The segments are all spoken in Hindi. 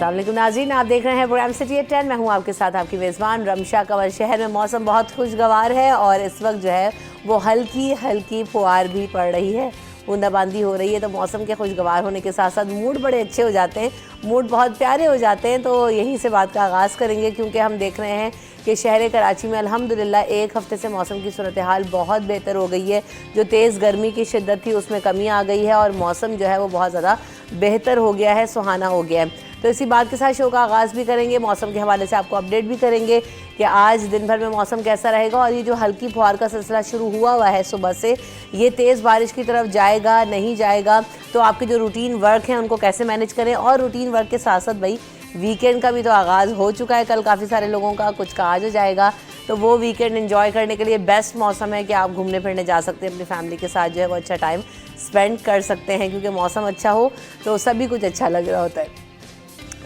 अस्सलाम वालेकुम नाज़रीन, आप देख रहे हैं प्रोग्राम सिटी एट 10। मैं हूं आपके साथ आपकी मेज़बान रमशा कंवर। शहर में मौसम बहुत खुशगवार है और इस वक्त जो है वो हल्की हल्की फुहार भी पड़ रही है, बूंदाबांदी हो रही है। तो मौसम के खुशगवार होने के साथ साथ मूड बड़े अच्छे हो जाते हैं, मूड बहुत प्यारे हो जाते हैं। तो यहीं से बात का आगाज़ करेंगे, क्योंकि हम देख रहे हैं कि शहर कराची में अल्हम्दुलिल्लाह एक हफ़्ते से मौसम की सूरत हाल बहुत बेहतर हो गई है। जो तेज़ गर्मी की शिद्दत थी उसमें कमी आ गई है और मौसम जो है वो बहुत ज़्यादा बेहतर हो गया है, सुहाना हो गया है। तो इसी बात के साथ शो का आगाज़ भी करेंगे, मौसम के हवाले से आपको अपडेट भी करेंगे कि आज दिन भर में मौसम कैसा रहेगा। और ये जो हल्की फुहार का सिलसिला शुरू हुआ है सुबह से, ये तेज़ बारिश की तरफ जाएगा नहीं जाएगा, तो आपके जो रूटीन वर्क हैं उनको कैसे मैनेज करें। और रूटीन वर्क के साथ साथ भाई वीकेंड का भी तो आगाज़ हो चुका है, कल काफ़ी सारे लोगों का, कुछ का आज हो जाएगा। तो वो वीकेंड एंजॉय करने के लिए बेस्ट मौसम है कि आप घूमने फिरने जा सकते हैं, अपनी फैमिली के साथ जो है वो अच्छा टाइम स्पेंड कर सकते हैं, क्योंकि मौसम अच्छा हो तो सभी कुछ अच्छा लग रहा होता है।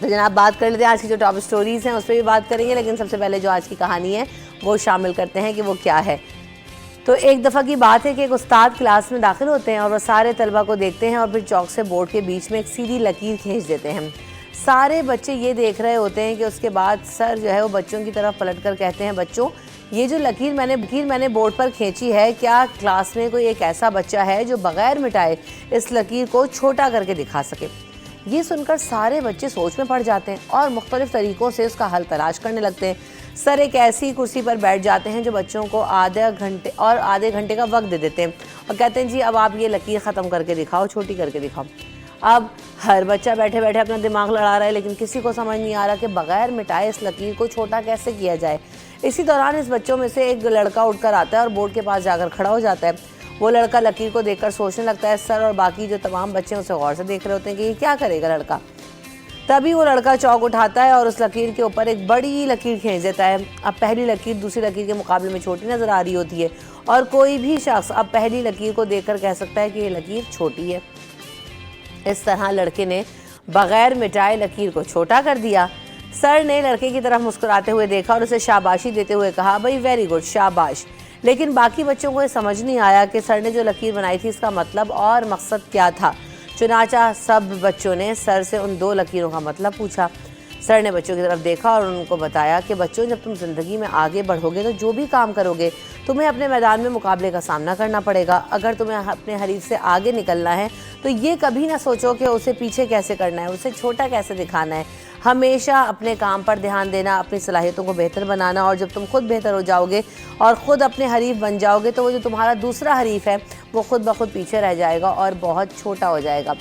तो जनाब बात कर लेते हैं आज की जो टॉप स्टोरीज़ हैं उस पर भी बात करेंगे, लेकिन सबसे पहले जो आज की कहानी है वो शामिल करते हैं कि वो क्या है। तो एक दफ़ा की बात है कि एक उस्ताद क्लास में दाखिल होते हैं और वह सारे तलबा को देखते हैं और फिर चौक से बोर्ड के बीच में एक सीधी लकीर खींच देते हैं। सारे बच्चे ये देख रहे होते हैं कि उसके बाद सर जो है वो बच्चों की तरफ पलट कर कहते हैं, बच्चों ये जो लकीर मैंने बोर्ड पर खींची है, क्या क्लास में कोई एक ऐसा बच्चा है जो बग़ैर मिटाए इस लकीर को छोटा करके दिखा सके। ये सुनकर सारे बच्चे सोच में पड़ जाते हैं और मुख्तलिफ़ तरीक़ों से उसका हल तलाश करने लगते हैं। सर एक ऐसी कुर्सी पर बैठ जाते हैं जो बच्चों को आधे घंटे का वक्त दे देते हैं और कहते हैं, जी अब आप ये लकीर ख़त्म करके दिखाओ, छोटी करके दिखाओ। अब हर बच्चा बैठे बैठे अपना दिमाग लड़ा रहा है, लेकिन किसी को समझ नहीं आ रहा कि बग़ैर मिटाए इस लकीर को छोटा कैसे किया जाए। इसी दौरान इस बच्चों में से एक लड़का उठकर आता है और बोर्ड के पास जाकर खड़ा हो जाता है। वो लड़का लकीर को देखकर सोचने लगता है। सर और बाकी जो तमाम बच्चे उसे गौर से देख रहे होते हैं कि ये क्या करेगा लड़का। तभी वो लड़का चौक उठाता है और उस लकीर के ऊपर एक बड़ी लकीर खींच देता है। अब पहली लकीर दूसरी लकीर के मुकाबले में छोटी नज़र आ रही होती है और कोई भी शख्स अब पहली लकीर को देखकर कह सकता है कि ये लकीर छोटी है। इस तरह लड़के ने बग़ैर मिटाए लकीर को छोटा कर दिया। सर ने लड़के की तरफ मुस्कुराते हुए देखा और उसे शाबाशी देते हुए कहा, भाई वेरी गुड, शाबाश। लेकिन बाकी बच्चों को ये समझ नहीं आया कि सर ने जो लकीर बनाई थी इसका मतलब और मकसद क्या था। चुनाचा सब बच्चों ने सर से उन दो लकीरों का मतलब पूछा। सर ने बच्चों की तरफ देखा और उनको बताया कि बच्चों, जब तुम ज़िंदगी में आगे बढ़ोगे तो जो भी काम करोगे तुम्हें अपने मैदान में मुकाबले का सामना करना पड़ेगा। अगर तुम्हें अपने हरीफ से आगे निकलना है तो ये कभी ना सोचो कि उसे पीछे कैसे करना है, उसे छोटा कैसे दिखाना है। हमेशा अपने काम पर ध्यान देना, अपनी सलाहियतों को बेहतर बनाना, और जब तुम खुद बेहतर हो जाओगे और ख़ुद अपने हरीफ बन जाओगे तो वो जो तुम्हारा दूसरा हरीफ है वो खुद ब खुद पीछे रह जाएगा और बहुत छोटा हो जाएगा।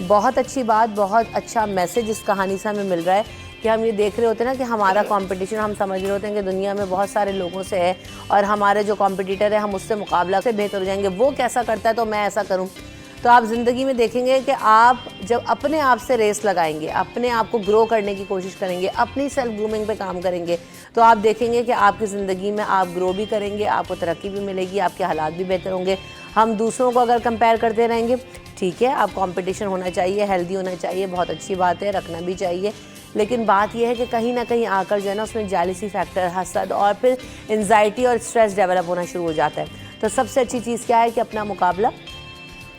बहुत अच्छी बात, बहुत अच्छा मैसेज इस कहानी से हमें मिल रहा है कि हम ये देख रहे होते हैं ना कि हमारा कंपटीशन, हम समझ रहे होते हैं कि दुनिया में बहुत सारे लोगों से है और हमारे जो कॉम्पिटिटर है हम उससे मुकाबला से बेहतर हो जाएंगे। वो कैसा करता है तो मैं ऐसा करूं। तो आप ज़िंदगी में देखेंगे कि आप जब अपने आप से रेस लगाएंगे, अपने आप को ग्रो करने की कोशिश करेंगे, अपनी सेल्फ ग्रूमिंग पे काम करेंगे, तो आप देखेंगे कि आपकी ज़िंदगी में आप ग्रो भी करेंगे, आपको तरक्की भी मिलेगी, आपके हालात भी बेहतर होंगे। हम दूसरों को अगर कंपेयर करते रहेंगे, ठीक है, आप कंपटीशन होना चाहिए, हेल्दी होना चाहिए, बहुत अच्छी बात है, रखना भी चाहिए, लेकिन बात यह है कि कहीं ना कहीं आकर जो है ना उसमें जेलसी फैक्टर, हसद और फिर एंजाइटी और स्ट्रेस डेवलप होना शुरू हो जाता है। तो सबसे अच्छी चीज़ क्या है कि अपना मुकाबला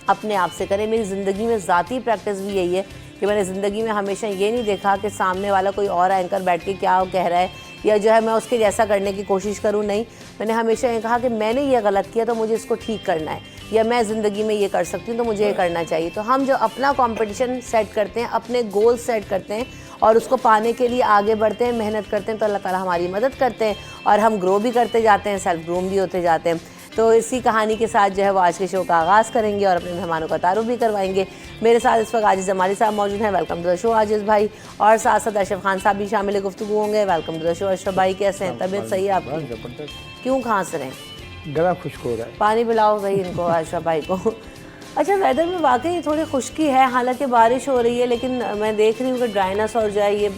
अपने आप से करें। मेरी ज़िंदगी में ज़ाती प्रैक्टिस भी यही है कि मैंने ज़िंदगी में हमेशा ये नहीं देखा कि सामने वाला कोई और एंकर बैठ के क्या कह रहा है या जो है मैं उसके जैसा करने की कोशिश करूँ। नहीं, मैंने हमेशा ये कहा कि मैंने ये गलत किया तो मुझे इसको ठीक करना है, या मैं ज़िंदगी में ये कर सकती हूँ तो मुझे ये करना चाहिए। तो हम जो अपना कंपटीशन सेट करते हैं, अपने गोल सेट करते हैं और उसको पाने के लिए आगे बढ़ते हैं, मेहनत करते हैं, तो अल्लाह ताला हमारी मदद करते हैं और हम ग्रो भी करते जाते हैं, सेल्फ ग्रूम भी होते जाते हैं। तो इसी कहानी के साथ जो है वो आज के शो का आगाज़ करेंगे और अपने मेहमानों का तारुफ भी करवाएंगे। मेरे साथ इस वक्त आजिज़ जमाली साहब मौजूद हैं, वेलकम टू द शो आजिज़ भाई, और साथ साथ अशरफ खान साहब भी शामिल गुफ्तगू होंगे। Welcome to the show Ashraf भाई, कैसे हैं, तबीयत सही है आपकी? क्यों खांस रहे हैं? गला खुश्क हो रहा है, पानी पिलाओ भाई इनको, अशरफ भाई को। अच्छा, वेदर में वाकई थोड़ी खुश्की है, हालांकि बारिश हो रही है, लेकिन मैं देख रही हूँ कि ड्राइनेस और जो है ये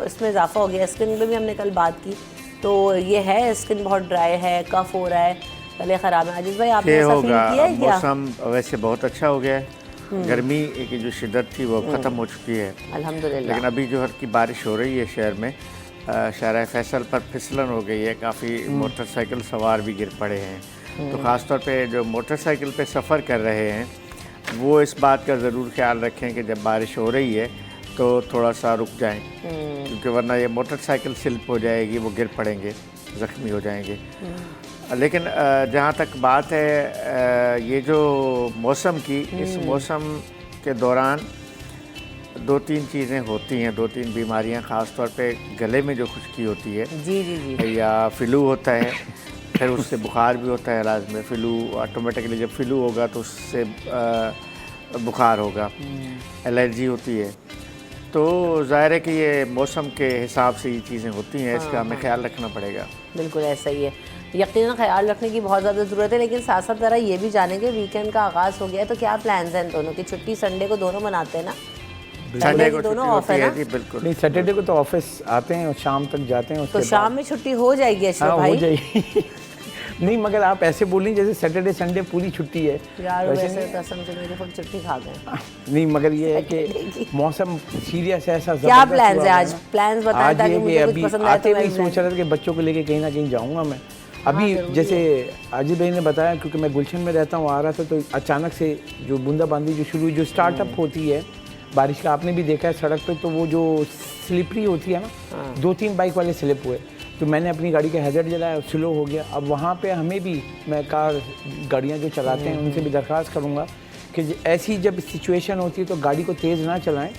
इसमें इजाफा हो गया। स्किन पर भी हमने कल बात की तो ये है, स्किन बहुत ड्राई है, कफ हो रहा है, गले ख़राब है। आजिज़ भाई आपने ऐसा फील किया है क्या? मौसम वैसे बहुत अच्छा हो गया है, गर्मी की जो शिद्दत थी वो ख़त्म हो चुकी है अल्हम्दुलिल्लाह। लेकिन अभी जो हल्की बारिश हो रही है शहर में, शाहराह फैसल पर फिसलन हो गई है, काफ़ी मोटरसाइकिल सवार भी गिर पड़े हैं। तो ख़ास तौर पे जो मोटरसाइकिल पे सफ़र कर रहे हैं वो इस बात का ज़रूर ख्याल रखें कि जब बारिश हो रही है तो थोड़ा सा रुक जाएं, क्योंकि वरना ये मोटरसाइकिल स्लिप हो जाएगी, वो गिर पड़ेंगे, ज़ख्मी हो जाएंगे। लेकिन जहाँ तक बात है ये जो मौसम की, इस मौसम के दौरान 2-3 चीज़ें होती हैं, 2-3 बीमारियां, ख़ास तौर पे गले में जो खुश्की होती है जी जी जी, या फ्लू होता है, फिर उससे बुखार भी होता है इलाज में। फ्लू ऑटोमेटिकली जब फ्लू होगा तो उससे बुखार होगा, एलर्जी होती है। तो ज़ाहिर है कि ये मौसम के हिसाब से ये चीज़ें होती हैं, इसका हमें ख्याल रखना पड़ेगा। बिल्कुल ऐसा ही है, यकीनन ख्याल रखने की बहुत ज़्यादा ज़रूरत है। लेकिन साथ साथ ज़रा ये भी जानेंगे, वीकेंड का आगाज़ हो गया है तो क्या प्लान्स हैं दोनों की? छुट्टी संडे को दोनों मनाते हैं ना? संडे को दोनों छुट्टी ऑफ होती है है ना? जी, बिल्कुल। नहीं, सैटरडे को तो ऑफिस आते हैं और शाम तक जाते हैं। तो शाम में छुट्टी हो जाएगी अशरफ हाँ, भाई? हो जाएगी। नहीं, मगर आप ऐसे बोलें जैसे सैटरडे संडे पूरी छुट्टी है। यार वैसे वैसे कसम से मेरे खुद छुट्टी खा गए। नहीं, मगर ये है कि मौसम सीरियस है, ऐसा क्या ज़बरदस्त प्लान्स हुआ है है आज? ना। प्लान्स बताएं आज ताकि ये कि मुझे कुछ अभी पसंद आए आते तो हुए मैं सोच रहा था कि बच्चों को लेके कहीं ना कहीं जाऊँगा मैं। अभी जैसे आजिद भाई ने बताया, क्योंकि मैं गुलशन में रहता हूँ, आ रहा था तो अचानक से जो बूंदाबांदी जो शुरू, जो स्टार्टअप होती है बारिश का, आपने भी देखा है सड़क पे, तो वो जो स्लिपरी होती है ना, 2-3 बाइक वाले स्लिप हुए। तो मैंने अपनी गाड़ी का हैज़र्ड जलाया, स्लो हो गया। अब वहाँ पे हमें भी, मैं गाड़ियाँ जो चलाते हैं उनसे भी दरख्वास्त करूँगा कि ऐसी जब सिचुएशन होती है तो गाड़ी को तेज़ ना चलाएं,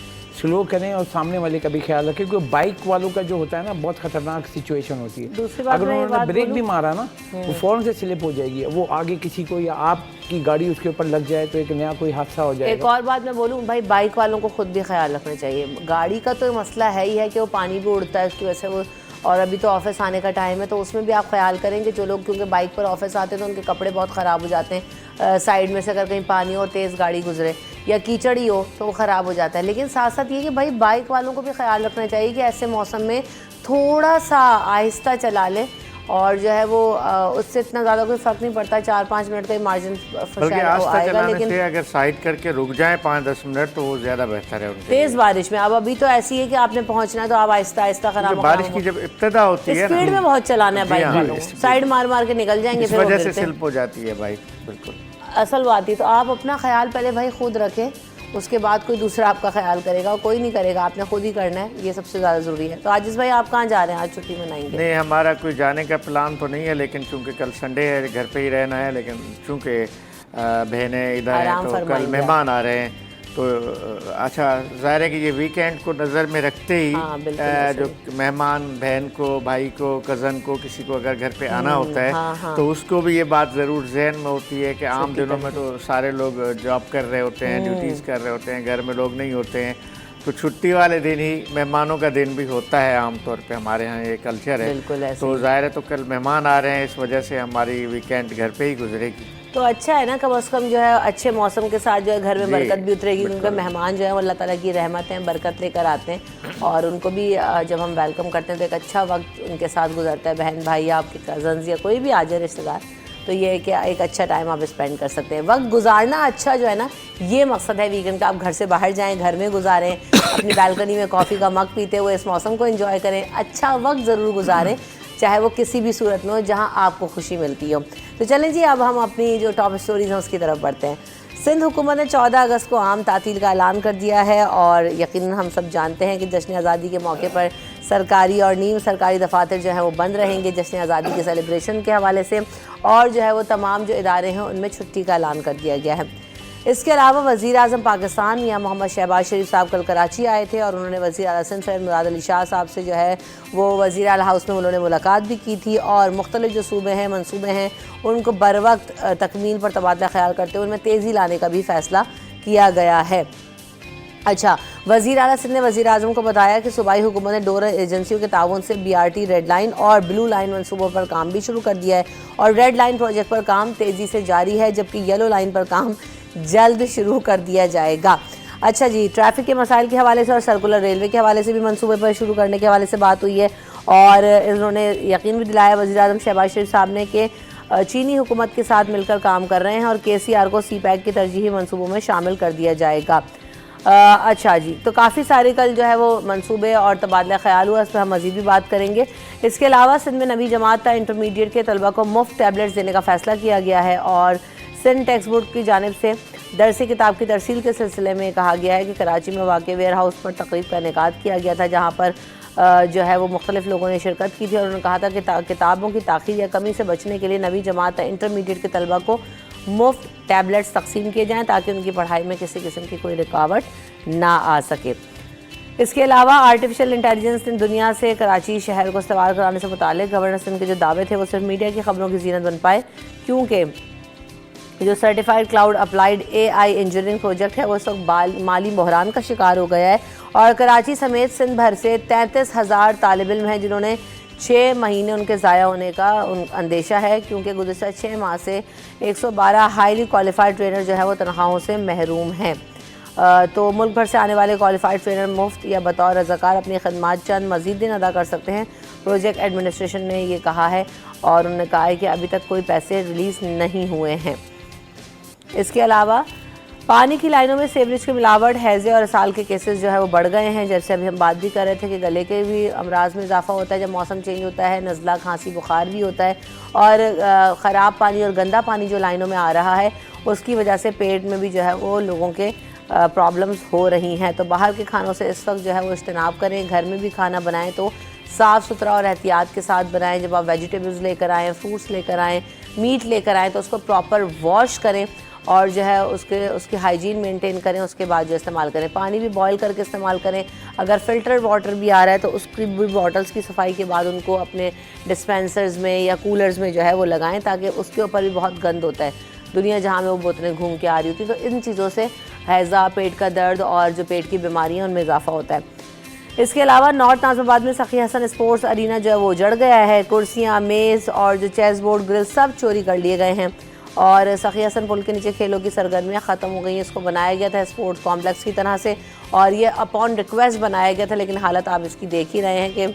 स्लो करें और सामने वाले का भी ख्याल रखें, क्योंकि बाइक वालों का जो होता है ना, बहुत खतरनाक सिचुएशन होती है। दूसरी बात अगर मैं ये उन्होंने बात ब्रेक भी मारा ना, वो फ़ौरन से स्लिप हो जाएगी। वो आगे किसी को या आपकी गाड़ी उसके ऊपर लग जाए तो एक नया कोई हादसा हो जाएगा। एक और बात मैं बोलूँ भाई, बाइक वालों को खुद भी ख्याल रखना चाहिए। गाड़ी का तो मसला है ही है कि वो पानी भी उड़ता है उसकी वजह से वो, और अभी तो ऑफिस आने का टाइम है तो उसमें भी आप ख्याल करेंगे। जो लोग क्योंकि बाइक पर ऑफिस आते हैं तो उनके कपड़े बहुत ख़राब हो जाते हैं, साइड में से अगर कहीं पानी और तेज़ गाड़ी गुजरे या कीचड़ ही हो तो वो ख़राब हो जाता है। लेकिन साथ साथ ये कि भाई बाइक वालों को भी ख्याल रखना चाहिए कि ऐसे मौसम में थोड़ा सा आहिस्ता चला लें, और जो है वो उससे इतना ज़्यादा कोई फ़र्क नहीं पड़ता, 4-5 मिनट का ही मार्जिन बल्कि आस्ता चलाने से अगर साइड करके रुक जाएं 5-10 मिनट तो वो ज़्यादा बेहतर है उनके तेज़ बारिश में। अब अभी तो ऐसी है कि आपने पहुंचना है तो आप आहिस्ता आहिस्ता लिए। बारिश की जब इब्तिदा होती है स्पीड में बहुत चलाना है बाइक हाँ, वालों को, साइड मार मार के निकल जाएंगे, इस फिर वो वजह से गिरते हैं। स्लिप हो जाती है बाइक, बिल्कुल असल बात ही तो आप अपना ख्याल पहले भाई खुद रखें, उसके बाद कोई दूसरा आपका ख्याल करेगा, और कोई नहीं करेगा, आपने खुद ही करना है, ये सबसे ज़्यादा ज़रूरी है। तो आजिज़ भाई आप कहाँ जा रहे हैं? आज छुट्टी मनाएंगे? नहीं, हमारा कोई जाने का प्लान तो नहीं है, लेकिन चूंकि कल संडे है, घर पे ही रहना है। लेकिन चूंकि बहनें इधर हैं आराम तो कल फरमाइए। मेहमान आ रहे हैं, तो अच्छा ज़ाहिर है कि ये वीकेंड को नज़र में रखते ही हाँ, बिल्कुल जो मेहमान बहन को, भाई को, कज़न को, किसी को अगर घर पे आना होता है हाँ, हाँ। तो उसको भी ये बात ज़रूर जहन में होती है कि आम दिनों में तो सारे लोग जॉब कर रहे होते हैं, ड्यूटीज़ कर रहे होते हैं, घर में लोग नहीं होते हैं, तो छुट्टी वाले दिन ही मेहमानों का दिन भी होता है। आमतौर पे हमारे यहाँ ये कल्चर है। बिल्कुल ऐसे तो ज़ाहिर है तो कल मेहमान आ रहे हैं, इस वजह से हमारी वीकेंड घर पे ही गुजरेगी। तो अच्छा है ना, कम से कम जो है अच्छे मौसम के साथ जो है घर में बरकत भी उतरेगी, क्योंकि मेहमान जो है वो अल्लाह ताला की रहमत है, बरकत लेकर आते हैं, और उनको भी जब हम वेलकम करते हैं तो एक अच्छा वक्त उनके साथ गुजरता है। बहन भाई या आपके कज़न्स या कोई भी आ जाए रिश्तेदार, तो ये है कि एक अच्छा टाइम आप स्पेंड कर सकते हैं। वक्त गुजारना अच्छा जो है ना, ये मकसद है वीकेंड का। आप घर से बाहर जाएं, घर में गुजारें, अपनी बालकनी में कॉफ़ी का मग पीते हुए इस मौसम को एंजॉय करें, अच्छा वक्त ज़रूर गुजारें, चाहे वो किसी भी सूरत में हो जहां आपको खुशी मिलती हो। तो चलें जी, अब हम अपनी जो टॉप स्टोरीज़ हैं उसकी तरफ बढ़ते हैं। सिंध हुकूमत ने 14 अगस्त को आम तातील का ऐलान कर दिया है, और यकीनन हम सब जानते हैं कि जश्न आज़ादी के मौके पर सरकारी और नीम सरकारी दफातर जो हैं वो बंद रहेंगे जश्न आज़ादी के सेलिब्रेशन के हवाले से, और जो है वो तमाम जो इदारे हैं उनमें छुट्टी का ऐलान कर दिया गया है। इसके अलावा वज़ीर आज़म पाकिस्तान मियां मोहम्मद शहबाज शरीफ साहब कल कराची आए थे, और उन्होंने वज़ीर आला सिंध सैयद मुराद अली शाह साहब से जो है वो वज़ीर आला हाउस में उन्होंने मुलाकात भी की थी, और मुख्तलिफ जो सूबे हैं, मनसूबे हैं, उनको बर वक्त तकमील पर तबादला ख्याल करते हुए उनमें तेज़ी लाने का भी फ़ैसला किया गया है। अच्छा, वज़ीर आला सिंध ने वज़ीर आज़म को बताया कि सूबाई हुकूमत ने डोर एजेंसियों के ताउन से BRT रेड लाइन और ब्लू लाइन मनसूबों पर काम भी शुरू कर दिया है, और रेड लाइन प्रोजेक्ट पर काम तेज़ी से जारी है, जबकि येलो लाइन पर काम जल्द शुरू कर दिया जाएगा। अच्छा जी, ट्रैफिक के मसाइल के हवाले से और सर्कुलर रेलवे के हवाले से भी मनसूबे पर शुरू करने के हवाले से बात हुई है, और इन्होंने यकीन भी दिलाया वज़ीर आज़म शहबाज शरीफ साहब ने कि चीनी हुकूमत के साथ मिलकर काम कर रहे हैं, और KCR को CPEC के तरजीही मनसूबों में शामिल कर दिया जाएगा। अच्छा जी, तो काफ़ी सारे कल जो है वो मनसूबे और तबादला ख्याल हुआ, इस पर हम मज़ीद भी बात करेंगे। इसके अलावा सिंध में नवी जमात इंटरमीडिएट के तलबा को मुफ्त टैबलेट्स देने का फ़ैसला किया गया है, और सिंध टेक्स्ट बोर्ड की जानिब से दरसी किताब की तरसील के सिलसिले में कहा गया है कि कराची में वाक़ वेयर हाउस पर तकरीब का इनेकाद किया गया था, जहाँ पर जो है वो मुख्तलिफ लोगों ने शिरकत की थी और उन्होंने कहा था कि किताबों की ताख़ीर या कमी से बचने के लिए नवी जमात इंटरमीडिएट के तलबा को मुफ्त टैबलेट्स तकसीम किए जाएँ ताकि उनकी पढ़ाई में किसी किस्म की कोई रुकावट ना आ सके। इसके अलावा आर्टिफिशियल इंटेलिजेंस ने दुनिया से कराची शहर को इस्तेमाल कराने से मुतालिक गवर्नर सिंध के जो दावे थे वो सिर्फ मीडिया की खबरों की जीनत बन पाए, क्योंकि जो certified cloud applied AI engineering project है वो इस वक्त माली बहरान का शिकार हो गया है और कराची समेत सिंध भर से 33,000 तालिब इल्म हैं जिन्होंने 6 महीने उनके ज़ाया होने का अंदेशा है, क्योंकि गुज़श्ता 6 माह से 112 हाईली क्वालिफाइड ट्रेनर जो है वो तनख्वाहों से महरूम हैं। तो मुल्क भर से आने वाले क्वालिफाइड ट्रेनर मुफ्त या बतौर रज़ाकार अपनी खदमात चंद मज़ीद दिन अदा कर सकते हैं। प्रोजेक्ट एडमिनिस्ट्रेशन ने ये कहा है और उन्होंने कहा है कि अभी तक कोई पैसे रिलीज़ नहीं हुए हैं। इसके अलावा पानी की लाइनों में सीवरेज की मिलावट, हैज़े और साल के केसेस जो है वो बढ़ गए हैं। जैसे अभी हम बात भी कर रहे थे कि गले के भी अमराज में इजाफा होता है जब मौसम चेंज होता है, नज़ला, खांसी, बुखार भी होता है और ख़राब पानी और गंदा पानी जो लाइनों में आ रहा है उसकी वजह से पेट में भी जो है वो लोगों के प्रॉब्लम्स हो रही हैं। तो बाहर के खानों से इस वक्त जो है वो इज्तनाब करें, घर में भी खाना बनाएं तो साफ़ सुथरा और एहतियात के साथ बनाएं। जब आप वेजिटेबल्स लेकर आएँ, फ्रूट्स लेकर आएँ, मीट लेकर आएँ तो उसको प्रॉपर वॉश करें और जो है उसकी हाइजीन मेंटेन करें, उसके बाद जो इस्तेमाल करें। पानी भी बॉयल करके इस्तेमाल करें। अगर फ़िल्टर वाटर भी आ रहा है तो उसकी भी बॉटल्स की सफाई के बाद उनको अपने डिस्पेंसर्स में या कूलर्स में जो है वो लगाएं, ताकि उसके ऊपर भी बहुत गंद होता है दुनिया जहाँ में वो बोतलें घूम के आ रही होती। तो इन चीज़ों से हैज़ा, पेट का दर्द और जो पेट की बीमारियाँ उनमें इजाफा होता है। इसके अलावा नॉर्थ नाज़िमाबाद में सखी हसन स्पोर्ट्स अरीना जो है वो उजड़ गया है। कुर्सियाँ, मेज़ और जो चेस बोर्ड, ग्रिल सब चोरी कर लिए गए हैं और सखी हसन पुल के नीचे खेलों की सरगर्मियाँ ख़त्म हो गई हैं। इसको बनाया गया था स्पोर्ट्स कॉम्प्लेक्स की तरह से और ये अपॉन रिक्वेस्ट बनाया गया था, लेकिन हालत आप इसकी देख ही रहे हैं कि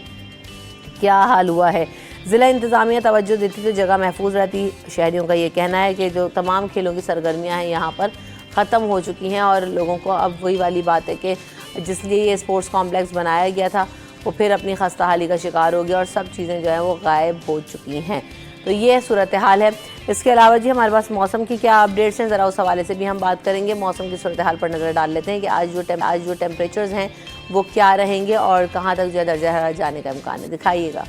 क्या हाल हुआ है। ज़िला इंतज़ामिया तवज्जो देती तो जगह महफूज रहती। शहरियों का ये कहना है कि जो तमाम खेलों की सरगर्मियाँ हैं यहाँ पर ख़त्म हो चुकी हैं और लोगों को अब वही वाली बात है कि जिसलिए ये स्पोर्ट्स कॉम्प्लेक्स बनाया गया था वो फिर अपनी खस्ता हाली का शिकार हो गया और सब चीज़ें जो हैं वो गायब हो चुकी हैं। तो ये सूरत हाल है। इसके अलावा जी हमारे पास मौसम की क्या अपडेट्स हैं, ज़रा उस हवाले से भी हम बात करेंगे। मौसम की सूरत हाल पर नज़र डाल लेते हैं कि आज जो टेम्परेचर्स हैं वो क्या रहेंगे और कहाँ तक जो है दर्जा हरारत जाने का इम्कान है। दिखाइएगा।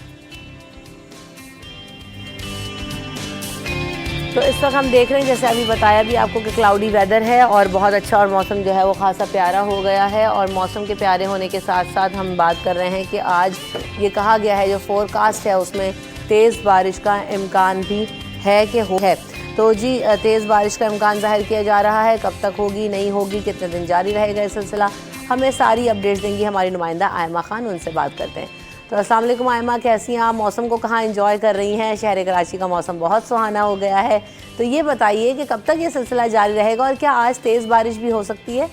तो इस वक्त हम देख रहे हैं, जैसे अभी बताया भी आपको, कि क्लाउडी वेदर है और बहुत अच्छा और मौसम जो है वो खासा प्यारा हो गया है। और मौसम के प्यारे होने के साथ साथ हम बात कर रहे हैं कि आज ये कहा गया है जो फोरकास्ट है उसमें तेज़ बारिश का इम्कान भी है कि है। तो जी तेज़ बारिश का इम्कान ज़ाहिर किया जा रहा है। कब तक होगी, नहीं होगी, कितने दिन जारी रहेगा ये सिलसिला, हमें सारी अपडेट्स देंगी हमारी नुमाइंदा आयमा खान। उनसे बात करते हैं। तो अस्सलाम वालेकुम आयमा, कैसी हैं आप? मौसम को कहाँ एंजॉय कर रही हैं? शहर कराची का मौसम बहुत सुहाना हो गया है, तो ये बताइए कि कब तक ये सिलसिला जारी रहेगा और क्या आज तेज़ बारिश भी हो सकती है?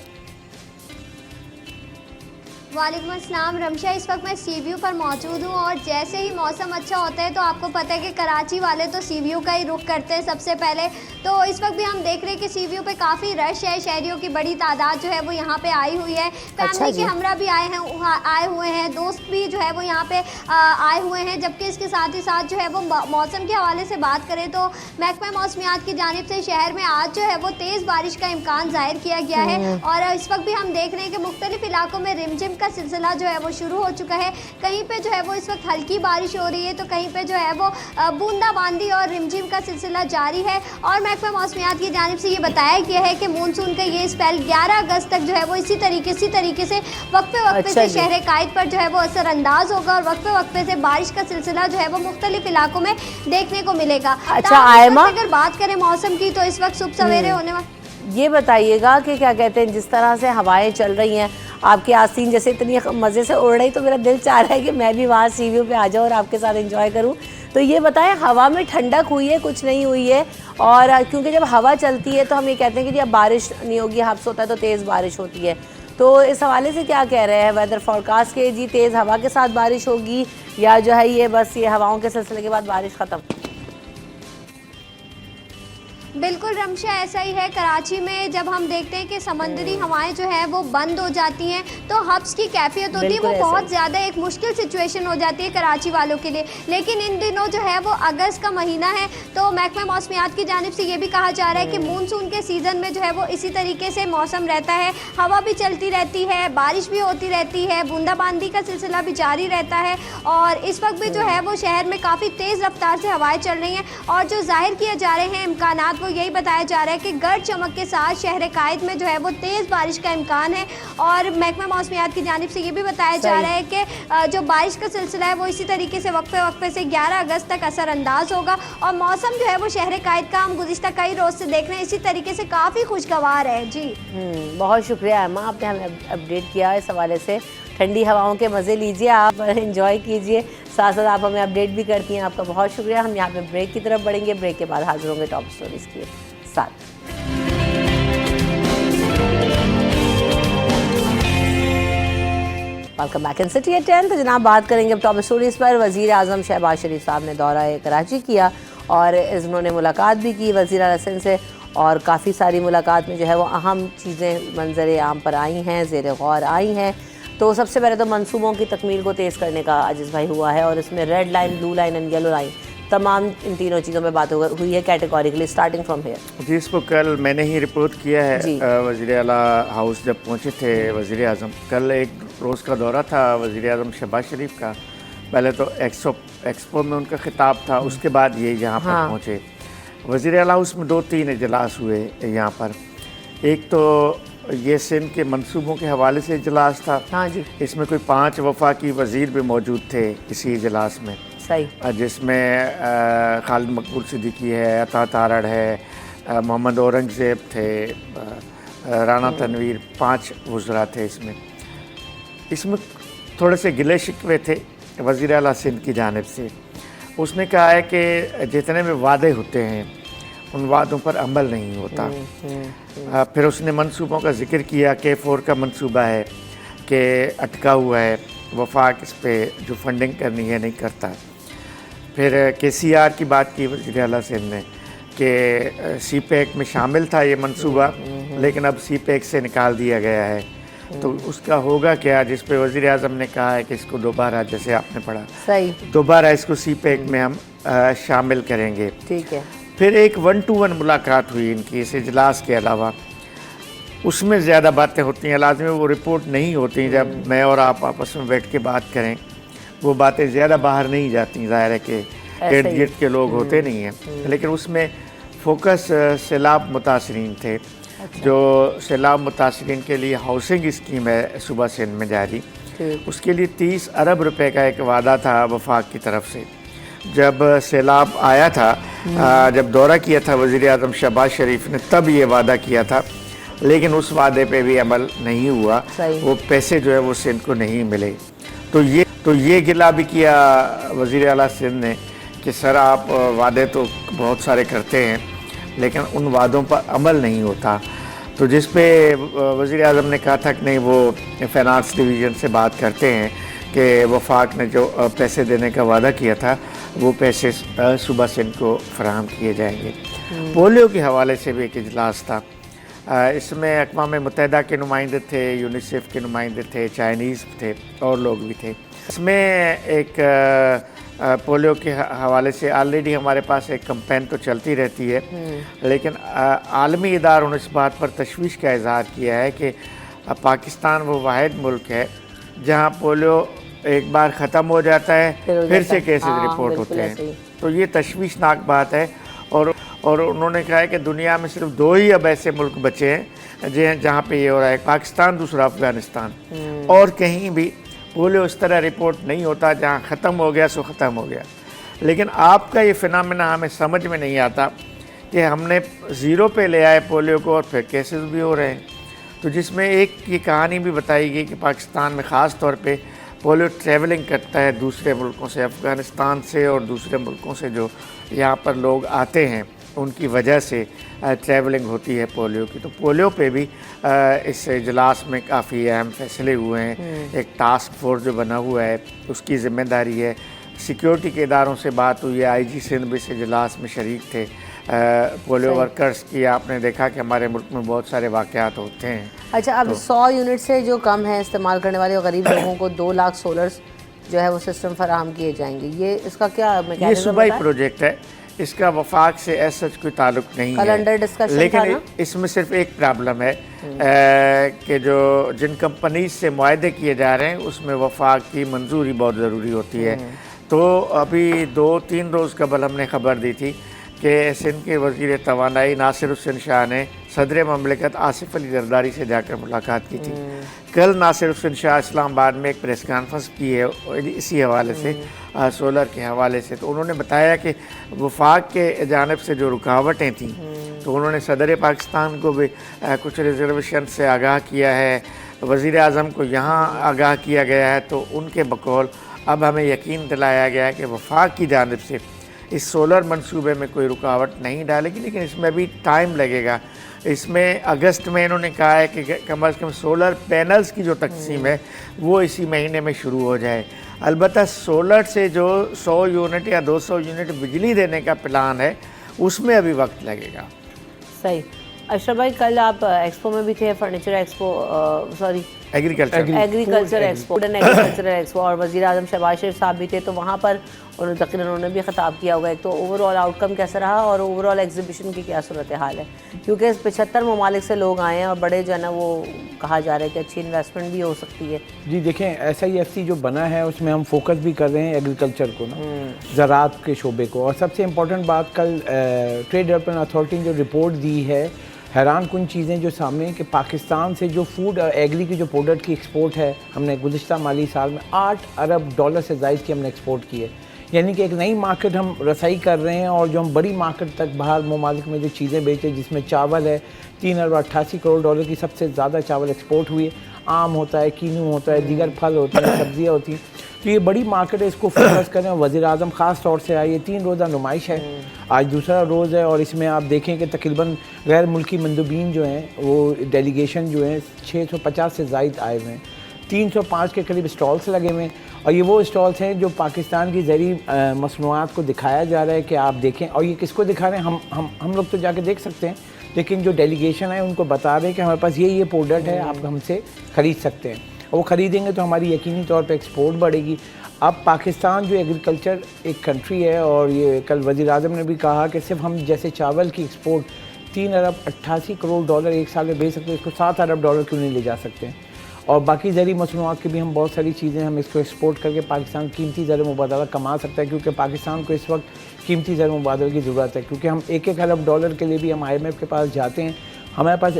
वालेकुम अस्सलाम रमशा, इस वक्त मैं सी व्यू पर मौजूद हूँ और जैसे ही मौसम अच्छा होता है तो आपको पता है कि कराची वाले तो सी व्यू का ही रुख करते हैं सबसे पहले। तो इस वक्त भी हम देख रहे हैं कि सी व्यू पे काफ़ी रश है, शहरियों की बड़ी तादाद जो है वो यहाँ पे आई हुई है। फैमिली के हमरा भी आए हुए हैं, दोस्त भी जो है वो यहाँ पे आए हुए हैं। जबकि इसके साथ ही साथ जो है वो मौसम के हवाले से बात करें तो महकमा मौसमियात की जानिब से शहर में आज जो है वो तेज़ बारिश का इम्कान ज़ाहिर किया गया है। और इस वक्त भी हम देख रहे हैं कि मुख्तलिफ इलाकों में रिमझिम का सिलसिला जो है वो शुरू हो चुका है। कहीं पे जो है वो इस वक्त हल्की बारिश हो रही है तो कहीं पे जो है वो बूंदाबांदी और रिमझिम का सिलसिला जारी है। और महकमा मौसमियात की जानिब से ये बताया गया है कि मानसून का ये स्पेल 11 अगस्त तक जो है वो इसी तरीके से वक्फे से शहर कायद पर जो है वो असरअंदाज होगा और वक्फे से बारिश का सिलसिला जो है वो मुख्तलिफ इलाकों में देखने को मिलेगा। अच्छा आयमा, अगर बात करें मौसम की तो इस वक्त सुबह सवेरे होने वाला, ये बताइएगा कि क्या कहते हैं, जिस तरह से हवाएं चल रही हैं आपके आस्तीन जैसे इतनी मज़े से उड़ रही, तो मेरा दिल चाह रहा है कि मैं भी वहाँ सी व्यू पे आ जाऊँ और आपके साथ एंजॉय करूँ। तो ये बताएं, हवा में ठंडक हुई है, कुछ नहीं हुई है? और क्योंकि जब हवा चलती है तो हम ये कहते हैं कि जब बारिश नहीं होगी, हब्स होता है तो तेज़ बारिश होती है। तो इस हवाले से क्या कह रहे हैं वेदर फोरकास्ट के जी, तेज़ हवा के साथ बारिश होगी या जो है ये बस ये हवाओं के सिलसिले के बाद बारिश ख़त्म? बिल्कुल रमशा, ऐसा ही है। कराची में जब हम देखते हैं कि समंदरी हवाएं जो है वो बंद हो जाती हैं तो हब्स की कैफियत होती है, बिल्कुल वो ऐसा बहुत ही। ज़्यादा एक मुश्किल सिचुएशन हो जाती है कराची वालों के लिए। लेकिन इन दिनों जो है वो अगस्त का महीना है, तो महकमा मौसमियात की जानिब से ये भी कहा जा रहा है कि मानसून के सीज़न में जो है वो इसी तरीके से मौसम रहता है, हवा भी चलती रहती है, बारिश भी होती रहती है, बूंदाबांदी का सिलसिला भी जारी रहता है। और इस वक्त भी जो है वो शहर में काफ़ी तेज़ रफ्तार से हवाएं चल रही हैं और जो जाहिर किए जा रहे हैं इम्कानात वो यही बताया जा रहा है कि गर्द चमक के साथ शहर कायद में जो है वो तेज़ बारिश का इम्कान है। और महकमा मौसमियात की जानिब से ये भी बताया जा रहा है कि जो बारिश का सिलसिला है वो इसी तरीके से वक्फे से 11 अगस्त तक असरअंदाज होगा। और मौसम जो है वो शहर कायद का हम गुज़िश्ता कई रोज़ से देख रहे हैं, इसी तरीके से काफ़ी खुशगवार है। जी बहुत शुक्रिया अम्मा, आपने हमें अपडेट किया इस हवाले से। ठंडी हवाओं के मज़े लीजिए, आप एंजॉय कीजिए, साथ साथ आप हमें अपडेट भी करती हैं, आपका बहुत शुक्रिया। हम यहाँ पे ब्रेक की तरफ बढ़ेंगे, ब्रेक के बाद हाजिर होंगे टॉप स्टोरीज़ के साथ। Welcome back in city at 10। तो जनाब बात करेंगे अब टॉप स्टोरीज़ पर। वज़ीर आज़म शहबाज शरीफ साहब ने दौरा कराची किया और उन्होंने मुलाकात भी की वज़ीर आला सिंध से, और काफ़ी सारी मुलाकात में जो है वो अहम चीज़ें मंजर आम पर आई हैं, ज़ेर गौर आई हैं। तो सबसे पहले तो मंसूबों की तकमील को तेज़ करने का आजिज़ भाई हुआ है और इसमें red line, blue line and yellow line, तमाम इन तीनों चीज़ों में बात हुई है कैटेगोरिकली, स्टार्टिंग फ्रॉम हेयर। जी, इसको कल मैंने ही रिपोर्ट किया जी। है। वज़ीर आला हाउस जब पहुँचे थे वज़ीर आज़म, कल एक रोज़ का दौरा था वज़ीर आज़म शहबाज शरीफ का। पहले तो एक्सपो में उनका खिताब था, उसके बाद ये यहाँ पर पहुँचे। वज़ीर आला हाउस में 2-3 इजलास हुए यहाँ पर। एक तो ये सिंध के मंसूबों के हवाले से इजलास था। हाँ जी, इसमें कोई 5 वफाकी वज़ीर भी मौजूद थे इसी इजलास में, सही। जिसमें खालिद मकबूल सिद्दीकी है, अता तारड़ है, मोहम्मद औरंगज़ेब थे, राना तनवीर, 5 वज़रा थे इसमें थोड़े से गिले शिकवे थे वज़ीर आला सिंध की जानिब से। उसने कहा है कि जितने भी वादे होते हैं उन वादों पर अमल नहीं होता। फिर उसने मंसूबों का जिक्र किया कि K4 का मंसूबा है कि अटका हुआ है, वफाक इस पे जो फंडिंग करनी है नहीं करता। फिर KCR की बात की वज़ीर आला सिंध ने कि CPEC में शामिल था ये मंसूबा, लेकिन अब CPEC से निकाल दिया गया है, तो उसका होगा क्या, जिस पे वज़ीर आज़म ने कहा है कि इसको दोबारा, जैसे आपने पढ़ा, सही, दोबारा इसको CPEC में हम शामिल करेंगे। ठीक है। फिर एक 1-to-1 मुलाकात हुई इनकी इस इजलास के अलावा, उसमें ज़्यादा बातें होती हैं, लाजमी वो रिपोर्ट नहीं होती। जब मैं और आप आपस में बैठ के बात करें वो बातें ज़्यादा बाहर नहीं जाती, ज़ाहिर है कि इर्द गिर्द के लोग होते नहीं हैं। लेकिन उसमें फोकस सैलाब मुतासरीन थे। जो सैलाब मुतासरीन के लिए हाउसिंग स्कीम है सूबा सिंध में जारी, उसके लिए 30 अरब रुपए का एक वादा था वफाक की तरफ से। जब सैलाब आया था, जब दौरा किया था वज़ीर आज़म शहबाज शरीफ ने, तब ये वादा किया था, लेकिन उस वादे पे भी अमल नहीं हुआ। वो पैसे जो है वो सिंध को नहीं मिले। तो ये गिला भी किया वज़ीर आला सिंध ने कि सर आप वादे तो बहुत सारे करते हैं लेकिन उन वादों पर अमल नहीं होता। तो जिस पे वज़ीर आज़म ने कहा था कि नहीं, वो फाइनेंस डिवीज़न से बात करते हैं कि वफाक ने जो पैसे देने का वादा किया था वो पैसे सूबा सिंध को फराहम किए जाएंगे। पोलियो के हवाले से भी एक इजलास था। इसमें अक़वाम मुत्तहिदा के नुमाइंदे थे, यूनिसेफ के नुमाइंदे थे, चाइनीज़ थे और लोग भी थे। इसमें एक पोलियो के हवाले से ऑलरेडी हमारे पास एक कैंपेन तो चलती रहती है, लेकिन आलमी इदारों ने इस बात पर तशवीश का इज़हार किया है कि पाकिस्तान वो वाहिद मुल्क है जहाँ पोलियो एक बार ख़त्म हो जाता है फिर से केसेस रिपोर्ट होते हैं। तो ये तशवीशनाक बात है। और उन्होंने कहा है कि दुनिया में सिर्फ 2 ही अब ऐसे मुल्क बचे हैं जहाँ पे ये हो रहा है, पाकिस्तान, दूसरा अफ़गानिस्तान। और कहीं भी पोलियो इस तरह रिपोर्ट नहीं होता जहाँ ख़त्म हो गया सो ख़त्म हो गया। लेकिन आपका ये फिनोमेना हमें समझ में नहीं आता कि हमने ज़ीरो पे ले आए पोलियो को और फिर केसेस भी हो रहे हैं। तो जिसमें एक ये कहानी भी बताई गई कि पाकिस्तान में ख़ास तौर पे पोलियो ट्रैवलिंग करता है दूसरे मुल्कों से, अफ़गानिस्तान से और दूसरे मुल्कों से जो यहाँ पर लोग आते हैं उनकी वजह से ट्रैवलिंग होती है पोलियो की। तो पोलियो पे भी इस इजलास में काफ़ी अहम फैसले हुए हैं। एक टास्क फोर्स जो बना हुआ है उसकी ज़िम्मेदारी है। सिक्योरिटी के इदारों से बात हुई है, IG सिंध भी इस इजलास में शरीक थे। पोलियो वर्कर्स की आपने देखा कि हमारे मुल्क में बहुत सारे वाक़यात होते हैं। अच्छा, अब 100 यूनिट से जो कम है इस्तेमाल करने वाले गरीब लोगों को 2 लाख सोलर्स जो है वो सिस्टम फराहम किए जाएंगे। ये इसका क्या ये मैकेनिज्म सूबाई होता है? प्रोजेक्ट है, इसका वफाक से ऐसा कोई ताल्लुक नहीं कल है, अंडर डिस्कशन था लेकिन ना? इसमें सिर्फ एक प्रॉब्लम है कि जो जिन कंपनीज से मुआहदे किए जा रहे हैं उसमें वफाक की मंजूरी बहुत ज़रूरी होती है। तो अभी 2-3 रोज़ कबल हमने खबर दी थी कि सिंध के वज़ीर तवानाई नासिर हुसैन शाह ने सदर ममलिकत आसिफ अली जरदारी से जाकर मुलाकात की थी। कल नासिर हुसैन शाह इस्लामाबाद में एक प्रेस कॉन्फ्रेंस की है इसी हवाले से, सोलर के हवाले से। तो उन्होंने बताया कि वफाक के जानिब से जो रुकावटें थीं तो उन्होंने सदर पाकिस्तान को भी कुछ रिजर्वेशन से आगाह किया है, वज़ीर आज़म को यहाँ आगाह किया गया है। तो उनके बकौल अब हमें यकीन दिलाया गया है कि वफाक की जानिब से इस सोलर मंसूबे में कोई रुकावट नहीं डालेगी, लेकिन इसमें अभी टाइम लगेगा। इसमें अगस्त में इन्होंने कहा है कि कम अज़ कम सोलर पैनल्स की जो तकसीम है वो इसी महीने में शुरू हो जाए। अलबत्ता सोलर से जो 100 यूनिट या 200 यूनिट बिजली देने का प्लान है उसमें अभी वक्त लगेगा। सही। अशरफ भाई, कल आप एक्सपो में भी थे, furniture expo, sorry agriculture agriculture expo, food and agriculture expo, और वज़ीर आज़म शहबाज शरीफ साहब भी थे। तो वहाँ पर उन्होंने भी ख़िताब किया होगा। एक तो ओवरऑल आउटकम कैसा रहा और ओवरऑल एग्जीबिशन की क्या सूरत हाल है, क्योंकि 75 ममालिक से लोग आए हैं और बड़े जो है ना वो कहा जा रहा है कि अच्छी इन्वेस्टमेंट भी हो सकती है। जी देखें, SIFC जो बना है उसमें हम फोकस भी कर रहे हैं एग्रीकल्चर को ना, ज़राअत के शोबे को। और सबसे इम्पोर्टेंट बात, कल ट्रेड डेवलपमेंट अथॉरिटी ने जो रिपोर्ट दी है, हैरान कुन चीज़ें जो सामने कि पाकिस्तान से जो फूड और एग्री की जो प्रोडक्ट की एक्सपोर्ट है, हमने गुज़िश्ता माली साल में $8 अरब से ज़ायद की हमने एक्सपोर्ट की है। यानी कि एक नई मार्केट हम रसाई कर रहे हैं। और जो हम बड़ी मार्केट तक बाहर ममालिक में जो चीज़ें बेचें, जिसमें चावल है, $3 अरब 88 करोड़ की सबसे ज़्यादा चावल एक्सपोर्ट हुई है। आम होता है, कीनू होता है, दीगर फल होते हैं, सब्जियाँ होती हैं। तो ये बड़ी मार्केट है, इसको फोकस करें। वज़ीर आज़म ख़ास तौर से आए, ये 3 रोज़ा नुमाइश है, आज दूसरा रोज़ है। और इसमें आप देखें कि तकरीबन गैर मुल्की मंदूबीन जो हैं वो डेलीगेशन जो हैं 650 से ज़ायद आए हुए हैं। 305 के करीब स्टॉल्स लगे हुए हैं। और ये वो स्टॉल्स हैं जो पाकिस्तान की ज़रूरी मसनूआत को दिखाया जा रहा है कि आप देखें। और ये किसको दिखा रहे हैं, हम लोग तो जाके देख सकते हैं, लेकिन जो डेलीगेशन है उनको बता रहे हैं कि हमारे पास ये प्रोडक्ट है, आप हमसे ख़रीद सकते हैं। और वो ख़रीदेंगे तो हमारी यकीनी तौर पे एक्सपोर्ट बढ़ेगी। अब पाकिस्तान जो एग्रीकल्चर एक कंट्री है, और ये कल वज़ीर आज़म ने भी कहा कि सिर्फ हम जैसे चावल की एक्सपोर्ट $3 अरब 88 करोड़ एक साल में बेच सकते हैं, इसको $7 अरब क्यों नहीं ले जा सकते हैं। और बाकी ज़रूरी मसनूआत की भी हम बहुत सारी चीज़ें हम इसको एक्सपोर्ट करके पाकिस्तान कीमती ज़र मुबादला कमा सकता है, क्योंकि पाकिस्तान को इस वक्त कीमती ज़र मुबादले की ज़रूरत है। क्योंकि हम $1 अरब के लिए भी हम IMF के पास जाते हैं, हमारे पास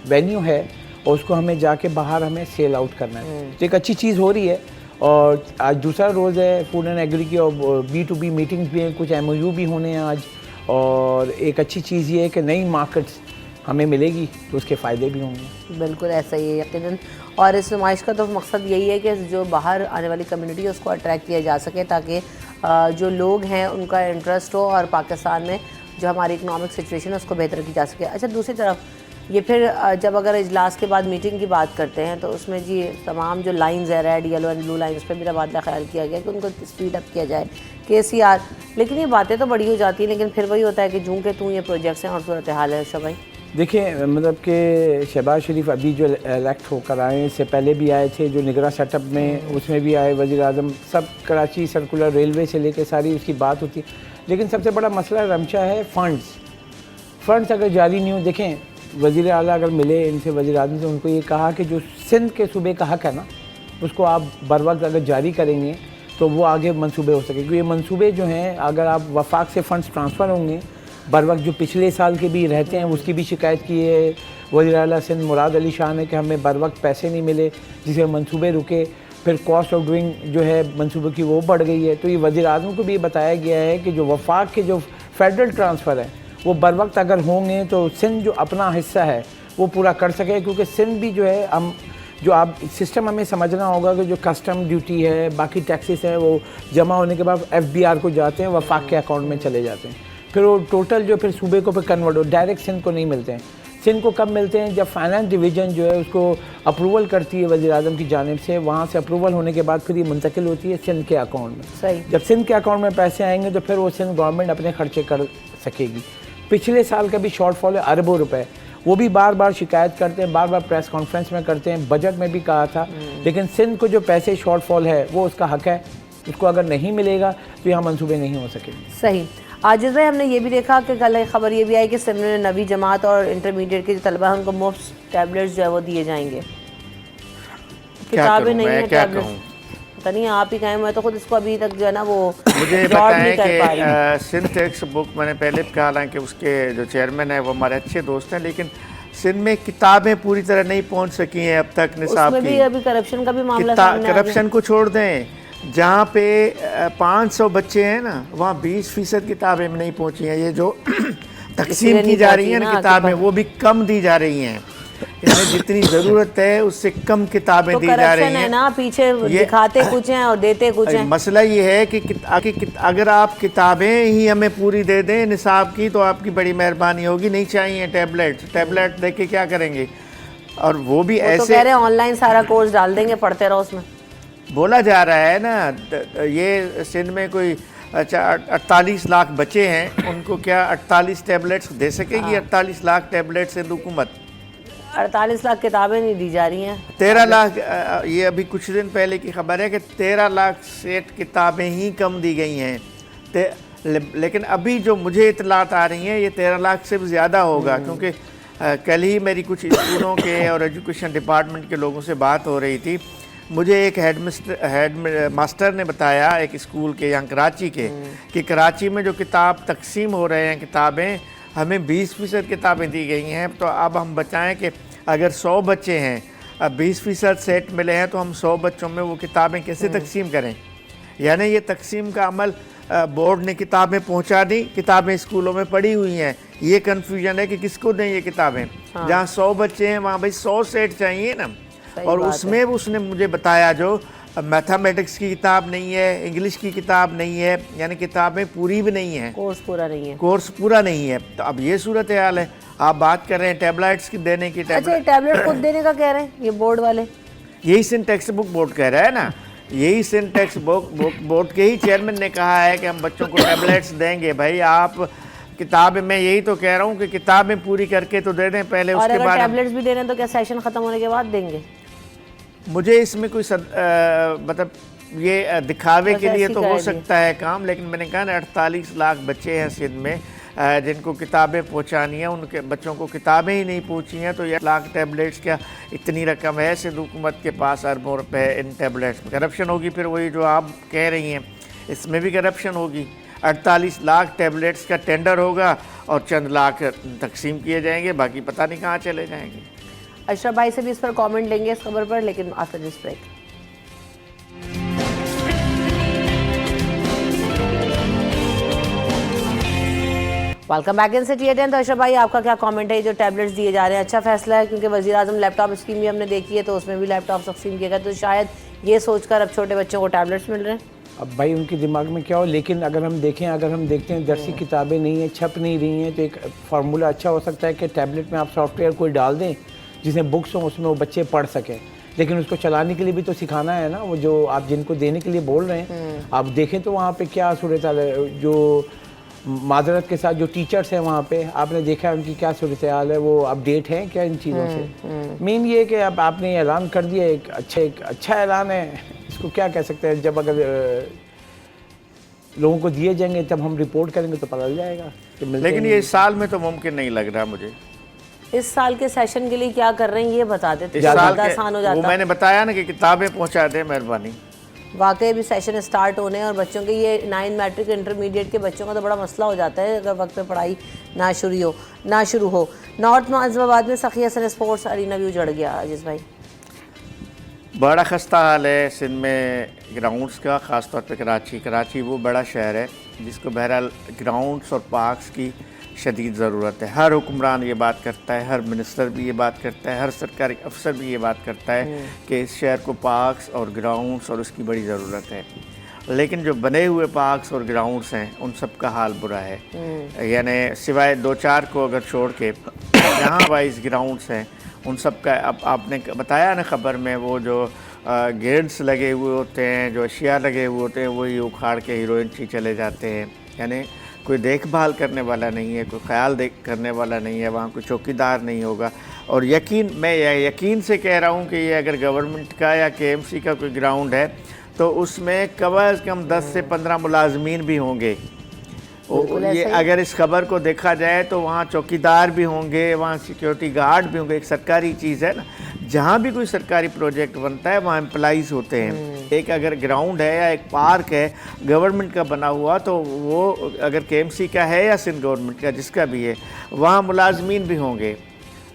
वेन्यू है और उसको हमें जाके बाहर हमें सेल आउट करना है। तो एक अच्छी चीज़ हो रही है। और आज दूसरा रोज़ है फूड एंड एग्री की, और B2B मीटिंग्स भी हैं, कुछ MOU भी होने हैं आज। और एक अच्छी चीज़ ये है कि नई मार्केट्स हमें मिलेगी तो उसके फ़ायदे भी होंगे। बिल्कुल ऐसा ही है यकीनन। और इस नुमाइश का तो मकसद यही है कि जो बाहर आने वाली कम्युनिटी है उसको अट्रैक्ट किया जा सके, ताकि जो लोग हैं उनका इंटरेस्ट हो और पाकिस्तान में जो हमारी इकनॉमिक सिचुएशन है उसको बेहतर की जा सके। अच्छा, दूसरी तरफ ये फिर जब अगर इजलास के बाद मीटिंग की बात करते हैं तो उसमें जी तमाम जो लाइंस है, red, yellow and blue lines पे भी तबादला ख्याल किया गया कि उनको स्पीड अप किया जाए, KCR। लेकिन ये बातें तो बड़ी हो जाती हैं, लेकिन फिर वही होता है कि जूँ के तू ये प्रोजेक्ट्स हैं और सूरत हाल है। शबाई देखिए, मतलब कि शहबाज शरीफ अभी जो इलेक्ट होकर आए, इससे पहले भी आए थे, जो निगरान सेटअप में उसमें भी आए वज़ीर आज़म, सब कराची सर्कुलर रेलवे से लेकर सारी उसकी बात होती। लेकिन सबसे बड़ा मसला रमशा है फ़ंड्स अगर जारी नहीं हो। देखें, वज़ीर आला अगर मिले इनसे, वज़ीर आज़म से, उनको ये कहा कि जो सिंध के सूबे का हक़ है ना, उसको आप बर वक्त अगर जारी करेंगे तो वो आगे मंसूबे हो सके। क्योंकि ये मंसूबे जो हैं, अगर आप वफाक से फ़ंड्स ट्रांसफ़र होंगे बर वक्त, जो पिछले साल के भी रहते हैं, उसकी भी शिकायत की है वज़ीर आला सिंध मुराद अली शाह ने कि हमें बर वक्त पैसे नहीं मिले, जिससे मंसूबे रुके। फिर कॉस्ट ऑफ डूइंग जो है मंसूबे की वो बढ़ गई है। तो ये वज़ीर आज़म को भी बताया गया है कि जो वफाक के जो फेडरल ट्रांसफ़र है वो बर वक्त अगर होंगे तो सिंध जो अपना हिस्सा है वो पूरा कर सके। क्योंकि सिंध भी जो है, हम जो आप सिस्टम हमें समझना होगा कि जो कस्टम ड्यूटी है, बाकी टैक्सेस हैं, वो जमा होने के बाद FBR को जाते हैं, वफाक के अकाउंट में चले जाते हैं। फिर वो टोटल जो फिर सूबे को फिर कन्वर्ट हो, डायरेक्ट सिंध को नहीं मिलते हैं। सिंध को कब मिलते हैं, जब फाइनेंस डिवीज़न जो है उसको अप्रूवल करती है वज़ीर आज़म की जानिब से, वहाँ से अप्रूवल होने के बाद फिर ये मुंतकिल होती है सिंध के अकाउंट में। सही। जब सिंध के अकाउंट में पैसे आएंगे तो फिर वो सिंध गवर्नमेंट अपने खर्चे कर सकेगी। पिछले साल का भी शॉर्टफॉल है अरबों रुपए, वो भी बार बार शिकायत करते हैं, बार बार प्रेस कॉन्फ्रेंस में करते हैं, बजट में भी कहा था। लेकिन सिंध को जो पैसे शॉर्टफॉल है वो उसका हक है, उसको अगर नहीं मिलेगा तो यहाँ मंसूबे नहीं हो सकेंगे। सही। आजिज़ भाई, हमने ये भी देखा कि कल एक खबर ये भी आई कि सिंध में नवी जमात और इंटरमीडिएट के जो तलबा हैं उनको मुफ्त टैबलेट्स जो है वो दिए जाएंगे। किताबें नहीं है, टैबलेट्स पता नहीं, आप ही कहें, मैं तो खुद इसको अभी तक जो है ना वो मुझे जॉब नहीं बताएं कर पा रही। कि सिंध टेक्स्ट बुक, मैंने पहले भी कहा, हालांकि उसके जो चेयरमैन है वो हमारे अच्छे दोस्त हैं, लेकिन सिंध में किताबें पूरी तरह नहीं पहुंच सकी हैं अब तक निसाब उसमें की। भी अभी करप्शन का भी मामला सामने आ गया। करप्शन को छोड़ दें, जहाँ पे 500 बच्चे हैं ना, वहाँ 20% किताबें नहीं पहुँची हैं। ये जो तकसीम की जा रही हैं ना किताबें, वो भी कम दी जा रही हैं, यानी जितनी ज़रूरत है उससे कम किताबें दी जा रही हैं। है ना, पीछे दिखाते कुछ हैं और देते कुछ हैं। मसला ये है कि अगर आप किताबें ही हमें पूरी दे दें निसाब की तो आपकी बड़ी मेहरबानी होगी। नहीं चाहिए टैबलेट दे के क्या करेंगे? और वो भी ऐसे तो कह रहे हैं ऑनलाइन सारा कोर्स डाल देंगे, पढ़ते रहो उसमें। बोला जा रहा है ना, ये सिंध में कोई 48 लाख बच्चे हैं, उनको क्या 48 टैबलेट्स दे सकेगी? 48 लाख टैबलेट सिंध हुकूमत? 48 लाख किताबें नहीं दी जा रही हैं। 13 लाख, ये अभी कुछ दिन पहले की खबर है कि 13 लाख सेट किताबें ही कम दी गई हैं। लेकिन अभी जो मुझे इतलात आ रही हैं ये 13 लाख से भी ज़्यादा होगा, क्योंकि कल ही मेरी कुछ स्कूलों के और एजुकेशन डिपार्टमेंट के लोगों से बात हो रही थी। मुझे एक हेड मास्टर ने बताया एक स्कूल के यहाँ कराची के, कि कराची में जो किताब तकसीम हो रहे हैं किताबें, हमें 20% किताबें दी गई हैं। तो अब हम बचाएं कि अगर 100 बच्चे हैं, अब 20% सेट मिले हैं, तो हम 100 बच्चों में वो किताबें कैसे तकसीम करें? यानी ये तकसीम का अमल, बोर्ड ने किताबें पहुंचा दी, किताबें स्कूलों में पड़ी हुई हैं, ये कन्फ्यूजन है कि किसको दें ये किताबें। जहाँ 100 बच्चे हैं वहाँ भाई 100 सेट चाहिए ना। और उसमें उसने मुझे बताया जो मैथमेटिक्स की किताब नहीं है, इंग्लिश की किताब नहीं है, यानी किताबें पूरी भी नहीं है, कोर्स पूरा नहीं है। कोर्स पूरा नहीं है। तो अब ये सूरत हाल है। आप बात कर रहे हैं टैबलेट्स की देने की। अच्छा, टैबलेट खुद देने का कह रहे हैं ये बोर्ड वाले? यही सिंध टेक्स्ट बुक बोर्ड कह रहा है ना, यही सिंध टेक्स्ट बुक बोर्ड के ही चेयरमैन ने कहा है कि हम बच्चों को टैबलेट्स देंगे। भाई आप किताबें, मैं यही तो कह रहा हूँ कि किताबें पूरी करके तो दे दें पहले, और उसके अगर बाद टैबलेट्स भी दे रहे हैं तो क्या सेशन खत्म होने के बाद देंगे? मुझे इसमें कोई मतलब ये दिखावे के लिए तो हो सकता है काम, लेकिन मैंने कहा ना 48 लाख बच्चे हैं सिंध में जिनको किताबें पहुंचानी है, उनके बच्चों को किताबें ही नहीं पहुंची हैं। तो ये लाख टैबलेट्स, क्या इतनी रकम है सिंध हुकूमत के पास? अरबों रुपए इन टैबलेट्स में। करप्शन होगी फिर, वही जो आप कह रही हैं, इसमें भी करप्शन होगी। 48 लाख टैबलेट्स का टेंडर होगा और चंद लाख तकसीम किए जाएंगे, बाकी पता नहीं कहाँ चले जाएंगे। अशरफ भाई से भी इस पर कमेंट लेंगे इस खबर पर, लेकिन after this break. Welcome back in city 10। तो अशरफ भाई, आपका क्या कमेंट है जो टैबलेट्स दिए जा रहे हैं? अच्छा फैसला है, क्योंकि वज़ीर आज़म लैपटॉप स्कीम भी हमने देखी है, तो उसमें भी लैपटॉप तकसीम किया गया, तो शायद ये सोचकर अब छोटे बच्चों को टैबलेट्स मिल रहे हैं। अब भाई उनके दिमाग में क्या हो, लेकिन अगर हम देखते हैं दरसी किताबें नहीं है, छप नहीं रही हैं, तो एक फार्मूला अच्छा हो सकता है कि टैबलेट में आप सॉफ्टवेयर कोई डाल दें जिसमें बुक्स हों, उसमें वो बच्चे पढ़ सकें। लेकिन उसको चलाने के लिए भी तो सिखाना है ना, वो जो आप जिनको देने के लिए बोल रहे हैं। आप देखें तो वहाँ पे क्या सूरत हाल है, जो माजरत के साथ जो टीचर्स हैं वहाँ पे, आपने देखा है उनकी क्या सूरत हाल है, वो अपडेट हैं क्या इन चीज़ों से? मेन ये है कि अब आपने ऐलान कर दिया, एक अच्छा ऐलान है, इसको क्या कह सकते हैं। जब अगर लोगों को दिए जाएंगे तब हम रिपोर्ट करेंगे तो पता चल जाएगा। लेकिन ये इस साल में तो मुमकिन नहीं लग रहा मुझे। इस साल के सेशन के लिए क्या कर रहे हैं ये बता देते, इस साल ज़्यादा आसान हो वो जाता। मैंने बताया ना कि किताबें पहुंचा दें, मेहरबानी। वाकई भी सेशन स्टार्ट होने हैं और बच्चों के ये 9 मैट्रिक इंटरमीडिएट के बच्चों का तो बड़ा मसला हो जाता है अगर वक्त पे पढ़ाई ना शुरू हो। नॉर्थ नाजिमाबाद में सखी हसन स्पोर्ट्स अरीना भी उजड़ गया। अजीज़ भाई, बड़ा खस्ता हाल है सिंध में ग्राउंड्स का, ख़ास तौर पे कराची वो बड़ा शहर है जिसको बहरहाल ग्राउंड्स और पार्क्स की शदीद ज़रूरत है। हर हुक्मरान ये बात करता है, हर मिनिस्टर भी ये बात करता है, हर सरकारी अफसर भी ये बात करता है कि इस शहर को पार्क्स और ग्राउंड्स और उसकी बड़ी ज़रूरत है। लेकिन जो बने हुए पार्क्स और ग्राउंड्स हैं उन सब का हाल बुरा है। यानी सिवाय 2-4 को अगर छोड़ के जहाँ वाइज ग्राउंड्स हैं उन सब का, अब आपने बताया ना ख़बर में, वो जो गेट्स लगे हुए होते हैं, जो अशिया लगे हुए होते हैं, वही उखाड़ के हीरोइन ची चले जाते हैं। यानी कोई देखभाल करने वाला नहीं है, कोई ख्याल करने वाला नहीं है, वहाँ कोई चौकीदार नहीं होगा। और मैं यकीन से कह रहा हूँ कि ये अगर गवर्नमेंट का या KMC का कोई ग्राउंड है तो उसमें कम से कम 10 से 15 मुलाजमीन भी होंगे। ये अगर इस खबर को देखा जाए तो वहाँ चौकीदार भी होंगे, वहाँ सिक्योरिटी गार्ड भी होंगे। एक सरकारी चीज़ है ना, जहाँ भी कोई सरकारी प्रोजेक्ट बनता है वहाँ एम्प्लॉइज़ होते हैं। एक अगर ग्राउंड है या एक पार्क है गवर्नमेंट का बना हुआ, तो वो अगर KMC का है या सिंध गवर्नमेंट का, जिसका भी है, वहाँ मुलाजमीन भी होंगे।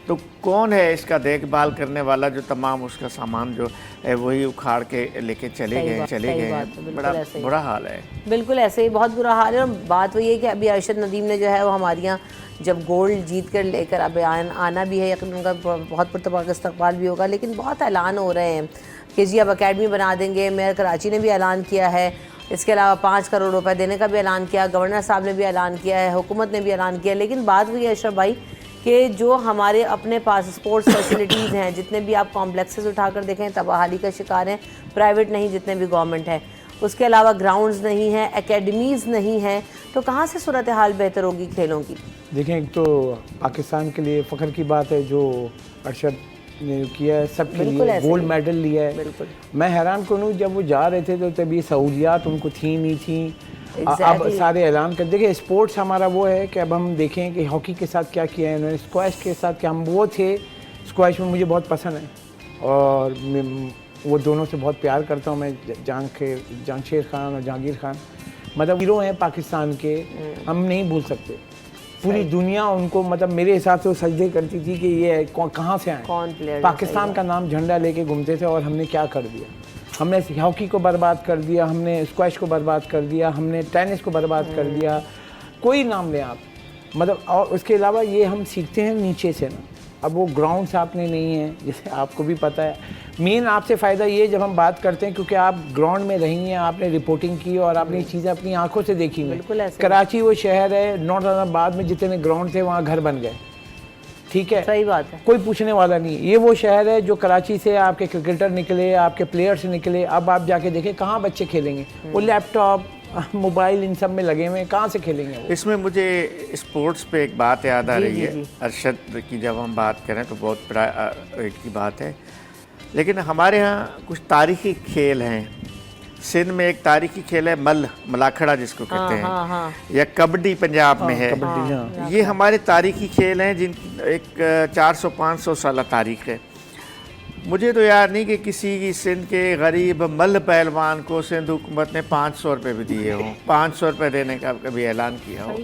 तो कौन है इसका देखभाल करने वाला, जो तमाम उसका सामान जो है वही उखाड़ के लेके चले गए। बड़ा बुरा हाल है। बिल्कुल ऐसे ही बहुत बुरा हाल है। और बात वही है कि अभी अरशद नदीम ने जो है वो हमारे यहाँ जब गोल्ड जीत कर लेकर अब आना भी है, यकीन उनका बहुत पुरतबाक इस्तकबाल भी होगा। लेकिन बहुत ऐलान हो रहे हैं कि जी अब अकेडमी बना देंगे। मेयर कराची ने भी ऐलान किया है, इसके अलावा 5 करोड़ रुपए देने का भी ऐलान किया, गवर्नर साहब ने भी ऐलान किया है, हुकूमत ने भी ऐलान किया। लेकिन बात वही है अशरफ भाई कि जो हमारे अपने पास स्पोर्ट्स फैसिलिटीज़ हैं, जितने भी आप कॉम्प्लेक्सेस उठाकर देखें तबाहाली का शिकार हैं, प्राइवेट नहीं जितने भी गवर्नमेंट है। उसके अलावा ग्राउंड्स नहीं हैं, एकेडमीज़ नहीं हैं, तो कहाँ से सूरत हाल बेहतर होगी खेलों की? देखें, एक तो पाकिस्तान के लिए फ़ख्र की बात है जो अरशद ने किया है, सबके लिए गोल्ड मेडल लिया है। बिल्कुल मैं हैरान कौन हूँ, जब वो जा रहे थे तो तभी सहूलियात उनको थी नहीं थी। अब सारे ऐलान कर, देखिए स्पोर्ट्स हमारा वो है कि अब हम देखें कि हॉकी के साथ क्या किया है इन्होंने, स्क्वैश के साथ क्या, हम वो थे स्क्वैश में, मुझे बहुत पसंद है और वो दोनों से बहुत प्यार करता हूँ मैं, जहांगीर खान और जहांगीर खान मतलब हीरो हैं पाकिस्तान के, हम नहीं भूल सकते। पूरी दुनिया उनको मतलब मेरे हिसाब से वो सजदे करती थी कि ये कहाँ से आए, कौन प्लेयर, पाकिस्तान का नाम झंडा लेके घूमते थे। और हमने क्या कर दिया, हमने हॉकी को बर्बाद कर दिया, हमने स्क्वैश को बर्बाद कर दिया, हमने टेनिस को बर्बाद कर दिया, कोई नाम लें आप मतलब। और उसके अलावा ये हम सीखते हैं नीचे से ना। अब वो ग्राउंड्स आपने नहीं है, जैसे आपको भी पता है। मेन आपसे फ़ायदा ये जब हम बात करते हैं, क्योंकि आप ग्राउंड में रही हैं, आपने रिपोर्टिंग की और आपने ये चीज़ें अपनी आंखों से देखी हैं। कराची वो शहर है, नौजहानाबाद में जितने ग्राउंड थे वहाँ घर बन गए, ठीक है, सही बात है, कोई पूछने वाला नहीं। ये वो शहर है जो कराची से आपके क्रिकेटर निकले, आपके प्लेयर्स निकले। अब आप जाके देखें कहाँ बच्चे खेलेंगे, वो लैपटॉप मोबाइल इन सब में लगे हुए हैं, कहाँ से खेलेंगे वो? इसमें मुझे स्पोर्ट्स पे एक बात याद आ रही है। अरशद की जब हम बात करें तो बहुत प्राइड की बात है, लेकिन हमारे यहाँ कुछ तारीखी खेल हैं। सिंध में एक तारीखी खेल है मलाखड़ा जिसको कहते हैं, या कबड्डी पंजाब में है। ये हमारे तारीखी खेल हैं जिनकी एक 400-500 साल तारीख है। मुझे तो याद नहीं कि किसी सिंध के गरीब मल्ल पहलवान को सिंध हुकूमत ने 500 रुपये भी दिए हों, 500 रुपये देने का कभी ऐलान किया हो।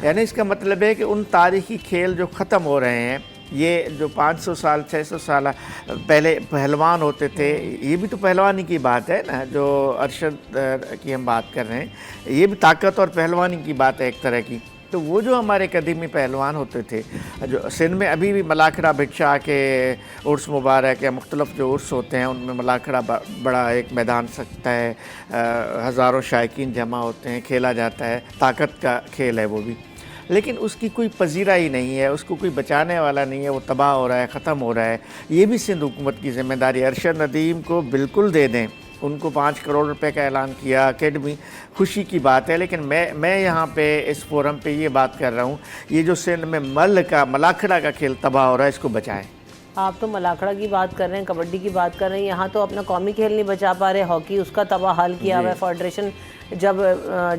यानी इसका मतलब है कि उन तारीखी खेल जो ख़त्म हो रहे हैं, ये जो 500 साल 600 साल पहले पहलवान होते थे, ये भी तो पहलवानी की बात है ना, जो अरशद की हम बात कर रहे हैं, ये भी ताकत और पहलवानी की बात है एक तरह की। तो वो जो हमारे कदीमी पहलवान होते थे, जो सिंध में अभी भी मलाखड़ा भिक्षा के उर्स मुबारक या मुख्तलिफ जो उर्स होते हैं उनमें मलाखड़ा बड़ा एक मैदान सकता है, हज़ारों शायकीन जमा होते हैं, खेला जाता है, ताकत का खेल है वो भी। लेकिन उसकी कोई पजीरा ही नहीं है, उसको कोई बचाने वाला नहीं है, वो तबाह हो रहा है, ख़त्म हो रहा है। ये भी सिंध हुकूमत की ज़िम्मेदारी। अरशद नदीम को बिल्कुल दे दें, उनको 5 करोड़ रुपए का ऐलान किया, अकेडमी, खुशी की बात है। लेकिन मैं यहाँ पे इस फोरम पे ये बात कर रहा हूँ, ये जो सिंध में मलाखड़ा का खेल तबाह हो रहा है, इसको बचाएं। आप तो मलाखड़ा की बात कर रहे हैं, कबड्डी की बात कर रहे हैं, यहाँ तो अपना कौमी खेल नहीं बचा पा रहे। हॉकी उसका तबाह हाल किया हुआ है। फेडरेशन जब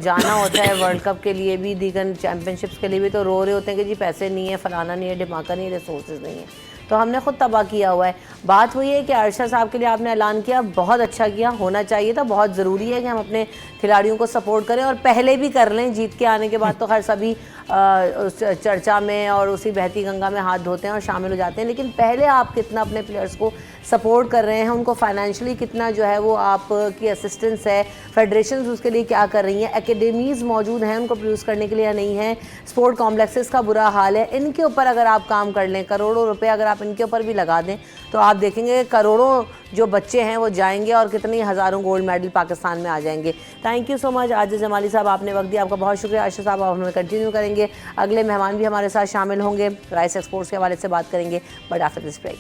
जाना होता है वर्ल्ड कप के लिए भी, दीगर चैम्पियनशिप्स के लिए भी, तो रो रहे होते हैं कि जी पैसे नहीं है, फलाना नहीं है, ढिमाका नहीं है, रिसोर्सेज नहीं है। तो हमने खुद तबाह किया हुआ है। बात हुई है कि अरशद साहब के लिए आपने ऐलान किया, बहुत अच्छा किया, होना चाहिए था। बहुत ज़रूरी है कि हम अपने खिलाड़ियों को सपोर्ट करें और पहले भी कर लें। जीत के आने के बाद तो खैर सभी उस चर्चा में और उसी बहती गंगा में हाथ धोते हैं और शामिल हो जाते हैं, लेकिन पहले आप कितना अपने प्लेयर्स को सपोर्ट कर रहे हैं, उनको फाइनेंशियली कितना जो है वो आपकी असिस्टेंस है, फेडरेशंस उसके लिए क्या कर रही हैं, एकेडमीज़ मौजूद हैं उनको प्रोड्यूस करने के लिए या नहीं है, स्पोर्ट कॉम्प्लेक्सेस का बुरा हाल है, इनके ऊपर अगर आप काम कर लें, करोड़ों रुपए अगर आप इनके ऊपर भी लगा दें, तो आप देखेंगे करोड़ों जो बच्चे हैं वो जाएंगे और कितनी हज़ारों गोल्ड मेडल पाकिस्तान में आ जाएंगे। थैंक यू सो मच आजिज़ जमाली साहब, आपने वक्त दिया, आपका बहुत शुक्रिया। अरशद साहब आप हमें कंटिन्यू करेंगे, अगले मेहमान भी हमारे साथ शामिल होंगे, राइस एक्सपोर्ट्स के हवाले से बात करेंगे, but after this break.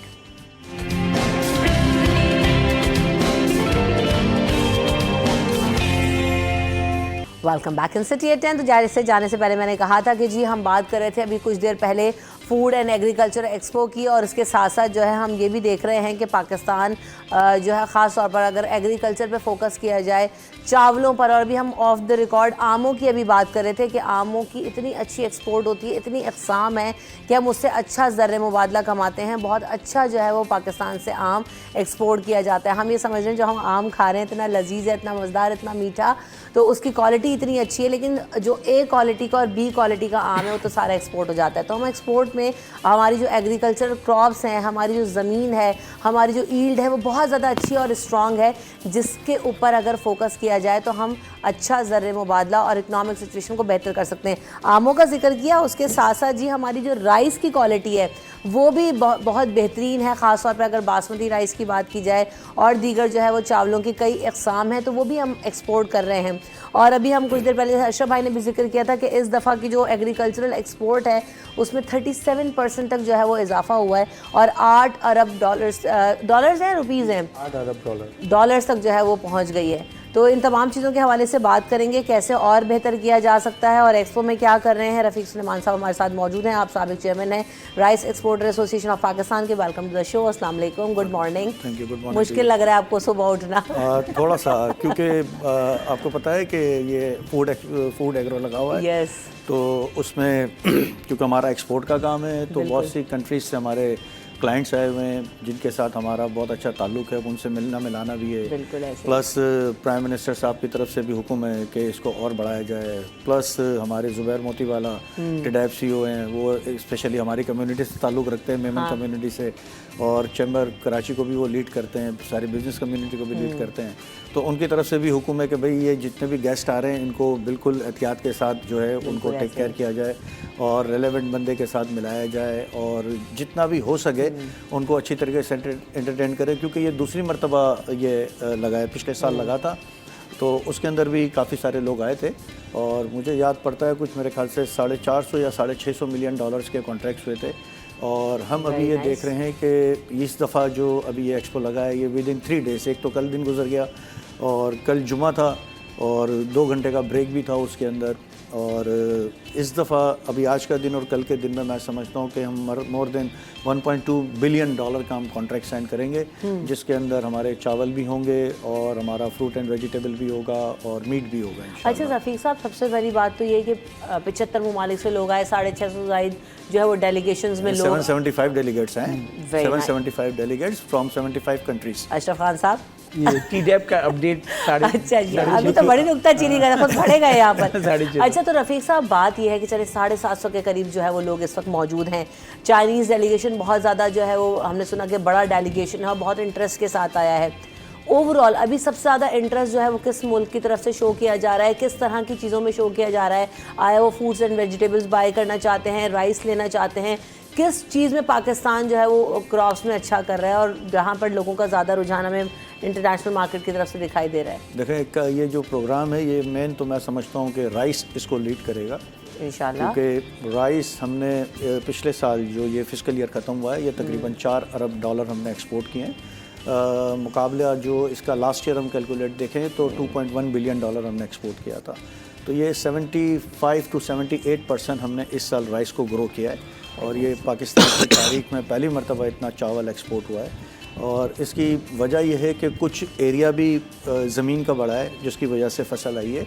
Welcome back in city at 10। तो जाने से पहले मैंने कहा था कि जी हम बात कर रहे थे अभी कुछ देर पहले फूड एंड एग्रीकल्चर एक्सपो की, और इसके साथ साथ जो है हम ये भी देख रहे हैं कि पाकिस्तान जो है ख़ास तौर पर अगर एग्रीकल्चर पे फोकस किया जाए, चावलों पर, और भी हम ऑफ द रिकॉर्ड आमों की अभी बात कर रहे थे कि आमों की इतनी अच्छी एक्सपोर्ट होती है, इतनी अक़साम है कि हम उससे अच्छा ज़र मुबादला कमाते हैं। बहुत अच्छा जो है वो पाकिस्तान से आम एक्सपोर्ट किया जाता है। हम ये समझ रहे हैं जो हम आम खा रहे हैं इतना लजीज है, इतना मज़ेदार, इतना मीठा, तो उसकी क्वालिटी इतनी अच्छी है, लेकिन जो ए क्वालिटी का और बी क्वालिटी का आम है वो तो सारा एक्सपोर्ट हो जाता है। तो हम एक्सपोर्ट में हमारी जो एग्रीकल्चर क्रॉप्स हैं, हमारी जो ज़मीन है, हमारी जो ईल्ड है वो बहुत ज़्यादा अच्छी और स्ट्रॉन्ग है, जिसके ऊपर अगर फोकस किया जाए तो हम अच्छा ज़र मुबादला और इकनॉमिक सिचुएशन को बेहतर कर सकते हैं। आमों का जिक्र किया, उसके साथ साथ जी हमारी जो राइस की क्वालिटी है वो भी बहुत बेहतरीन है। ख़ास तौर पर अगर बासमती राइस की बात की जाए और दीगर जो है वो चावलों की कई अक़साम हैं, तो वो भी हम एक्सपोर्ट कर रहे हैं। और अभी हम कुछ देर पहले अशरफ भाई ने भी जिक्र किया था कि इस दफ़ा की जो एग्रीकल्चरल एक्सपोर्ट है उसमें 37% तक जो है वो इजाफा हुआ है, और 8 अरब डॉलर्स हैं, रुपीज़ हैं, 8 अरब डॉलर्स तक जो है वो पहुंच गई है। तो इन तमाम चीज़ों के हवाले से बात करेंगे, कैसे और बेहतर किया जा सकता है और एक्सपो में क्या कर रहे हैं। रफ़ीक सुलेमान साहब हमारे साथ मौजूद हैं, आप साबिक चेयरमैन हैं rice exporter association of Pakistan के। वेलकम टू द शो, अस्सलाम वालेकुम, good morning. Thank you, good morning. मुश्किल लग रहा है आपको सुबह उठना? थोड़ा सा, क्योंकि आपको पता है कि ये फूड एग्रो लगा हुआ है। यस। तो उसमें क्योंकि हमारा एक्सपोर्ट का काम है, तो बहुत सी कंट्रीज से हमारे क्लाइंट्स आए हुए हैं जिनके साथ हमारा बहुत अच्छा ताल्लुक़ है, उनसे मिलना मिलाना भी है। बिल्कुल ऐसे। प्लस प्राइम मिनिस्टर साहब की तरफ से भी हुक्म है कि इसको और बढ़ाया जाए। प्लस हमारे ज़ुबैर मोतीवाला टिडैब CEO हैं, वो स्पेशली हमारी कम्युनिटी से ताल्लुक़ रखते हैं, मेमन कम्युनिटी से, और चैम्बर कराची को भी वो लीड करते हैं, सारी बिज़नेस कम्युनिटी को भी लीड करते हैं। तो उनकी तरफ से भी हुक्म है कि भाई ये जितने भी गेस्ट आ रहे हैं इनको बिल्कुल एहतियात के साथ जो है उनको टेक केयर किया जाए और रेलेवेंट बंदे के साथ मिलाया जाए, और जितना भी हो सके उनको अच्छी तरीके से एंटरटेन करें, क्योंकि ये दूसरी मरतबा ये लगा है, पिछले साल लगा था तो उसके अंदर भी काफ़ी सारे लोग आए थे, और मुझे याद पड़ता है कुछ मेरे ख्याल से 450 या 650 मिलियन डॉलर्स के कॉन्ट्रैक्ट्स हुए थे। और हम अभी ये देख रहे हैं कि इस दफ़ा जो अभी ये एक्सपो लगा है ये विदिन 3 डेज़, एक तो कल दिन गुजर गया और कल जुमा था और 2 घंटे का ब्रेक भी था उसके अंदर, और इस दफ़ा अभी आज का दिन और कल के दिन में मैं समझता हूँ कि हम मोर देन 1.2 बिलियन डॉलर का हम कॉन्ट्रैक्ट साइन करेंगे, जिसके अंदर हमारे चावल भी होंगे और हमारा फ्रूट एंड वेजिटेबल भी होगा और मीट भी होगा। अच्छा रफ़ीक साहब, सबसे पहली बात तो ये कि 75 ममालिक से लोग आए, 650 जायद जो है वो डेलीगेशंस में लोग, 775 डेलीगेट्स हैं, 775 delegates from 75 countries. Ashraf Khan साहब, ये टीडैप का अपडेट अच्छा जी, अभी तो बड़ी नुक्ता चीनी का खुद खड़े गए यहाँ पर। अच्छा, तो रफ़ीक साहब बात यह है कि चले 750 के करीब जो है वो लोग इस वक्त मौजूद हैं। चाइनीज़ डेलीगेशन बहुत ज़्यादा जो है वो हमने सुना कि बड़ा डेलीगेशन है और बहुत इंटरेस्ट के साथ आया है। ओवरऑल अभी सबसे ज़्यादा इंटरेस्ट जो है वो किस मुल्क की तरफ से शो किया जा रहा है, किस तरह की चीज़ों में शो किया जा रहा है? आया वो फूड्स एंड वेजिटेबल्स बाय करना चाहते हैं, राइस लेना चाहते हैं, किस चीज़ में पाकिस्तान जो है वो क्रॉप्स में अच्छा कर रहा है और जहाँ पर लोगों का ज़्यादा रुझान हमें इंटरनेशनल मार्केट की तरफ से दिखाई दे रहा है? देखें, ये जो प्रोग्राम है ये मेन तो मैं समझता हूँ कि राइस इसको लीड करेगा इंशाल्लाह, क्योंकि राइस हमने पिछले साल जो ये फिस्कल ईयर ख़त्म हुआ है ये तकरीबन 4 अरब डॉलर हमने एक्सपोर्ट किए हैं। मुकाबला जो इसका लास्ट ईयर हम कैलकुलेट देखें तो 2.1 बिलियन डॉलर हमने एक्सपोर्ट किया था। तो ये 75 to 78% हमने इस साल राइस को ग्रो किया है, और ये पाकिस्तान की तारीख में पहली मरतबा इतना चावल एक्सपोर्ट हुआ है। और इसकी वजह यह है कि कुछ एरिया भी ज़मीन का बड़ा है जिसकी वजह से फसल आई है,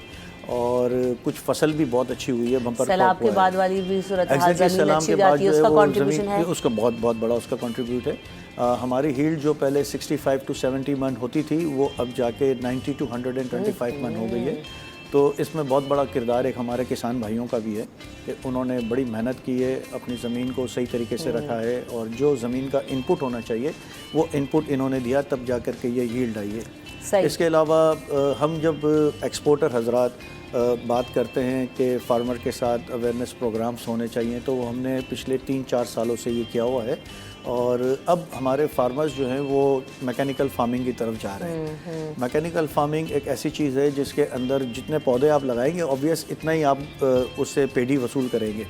और कुछ फसल भी बहुत अच्छी हुई है, बम्पर सैलाब के बाद वाली भी सूरत हाल ज़मीन अच्छी जाती है, उसका कंट्रीब्यूशन है, उसका बहुत बड़ा उसका कंट्रीब्यूट है। हमारी हील्ड जो पहले 65 to 70 मन होती थी वो अब जाके 90 to 125 मन हो गई है। तो इसमें बहुत बड़ा किरदार एक हमारे किसान भाइयों का भी है कि उन्होंने बड़ी मेहनत की है, अपनी ज़मीन को सही तरीके से रखा है, और जो ज़मीन का इनपुट होना चाहिए वो इनपुट इन्होंने दिया, तब जा कर के ये यील्ड आई है। इसके अलावा हम जब एक्सपोर्टर हजरात बात करते हैं कि फार्मर के साथ अवेयरनेस प्रोग्राम्स होने चाहिए, तो वो हमने पिछले 3-4 सालों से ये किया हुआ है, और अब हमारे फार्मर्स जो हैं वो मैकेनिकल फार्मिंग की तरफ जा रहे हैं। मैकेनिकल फार्मिंग एक ऐसी चीज़ है जिसके अंदर जितने पौधे आप लगाएंगे ऑब्वियस इतना ही आप उससे पेडी वसूल करेंगे।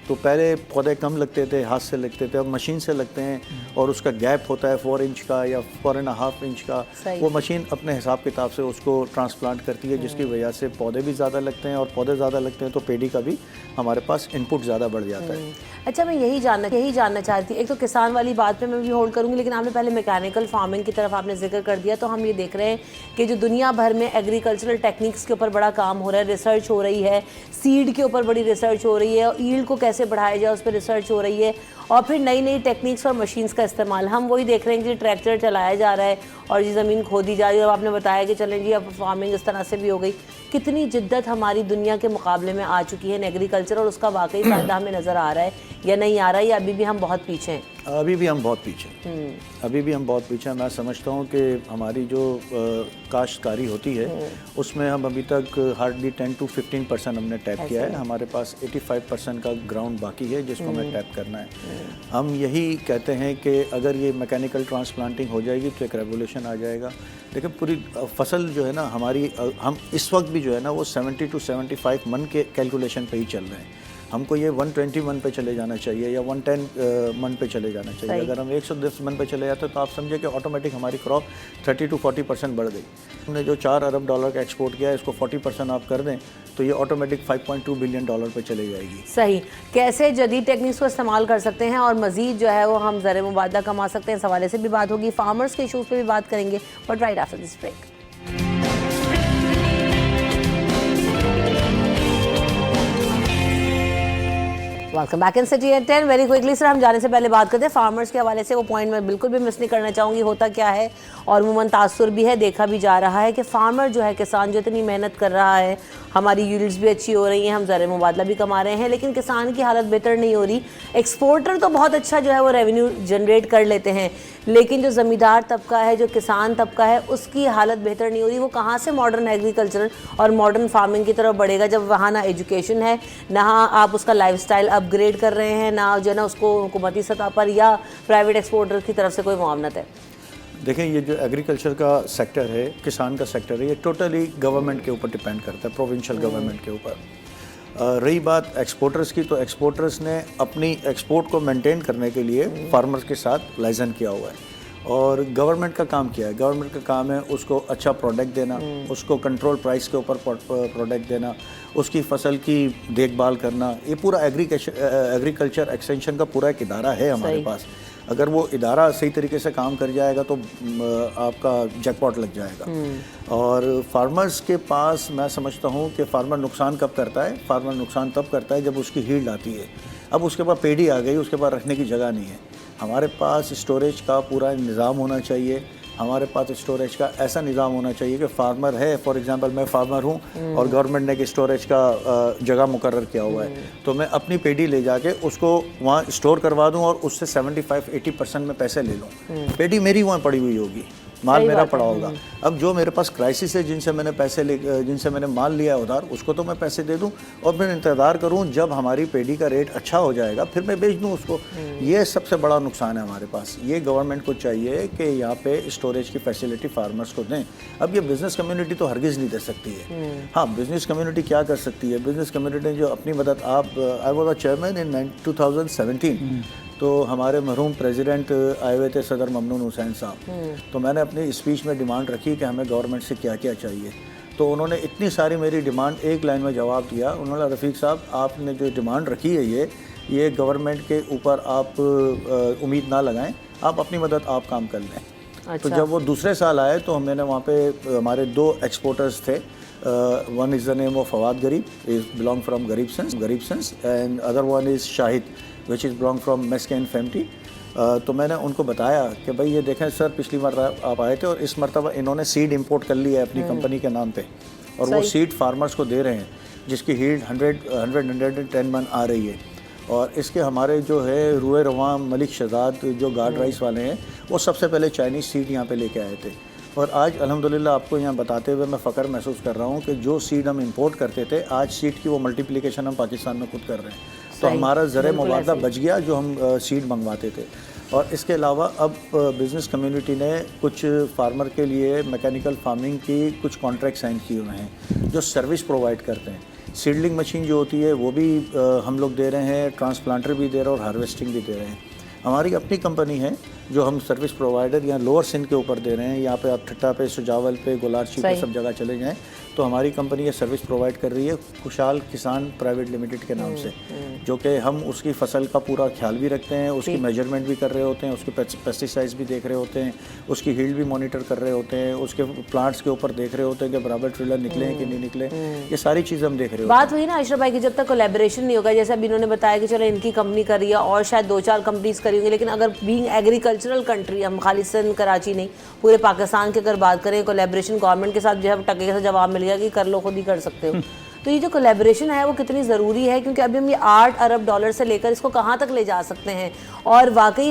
तो पहले पौधे कम लगते थे, हाथ से लगते थे, अब मशीन से लगते हैं और उसका गैप होता है 4 इंच का या 4.5 इंच का। वो मशीन अपने हिसाब किताब से उसको ट्रांसप्लांट करती है, जिसकी वजह से पौधे भी ज़्यादा लगते हैं और पौधे ज़्यादा लगते हैं तो पेड़ी का भी हमारे पास इनपुट ज़्यादा बढ़ जाता है। अच्छा, मैं यही जानना चाहती, एक तो किसान वाली बात पे मैं भी होल्ड करूंगी, लेकिन आपने पहले मैकेनिकल फार्मिंग की तरफ आपने जिक्र कर दिया, तो हम ये देख रहे हैं कि जो दुनिया भर में एग्रीकल्चरल टेक्निक्स के ऊपर बड़ा काम हो रहा है, रिसर्च हो रही है, सीड के ऊपर बड़ी रिसर्च हो रही है, और ईल्ड को कैसे बढ़ाया जाए उस पर रिसर्च हो रही है, और फिर नई नई टेक्निक्स और मशीन्स का इस्तेमाल। हम वही देख रहे हैं कि ट्रैक्टर चलाया जा रहा है और ये ज़मीन खोदी जा रही है। और आपने बताया कि चलें जी अब फार्मिंग इस तरह से भी हो गई। कितनी जिद्दत हमारी दुनिया के मुकाबले में आ चुकी है इन एग्रीकल्चर, और उसका वाकई फ़ायदा हमें नज़र आ रहा है या नहीं आ रहा है, या अभी भी हम बहुत पीछे हैं? अभी भी हम बहुत पीछे हैं, अभी भी हम बहुत पीछे हैं। मैं समझता हूँ कि हमारी जो काश्तकारी होती है उसमें हम अभी तक हार्डली 10 to 15% हमने टैप किया है। हमारे पास 85% का ग्राउंड बाकी है जिसको हमें टैप करना है। हम यही कहते हैं कि अगर ये मैकेनिकल ट्रांसप्लांटिंग हो जाएगी तो एक रेवोल्यूशन आ जाएगा। देखिए पूरी फसल जो है ना हमारी, हम इस वक्त भी जो है ना वो 70 to 75 मन के कैलकुलेशन पे ही चल रहे हैं। हमको ये 120 मन पे चले जाना चाहिए या 110 मन पे चले जाना चाहिए। अगर हम 110 मन पे चले जाते तो आप समझे कि ऑटोमेटिक हमारी क्रॉप 30 to 40% बढ़ गई। हमने जो $4 अरब का एक्सपोर्ट किया है, इसको 40% आप कर दें तो ये ऑटोमेटिक $5.2 बिलियन पे चले जाएगी। सही। कैसे जदीद टेक्निक्स को इस्तेमाल कर सकते हैं और मज़ीद जो है वो हम ज़र मुबादला कमा सकते हैं, इस हवाले से भी बात होगी। फार्मर्स के इशूज़ पे भी बात करेंगे, but right after this break. Welcome back in city at 10। Very quickly sir, हम जाने से पहले बात करते हैं फार्मर्स के हवाले से। वो पॉइंट मैं बिल्कुल भी मिस नहीं करना चाहूँगी। होता क्या है, और उमूमन तासुर भी है, देखा भी जा रहा है कि फार्मर जो है, किसान जो इतनी मेहनत कर रहा है, हमारी यील्ड्स भी अच्छी हो रही हैं, हम ज़र मुबादला भी कमा रहे हैं, लेकिन किसान की हालत बेहतर नहीं हो रही। एक्सपोर्टर तो बहुत अच्छा जो है वो रेवेन्यू जनरेट कर लेते हैं, लेकिन जो ज़मींदार तबका है, जो किसान तबका है, उसकी हालत बेहतर नहीं हो रही। वो कहाँ से मॉडर्न एग्रीकल्चर और मॉडर्न फार्मिंग की तरफ बढ़ेगा जब वहाँ ना एजुकेशन है, ना आप उसका लाइफस्टाइल अपग्रेड कर रहे हैं, ना जो है ना उसको हुकूमती सतह पर या प्राइवेट एक्सपोर्टर की तरफ से कोई मुआवनत है। देखें, ये जो एग्रीकल्चर का सेक्टर है, किसान का सेक्टर है, ये टोटली गवर्नमेंट के ऊपर डिपेंड करता है, प्रोविंशियल गवर्नमेंट के ऊपर। रही बात एक्सपोर्टर्स की, तो एक्सपोर्टर्स ने अपनी एक्सपोर्ट को मेंटेन करने के लिए फार्मर्स के साथ लाइजन किया हुआ है, और गवर्नमेंट का काम क्या है? गवर्नमेंट का काम है उसको अच्छा प्रोडक्ट देना, उसको कंट्रोल प्राइस के ऊपर प्रोडक्ट देना, उसकी फसल की देखभाल करना। ये पूरा एग्रीकल्चर एक्सटेंशन का पूरा एक इदारा है हमारे पास। अगर वो इदारा सही तरीके से काम कर जाएगा तो आपका जैकपॉट लग जाएगा। और फार्मर्स के पास मैं समझता हूँ कि फार्मर नुकसान कब करता है? फार्मर नुकसान तब करता है जब उसकी हील्ड आती है। अब उसके पास पेड़ी आ गई, उसके पास रखने की जगह नहीं है। हमारे पास स्टोरेज का पूरा निज़ाम होना चाहिए। हमारे पास स्टोरेज का ऐसा निज़ाम होना चाहिए कि फार्मर है, फॉर एग्जांपल मैं फार्मर हूँ और गवर्नमेंट ने एक स्टोरेज का जगह मुकर्रर किया हुआ है, तो मैं अपनी पेड़ी ले जाके उसको वहाँ स्टोर करवा दूँ और उससे 75-80% में पैसे ले लूँ। पेड़ी मेरी वहाँ पड़ी हुई होगी, माल मेरा पड़ा होगा। अब जो मेरे पास क्राइसिस है, जिनसे मैंने माल लिया है उधार, उसको तो मैं पैसे दे दूं और फिर इंतज़ार करूं जब हमारी पेड़ी का रेट अच्छा हो जाएगा फिर मैं बेच दूं उसको। ये सबसे बड़ा नुकसान है हमारे पास। ये गवर्नमेंट को चाहिए कि यहाँ पे स्टोरेज की फैसिलिटी फार्मर्स को दें। अब ये बिज़नेस कम्युनिटी तो हरगिज़ नहीं दे सकती है। हाँ, बिज़नेस कम्युनिटी क्या कर सकती है? बिज़नेस कम्युनिटी ने जो अपनी मदद, आई वॉज अ चेयरमैन इन 2017, तो हमारे मरहूम प्रेसिडेंट आए हुए थे सदर ममनून हुसैन साहब, तो मैंने अपनी स्पीच में डिमांड रखी कि हमें गवर्नमेंट से क्या क्या चाहिए। तो उन्होंने इतनी सारी मेरी डिमांड एक लाइन में जवाब दिया। उन्होंने, रफ़ीक साहब आपने जो डिमांड रखी है ये गवर्नमेंट के ऊपर आप उम्मीद ना लगाएं, आप अपनी मदद आप काम कर लें। अच्छा। तो जब वो दूसरे साल आए तो मैंने वहाँ पे हमारे 2 एक्सपोर्टर्स थे। One is the name of Fawad Gharib, is belong from Gharib sons, and other one is Shahid which is belong from मेस्केन फैमिली। तो मैंने उनको बताया कि भाई ये देखें सर, पिछली मरतबा आप आए थे और इस मरतबा इन्होंने सीड इंपोर्ट कर लिया है अपनी कंपनी के नाम पे, और वो सीड फार्मर्स को दे रहे हैं जिसकी हील्ड 110 मन आ रही है। और इसके हमारे जो है रूए रवां मलिक शहजाद जो गार्ड राइस वाले हैं, वो सबसे पहले चाइनीज़ सीड यहाँ पे लेके आए थे। और आज अल्हम्दुलिल्लाह आपको यहाँ बताते हुए मैं फ़ख्र महसूस कर रहा हूँ कि जो सीड हम इंपोर्ट करते थे, आज सीड की वो मल्टीप्लिकेशन हम पाकिस्तान में खुद कर रहे हैं। तो हमारा ज़र मुबादला बच गया जो हम सीड मंगवाते थे। और इसके अलावा अब बिज़नेस कम्युनिटी ने कुछ फार्मर के लिए मैकेनिकल फार्मिंग की कुछ कॉन्ट्रैक्ट साइन किए हुए हैं जो सर्विस प्रोवाइड करते हैं। सीडलिंग मशीन जो होती है वो भी हम लोग दे रहे हैं, ट्रांसप्लांटर भी दे रहे हैं और हार्वेस्टिंग भी दे रहे हैं। हमारी अपनी कंपनी है जो हम सर्विस प्रोवाइडर यहाँ लोअर सिंध के ऊपर दे रहे हैं। यहाँ पे आप ठट्टा पे, सुजावल पे, गोलारची पे सब जगह चले जाएं तो हमारी कंपनी ये सर्विस प्रोवाइड कर रही है खुशहाल किसान प्राइवेट लिमिटेड के नाम से, जो कि हम उसकी फसल का पूरा ख्याल भी रखते हैं, उसकी मेजरमेंट भी कर रहे होते हैं, उसके पेस्टिसाइड्स भी देख रहे होते हैं, उसकी हील्ड भी मॉनिटर कर रहे होते हैं, उसके प्लांट्स के ऊपर देख रहे होते हैं कि बराबर ट्रिलर निकले हैं कि नहीं निकले, ये सारी चीज़ें हम देख रहे होते हैं। बात हुई ना अशरफ भाई की, जब तक कोलैबोरेशन नहीं होगा, जैसे अभी इन्होंने बताया कि चलो इनकी कंपनी कर रही है और शायद 2-4 कंपनीज करी होंगी, लेकिन अगर बीइंग एग्रीकल्चरल कंट्री, हम खाली सिंध कराची नहीं पूरे पाकिस्तान की अगर बात करें, कोलैबोरेशन गवर्नमेंट के साथ जो है टके से जवाब मिल गया कि कर लो, खुद ही कर सकते हो। तो ये जो कोलैबोरेशन है वो कितनी ज़रूरी है, क्योंकि अभी हम ये $8 अरब से लेकर इसको कहाँ तक ले जा सकते हैं, और वाकई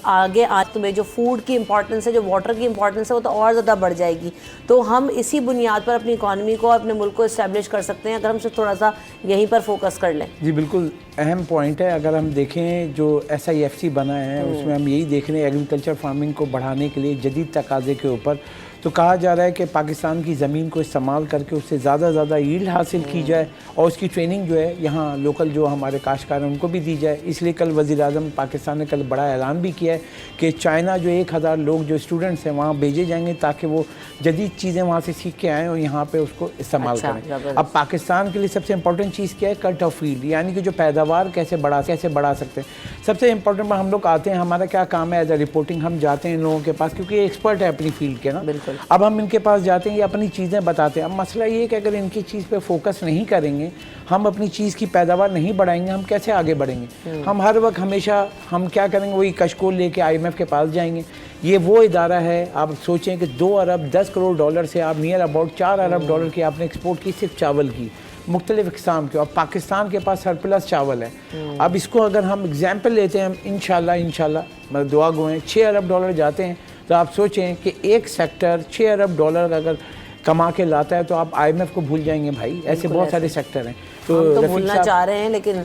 आगे आज में जो फूड की इंपॉर्टेंस है, जो वाटर की इंपॉर्टेंस है, वो तो और ज़्यादा बढ़ जाएगी। तो हम इसी बुनियाद पर अपनी इकॉनमी को, अपने मुल्क को इस्टेब्लिश कर सकते हैं अगर हम सिर्फ थोड़ा सा यहीं पर फोकस कर लें। जी बिल्कुल अहम पॉइंट है। अगर हम देखें जो SIFC बना है उसमें हम यही देख रहे हैं एग्रीकल्चर फार्मिंग को बढ़ाने के लिए जदीद तकाज़े के ऊपर, तो कहा जा रहा है कि पाकिस्तान की ज़मीन को इस्तेमाल करके उससे ज़्यादा ज़्यादा यील्ड हासिल की जाए और उसकी ट्रेनिंग जो है यहाँ लोकल जो हमारे काश्तकार हैं उनको भी दी जाए। इसलिए कल वज़ीर-ए-आज़म पाकिस्तान ने कल बड़ा ऐलान भी किया है कि चाइना जो 1000 लोग जो स्टूडेंट्स हैं वहाँ भेजे जाएंगे ताकि वो जदीद चीज़ें वहाँ से सीख के आएँ और यहाँ पर उसको इस्तेमाल करें। अब पाकिस्तान के लिए सबसे इंपॉर्टेंट चीज़ क्या है, कट ऑफ फील्ड, यानी कि जो पैदावार कैसे बढ़ा सकते हैं। सबसे इंपॉर्टेंट हम लोग आते हैं, हमारा क्या काम है एज ए रिपोर्टिंग, हम जाते हैं इन लोगों के पास क्योंकि ये एक्सपर्ट है अपनी फील्ड के ना। अब हम इनके पास जाते हैं, ये अपनी चीज़ें बताते हैं। अब मसला ये है कि अगर इनकी चीज़ पे फोकस नहीं करेंगे, हम अपनी चीज़ की पैदावार नहीं बढ़ाएंगे, हम कैसे आगे बढ़ेंगे। हम हर वक्त हमेशा हम क्या करेंगे, वही कशकोल लेके IMF के पास जाएंगे। ये वो इदारा है, आप सोचें कि $2 अरब 10 करोड़ डॉलर से आप नियर अबाउट $4 अरब डॉलर की आपने एक्सपोर्ट की सिर्फ चावल की, मुख्तलिफ इक़साम के, और पाकिस्तान के पास सरप्लस चावल है। अब इसको अगर हम एग्जाम्पल लेते हैं, हम इंशाल्लाह मतलब दुआ गो हैं, $6 अरब डॉलर जाते हैं, तो आप सोचें कि एक सेक्टर $6 अरब डॉलर अगर कमा के लाता है तो आप IMF को भूल जाएंगे भाई। ऐसे बहुत सारे सेक्टर हैं। तो भूलना चाह रहे हैं, लेकिन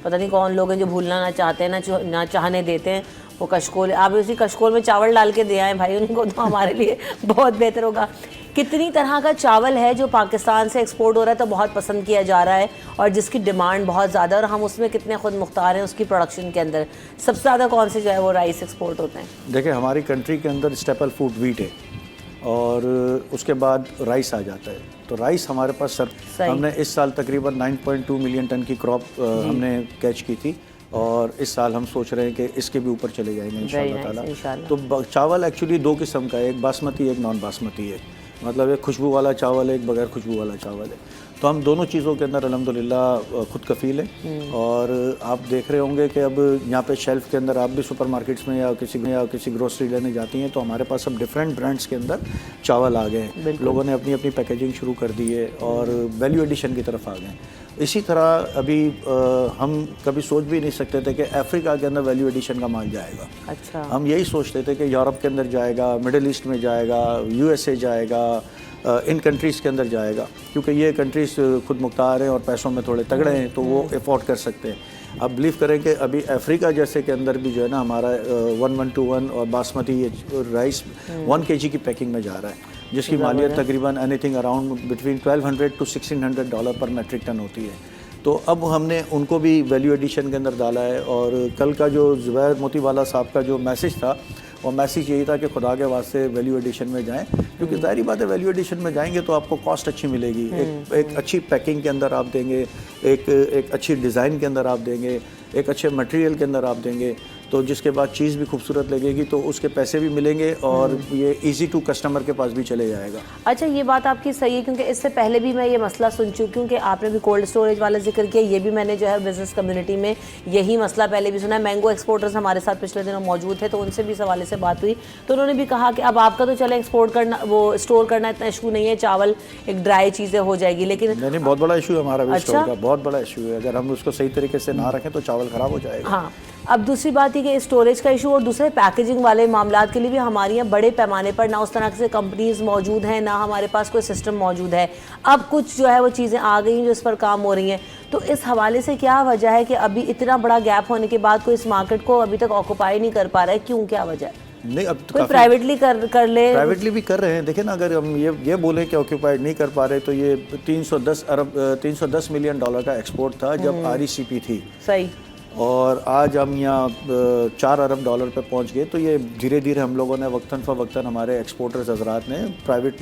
पता नहीं कौन लोग हैं जो भूलना ना चाहते हैं, ना चाहने देते हैं। वो कशकोल, आप उसी कशकोल में चावल डाल के दे आए भाई उनको, तो हमारे लिए बहुत बेहतर होगा। कितनी तरह का चावल है जो पाकिस्तान से एक्सपोर्ट हो रहा है, तो बहुत पसंद किया जा रहा है और जिसकी डिमांड बहुत ज़्यादा है, और हम उसमें कितने खुद मुख्तार हैं उसकी प्रोडक्शन के अंदर। सबसे ज़्यादा कौन से जो है वो राइस एक्सपोर्ट होते हैं? देखिए हमारी कंट्री के अंदर स्टेपल फूड व्हीट है और उसके बाद राइस आ जाता है। तो राइस हमारे पास हमने इस साल तकरीबन 9.2 मिलियन टन की क्रॉप हमने कैच की थी, और इस साल हम सोच रहे हैं कि इसके भी ऊपर चले जाएंगे इंशाल्लाह ताला। तो चावल एक्चुअली 2 किस्म का है, एक बासमती एक नॉन बासमती है, मतलब एक खुशबू वाला चावल है, एक बगैर खुशबू वाला चावल है। तो हम दोनों चीज़ों के अंदर अल्हम्दुलिल्लाह खुद कफ़ील हैं। और आप देख रहे होंगे कि अब यहाँ पे शेल्फ़ के अंदर आप भी सुपर मार्केट्स में या किसी ग्रोसरी लेने जाती हैं तो हमारे पास अब डिफरेंट ब्रांड्स के अंदर चावल आ गए हैं। लोगों ने अपनी अपनी पैकेजिंग शुरू कर दी है और वैल्यू एडिशन की तरफ आ गए हैं। इसी तरह अभी हम कभी सोच भी नहीं सकते थे कि अफ्रीका के अंदर वैल्यू एडिशन का माल जाएगा। अच्छा। हम यही सोचते थे कि यूरोप के अंदर जाएगा, मिडिल ईस्ट में जाएगा, USA जाएगा, इन कंट्रीज़ के अंदर जाएगा, क्योंकि ये कंट्रीज़ खुद मुख्तार हैं और पैसों में थोड़े तगड़े हैं, तो वो अफोर्ड कर सकते हैं। अब बिलीव करें कि अभी अफ्रीका जैसे के अंदर भी जो है ना हमारा 1121 और बासमती राइस 1 kg की पैकिंग में जा रहा है, जिसकी मालियत तकरीबन एनीथिंग अराउंड बिटवीन $1200 to $1600 पर मेट्रिक टन होती है। तो अब हमने उनको भी वैल्यू एडिशन के अंदर डाला है। और कल का जो ज़ुबैर मोतीवाला साहब का जो मैसेज था, वो मैसेज यही था कि खुदा के वास्ते वैल्यू एडिशन में जाएं, क्योंकि ज़ाहिर बात है वैल्यू एडिशन में जाएंगे तो आपको कॉस्ट अच्छी मिलेगी, एक अच्छी पैकिंग के अंदर आप देंगे, एक अच्छी डिज़ाइन के अंदर आप देंगे, एक अच्छे मटेरियल के अंदर आप देंगे, तो जिसके बाद चीज़ भी खूबसूरत लगेगी, तो उसके पैसे भी मिलेंगे और ये इजी टू कस्टमर के पास भी चले जाएगा। अच्छा, ये बात आपकी सही है, क्योंकि इससे पहले भी मैं ये मसला सुन चुकी हूँ कि आपने भी कोल्ड स्टोरेज वाला जिक्र किया, ये भी मैंने जो है बिज़नेस कम्युनिटी में यही मसला पहले भी सुना है। मैंगो एक्सपोर्टर्स हमारे साथ पिछले दिनों मौजूद थे, तो उनसे भी इस हवाले से बात हुई, तो उन्होंने भी कहा कि अब आपका तो चले एक्सपोर्ट करना, वो स्टोर करना इतना इशू नहीं है, चावल एक ड्राई चीज़ें हो जाएगी, लेकिन नहीं बहुत बड़ा इशू है हमारा भी स्टोर का, बहुत बड़ा इशू है। अगर हम उसको सही तरीके से ना रखें तो चावल ख़राब हो जाएगा। हाँ, अब दूसरी बात है कि स्टोरेज का इशू और दूसरे पैकेजिंग वाले मामलात के लिए भी हमारे यहाँ बड़े पैमाने पर ना उस तरह से कंपनीज मौजूद हैं, ना हमारे पास कोई सिस्टम मौजूद है। अब कुछ जो है वो चीज़ें आ गई हैं जो इस पर काम हो रही हैं, तो इस हवाले से क्या वजह है कि अभी इतना बड़ा गैप होने के बाद कोई इस मार्केट को अभी तक ऑक्यूपाई नहीं कर पा रहा है? क्यों, क्या वजह है? नहीं, अब तो कोई काफ़ी प्राइवेटली कर ले। प्राइवेटली भी कर रहे हैं। देखिए ना, अगर हम ये बोलें कि ऑक्यूपाइड नहीं कर पा रहे, तो ये 310 मिलियन डॉलर का एक्सपोर्ट था जब RECP थी, सही। और आज हम यहाँ 4 अरब डॉलर पे पहुँच गए। तो ये धीरे धीरे हम लोगों ने वक्तन फ़वक्तन, हमारे एक्सपोर्टर्स हजरात ने प्राइवेट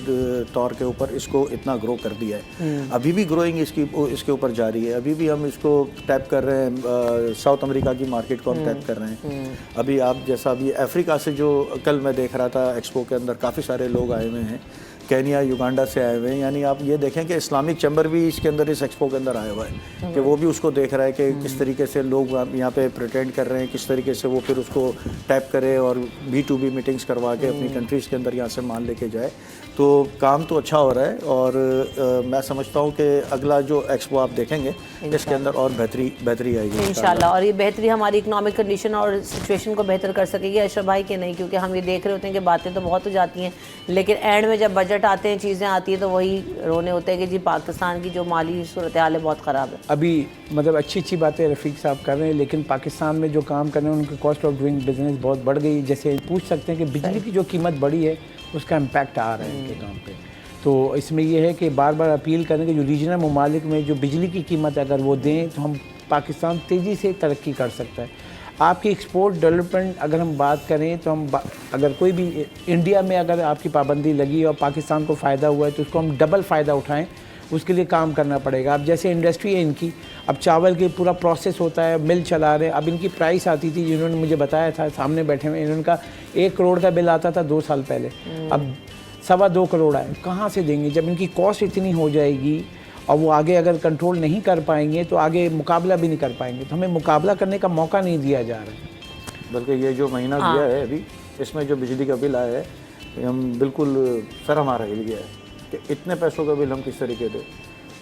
तौर के ऊपर इसको इतना ग्रो कर दिया है। अभी भी ग्रोइंग इसके ऊपर जारी है। अभी भी हम इसको टैप कर रहे हैं, साउथ अमेरिका की मार्केट को हम टैप कर रहे हैं। अभी आप जैसा अभी अफ्रीका से जो कल मैं देख रहा था एक्सपो के अंदर, काफ़ी सारे लोग आए हुए हैं, केनिया, युगांडा से आए हुए हैं। यानी आप ये देखें कि इस्लामिक चैम्बर भी इसके अंदर, इस एक्सपो के अंदर आया हुआ है, कि वो भी उसको देख रहा है कि किस तरीके से लोग यहाँ पे प्रिटेंड कर रहे हैं, किस तरीके से वो फिर उसको टैप करे और B2B मीटिंग्स करवा के अपनी कंट्रीज़ के अंदर यहाँ से माल लेके जाए। तो काम तो अच्छा हो रहा है, और मैं समझता हूँ कि अगला जो एक्सपो आप देखेंगे इसके अंदर और बेहतरी आएगी इंशाल्लाह। और ये बेहतरी हमारी इकोनॉमिक कंडीशन और सिचुएशन को बेहतर कर सकेगी अशरफ भाई, के नहीं, क्योंकि हम ये देख रहे होते हैं कि बातें तो बहुत हो जाती हैं, लेकिन एंड में जब बजट आते हैं, चीज़ें आती हैं, तो वही रोने होते हैं कि जी पाकिस्तान की जो माली सूरत हाल है बहुत ख़राब है। अभी मतलब अच्छी बातें रफ़ीक साहब कर रहे हैं, लेकिन पाकिस्तान में जो काम कर रहे हैं उनकी कॉस्ट ऑफ डूइंग बिजनेस बहुत बढ़ गई। जैसे पूछ सकते हैं कि बिजली की जो कीमत बढ़ी है उसका इम्पैक्ट आ रहा है इनके काम पे। तो इसमें यह है कि बार बार अपील करें कि जो रीजनल ममालिक में जो बिजली की कीमत अगर वो दें तो हम पाकिस्तान तेज़ी से तरक्की कर सकता है। आपकी एक्सपोर्ट डेवलपमेंट अगर हम बात करें तो अगर कोई भी इंडिया में अगर आपकी पाबंदी लगी और पाकिस्तान को फ़ायदा हुआ है तो उसको हम डबल फ़ायदा उठाएं, उसके लिए काम करना पड़ेगा। अब जैसे इंडस्ट्री है इनकी, अब चावल की पूरा प्रोसेस होता है, मिल चला रहे। अब इनकी प्राइस आती थी, जिन्होंने मुझे बताया था, सामने बैठे हुए, इनका 1 करोड़ का बिल आता था 2 साल पहले, अब 2.25 करोड़ आए। कहाँ से देंगे जब इनकी कॉस्ट इतनी हो जाएगी, और वो आगे अगर कंट्रोल नहीं कर पाएंगे तो आगे मुकाबला भी नहीं कर पाएंगे। तो हमें मुकाबला करने का मौका नहीं दिया जा रहा है। बल्कि ये जो महीना गया है अभी, इसमें जो बिजली का बिल आया है, हम बिल्कुल सर हमारा हिल गया है कि इतने पैसों का बिल हम किस तरीके दे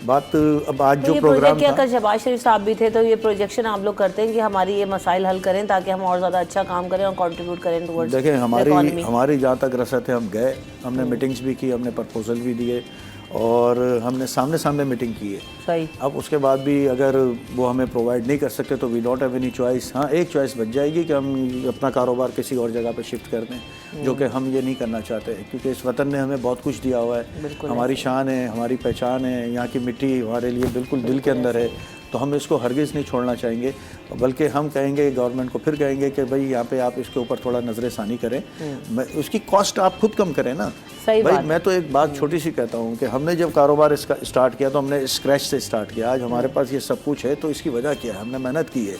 बात। अब आज जो प्रोग्राम था, अगर शहबाज शरीफ साहब भी थे तो ये प्रोजेक्शन आप लोग करते हैं कि हमारी ये मसाइल हल करें ताकि हम और ज़्यादा अच्छा काम करें और कंट्रीब्यूट करें टुवर्ड्स। देखें हमारी जहाँ तक रसद है, हम गए, हमने मीटिंग्स भी की, हमने प्रपोजल भी दिए, और हमने सामने मीटिंग की है। सही। अब उसके बाद भी अगर वो हमें प्रोवाइड नहीं कर सकते तो we don't have any choice. हाँ, एक चॉइस बच जाएगी कि हम अपना कारोबार किसी और जगह पे शिफ्ट कर दें, जो कि हम ये नहीं करना चाहते, क्योंकि इस वतन ने हमें बहुत कुछ दिया हुआ है, हमारी शान है, हमारी पहचान है, यहाँ की मिट्टी हमारे लिए बिल्कुल दिल के अंदर है। तो हम इसको हरगिज़ नहीं छोड़ना चाहेंगे, बल्कि हम कहेंगे गवर्नमेंट को, फिर कहेंगे कि भाई यहाँ पे आप इसके ऊपर थोड़ा नज़र-ए-सानी करें, उसकी कॉस्ट आप खुद कम करें ना। सही भाई बात। मैं तो एक बात छोटी सी कहता हूँ कि हमने जब कारोबार इसका स्टार्ट किया तो हमने स्क्रैच से स्टार्ट किया। आज हमारे पास ये सब कुछ है, तो इसकी वजह क्या है? हमने मेहनत की है,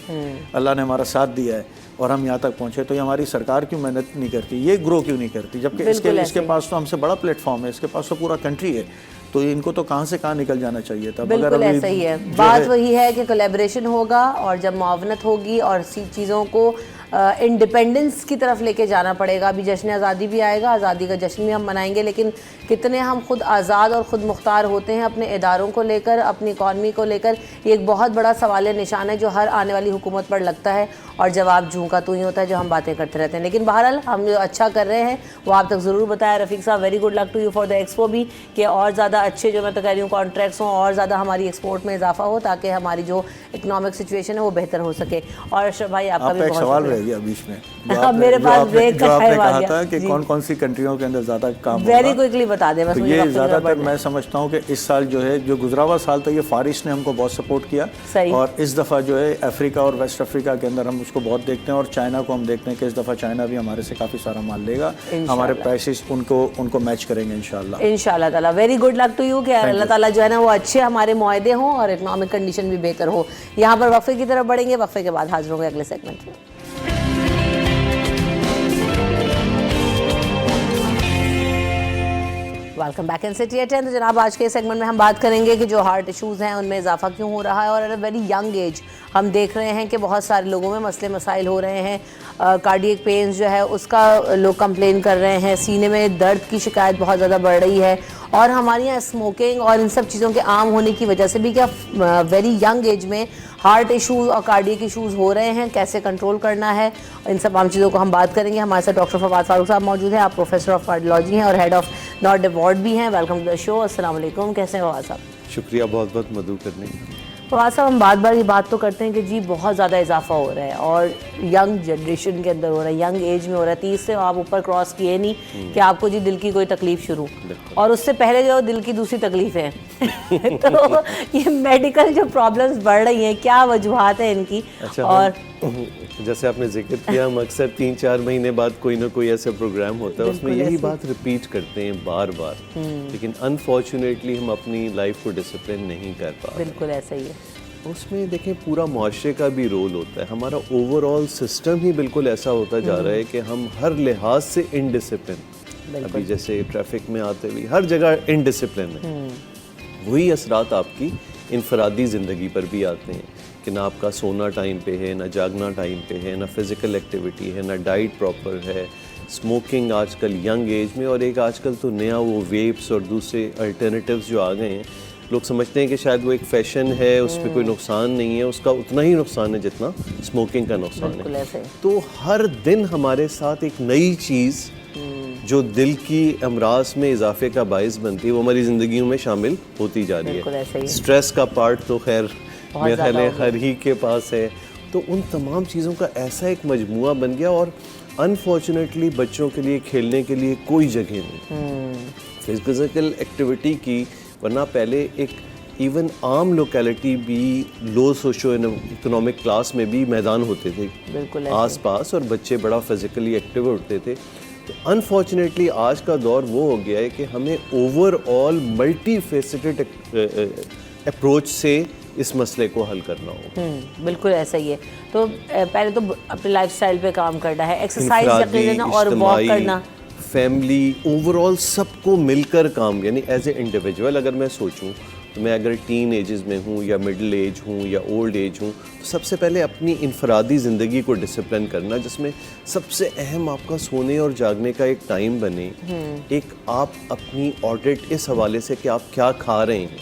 अल्लाह ने हमारा साथ दिया है और हम यहाँ तक पहुँचे। तो ये हमारी सरकार क्यों मेहनत नहीं करती, ये ग्रो क्यों नहीं करती, जबकि इसके पास तो हमसे बड़ा प्लेटफॉर्म है, इसके पास तो पूरा कंट्री है। तो इनको तो कहाँ से कहाँ निकल जाना चाहिए था। बिल्कुल ऐसा ही है। बात वही है कि कोलैबोरेशन होगा, और जब मुआवनत होगी और चीज़ों को इंडिपेंडेंस की तरफ लेके जाना पड़ेगा। अभी जश्न आज़ादी भी आएगा, आज़ादी का जश्न भी हम मनाएंगे, लेकिन कितने हम खुद आज़ाद और ख़ुद मुख्तार होते हैं अपने इदारों को लेकर, अपनी इकॉनमी को लेकर, ये एक बहुत बड़ा सवाल निशान है जो हर आने वाली हुकूमत पर लगता है, और जवाब झूठा तो ही होता है जो हम बातें करते रहते हैं। लेकिन बहरहाल हम जो अच्छा कर रहे हैं वो आप तक ज़रूर बताया रफ़ीक साहब। Very good luck to you for the expo भी, कि और ज़्यादा अच्छे, जो मैं तो कह रही हूँ, कॉन्ट्रैक्ट्स हों, और ज़्यादा हमारी एक्सपोर्ट में इजाफा हो, ताकि हमारी जो इकोनॉमिक सिचुएशन है वो बेहतर हो सके। और अशरफ भाई आपका भी बहुत सवाल रह गया बीच में, मेरे पास ब्रेक का टाइम आ कहा गया था कि कौन सी कंट्रियों के अंदर ज़्यादा काम वेरी क्विकली बता दें बस। तो ये ज़्यादातर मैं समझता हूँ कि इस साल जो है, जो गुजरा हुआ साल था, ये फारिश ने हमको बहुत सपोर्ट किया, और इस दफ़ा जो है अफ्रीका और वेस्ट अफ्रीका के अंदर हम उसको बहुत देखते हैं, और चाइना को हम देखते हैं कि इस दफ़ा चाइना भी हमारे से काफ़ी सारा माल लेगा, हमारे प्राइसेस उनको मैच करेंगे इंशाल्लाह ताला। Very good luck to you, कि अल्लाह ताला जो है ना वो अच्छे हमारे मुआहदे हों और इकोनॉमिक कंडीशन भी बेहतर हो। यहाँ पर वक्फे की तरफ बढ़ेंगे, वक्फे के बाद हाजिर होंगे अगले सेगमेंट में। Welcome back in city at 10। तो जनाब, आज के सेगमेंट में हम बात करेंगे कि जो हार्ट इशूज़ हैं उनमें इजाफा क्यों हो रहा है, और at a very young age हम देख रहे हैं कि बहुत सारे लोगों में मसले मसाइल हो रहे हैं। कार्डियक पेन्स जो है उसका लोग कंप्लेन कर रहे हैं, सीने में दर्द की शिकायत बहुत ज़्यादा बढ़ रही है, और हमारे यहाँ स्मोकिंग और इन सब चीज़ों के आम होने की वजह से भी क्या वेरी यंग एज में हार्ट इशूज़ और कार्डियक इशूज़ हो रहे हैं, कैसे कंट्रोल करना है, इन सब आम चीज़ों को हम बात करेंगे। हमारे साथ डॉक्टर फवाद फारूक साहब मौजूद हैं, आप प्रोफेसर ऑफ कार्डियोलॉजी हैं और हेड ऑफ नॉर्ड अवार्ड भी हैं। Welcome to the show. अस्सलाम वालेकुम, कैसे हैं फवाद साहब? शुक्रिया बहुत बहुत मधु करने। फवाद साहब, हम बार ये बात तो करते हैं कि जी बहुत ज़्यादा इजाफा हो रहा है और यंग जनरेशन के अंदर हो रहा है, यंग एज में हो रहा है। 30 से आप ऊपर क्रॉस किए नहीं कि आपको जी दिल की कोई तकलीफ शुरू, और उससे पहले जो दिल की दूसरी तकलीफें हैं तो ये मेडिकल जो प्रॉब्लम्स बढ़ रही हैं, क्या वजूहात है इनकी? अच्छा, और जैसे आपने जिक्र किया, हम अक्सर 3-4 महीने बाद कोई ना कोई ऐसा प्रोग्राम होता है, उसमें यही बात रिपीट करते हैं बार बार, लेकिन अनफॉर्चुनेटली हम अपनी लाइफ को डिसिप्लिन नहीं कर पा रहे। बिल्कुल ऐसा ही है। उसमें देखें पूरा मुआशरे का भी रोल होता है, हमारा ओवरऑल सिस्टम ही बिल्कुल ऐसा होता जा रहा है कि हम हर लिहाज से इनडिसिप्लिन, अभी जैसे ट्रैफिक में आते हुए हर जगह इनडिसिप्लिन है। वही असरात आपकी इनफरादी ज़िंदगी पर भी आते हैं कि ना आपका सोना टाइम पे है, ना जागना टाइम पे है, ना फिज़िकल एक्टिविटी है, ना डाइट प्रॉपर है, स्मोकिंग आजकल यंग एज में, और एक आजकल तो नया वो वेप्स और दूसरे अल्टरनेटिव्स जो आ गए हैं। लोग समझते हैं कि शायद वो एक फ़ैशन है, उस पर कोई नुकसान नहीं है, उसका उतना ही नुकसान है जितना स्मोकिंग का नुकसान बिल्कुल है। ऐसे ही। तो हर दिन हमारे साथ एक नई चीज़ जो दिल की अमराज में इजाफे का बायस बनती है, वो हमारी ज़िंदगियों में शामिल होती जा रही बिल्कुल ऐसे है। ही। स्ट्रेस का पार्ट तो खैर मेरे ख्याल है ज़्यादा हो हर ही के पास है। तो उन तमाम चीज़ों का ऐसा एक मजमुआ बन गया, और अनफॉर्चुनेटली बच्चों के लिए खेलने के लिए कोई जगह नहीं फिजिकल एक्टिविटी की, वरना पहले एक इवन आम लोकेलिटी भी लो सोशो इकोनॉमिक क्लास में भी मैदान होते थे बिल्कुल आस पास, और बच्चे बड़ा फिजिकली एक्टिव होते थे। तो अनफॉर्चुनेटली आज का दौर वो हो गया है कि हमें ओवरऑल मल्टी फेसेटेड अप्रोच से इस मसले को हल करना होगा। बिल्कुल ऐसा ही है। तो पहले तो अपने लाइफस्टाइल पे काम करना है, एक्सरसाइज करना और वॉक करना, फैमिली ओवरऑल सबको मिलकर काम, यानी एज ए इंडिविजुअल अगर मैं सोचूं तो मैं अगर टीन एजेस में हूँ या मिडिल एज हूँ या ओल्ड एज हूँ, तो सबसे पहले अपनी इनफरादी ज़िंदगी को डिसिप्लिन करना, जिसमें सबसे अहम आपका सोने और जागने का एक टाइम बने। एक आप अपनी ऑडिट इस हवाले से कि आप क्या खा रहे हैं,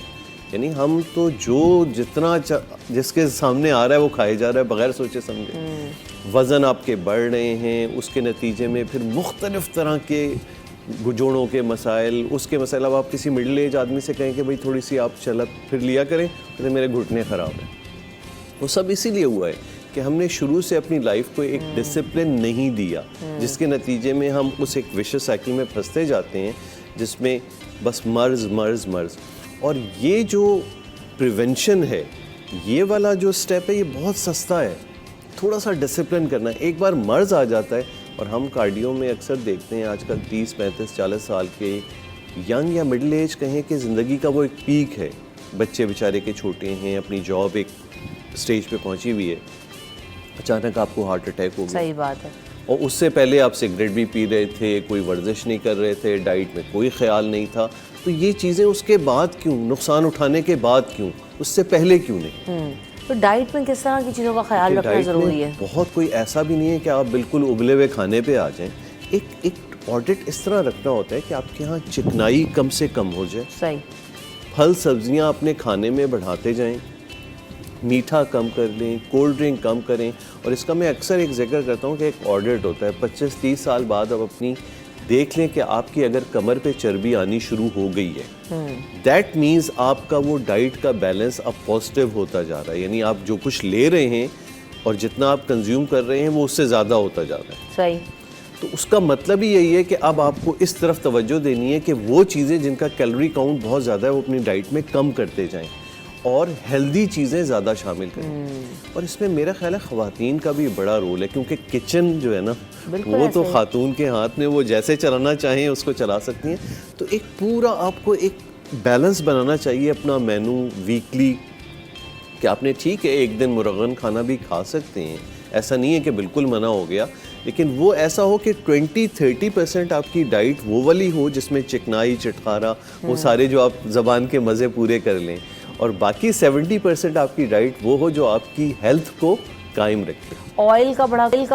यानी हम तो जो जितना जिसके सामने आ रहा है वो खाए जा रहा है बगैर सोचे समझे। वज़न आपके बढ़ रहे हैं, उसके नतीजे में फिर मुख्तलिफ़ तरह के जोड़ों के मसाइल, उसके मसाइल। अब आप किसी मिडिल एज आदमी से कहें कि भाई थोड़ी सी आप चल फिर लिया करें, तो मेरे घुटने ख़राब हैं। वो सब इसीलिए हुआ है कि हमने शुरू से अपनी लाइफ को एक डिसिप्लिन नहीं दिया, जिसके नतीजे में हम उस एक विशियस साइकिल में फंसते जाते हैं जिसमें बस मर्ज। और ये जो प्रिवेंशन है, ये वाला जो स्टेप है, ये बहुत सस्ता है। थोड़ा सा डिसिप्लिन करना, एक बार मर्ज आ जाता है। और हम कार्डियो में अक्सर देखते हैं आजकल 30, 35, 40 साल के यंग या मिडिल एज कहें कि ज़िंदगी का वो एक पीक है, बच्चे बेचारे के छोटे हैं, अपनी जॉब एक स्टेज पे पहुंची हुई है, अचानक आपको हार्ट अटैक हो गया। सही बात है। और उससे पहले आप सिगरेट भी पी रहे थे, कोई वर्जिश नहीं कर रहे थे, डाइट में कोई ख्याल नहीं था। तो ये चीज़ें उसके बाद क्यों, नुकसान उठाने के बाद क्यों, उससे पहले क्यों नहीं? तो डाइट में किस तरह की चीज़ों का ख्याल रखना ज़रूरी है? बहुत कोई ऐसा भी नहीं है कि आप बिल्कुल उबले हुए खाने पे आ जाएं। एक ऑडिट इस तरह रखना होता है कि आपके यहाँ चिकनाई कम से कम हो जाए, सही। फल सब्जियाँ अपने खाने में बढ़ाते जाएं, मीठा कम कर लें, कोल्ड ड्रिंक कम करें। और इसका मैं अक्सर एक जिक्र करता हूँ कि एक ऑडिट होता है 25-30 साल बाद, अब अपनी देख लें कि आपकी अगर कमर पे चर्बी आनी शुरू हो गई है, दैट मीन्स आपका वो डाइट का बैलेंस अब पॉजिटिव होता जा रहा है, यानी आप जो कुछ ले रहे हैं और जितना आप कंज्यूम कर रहे हैं वो उससे ज़्यादा होता जा रहा है। सही। तो उसका मतलब ही यही है कि अब आपको इस तरफ तवज्जो देनी है कि वो चीज़ें जिनका कैलोरी काउंट बहुत ज़्यादा है वो अपनी डाइट में कम करते जाएं और हेल्दी चीज़ें ज़्यादा शामिल करें। और इसमें मेरा ख्याल है ख़वातीन का भी बड़ा रोल है, क्योंकि किचन जो है ना, वो तो ख़ातून के हाथ में, वो जैसे चलाना चाहें उसको चला सकती हैं। तो एक पूरा आपको एक बैलेंस बनाना चाहिए अपना मेनू वीकली, कि आपने ठीक है एक दिन मुरगन खाना भी खा सकते हैं, ऐसा नहीं है कि बिल्कुल मना हो गया, लेकिन वो ऐसा हो कि 20-30% आपकी डाइट वो वाली हो जिसमें चिकनाई, चटखारा, वो सारे जो आप ज़बान के मज़े पूरे कर लें, और बाकी 70% आपकी डाइट वो हो जो आपकी हेल्थ को कायम रखे। ऑयल का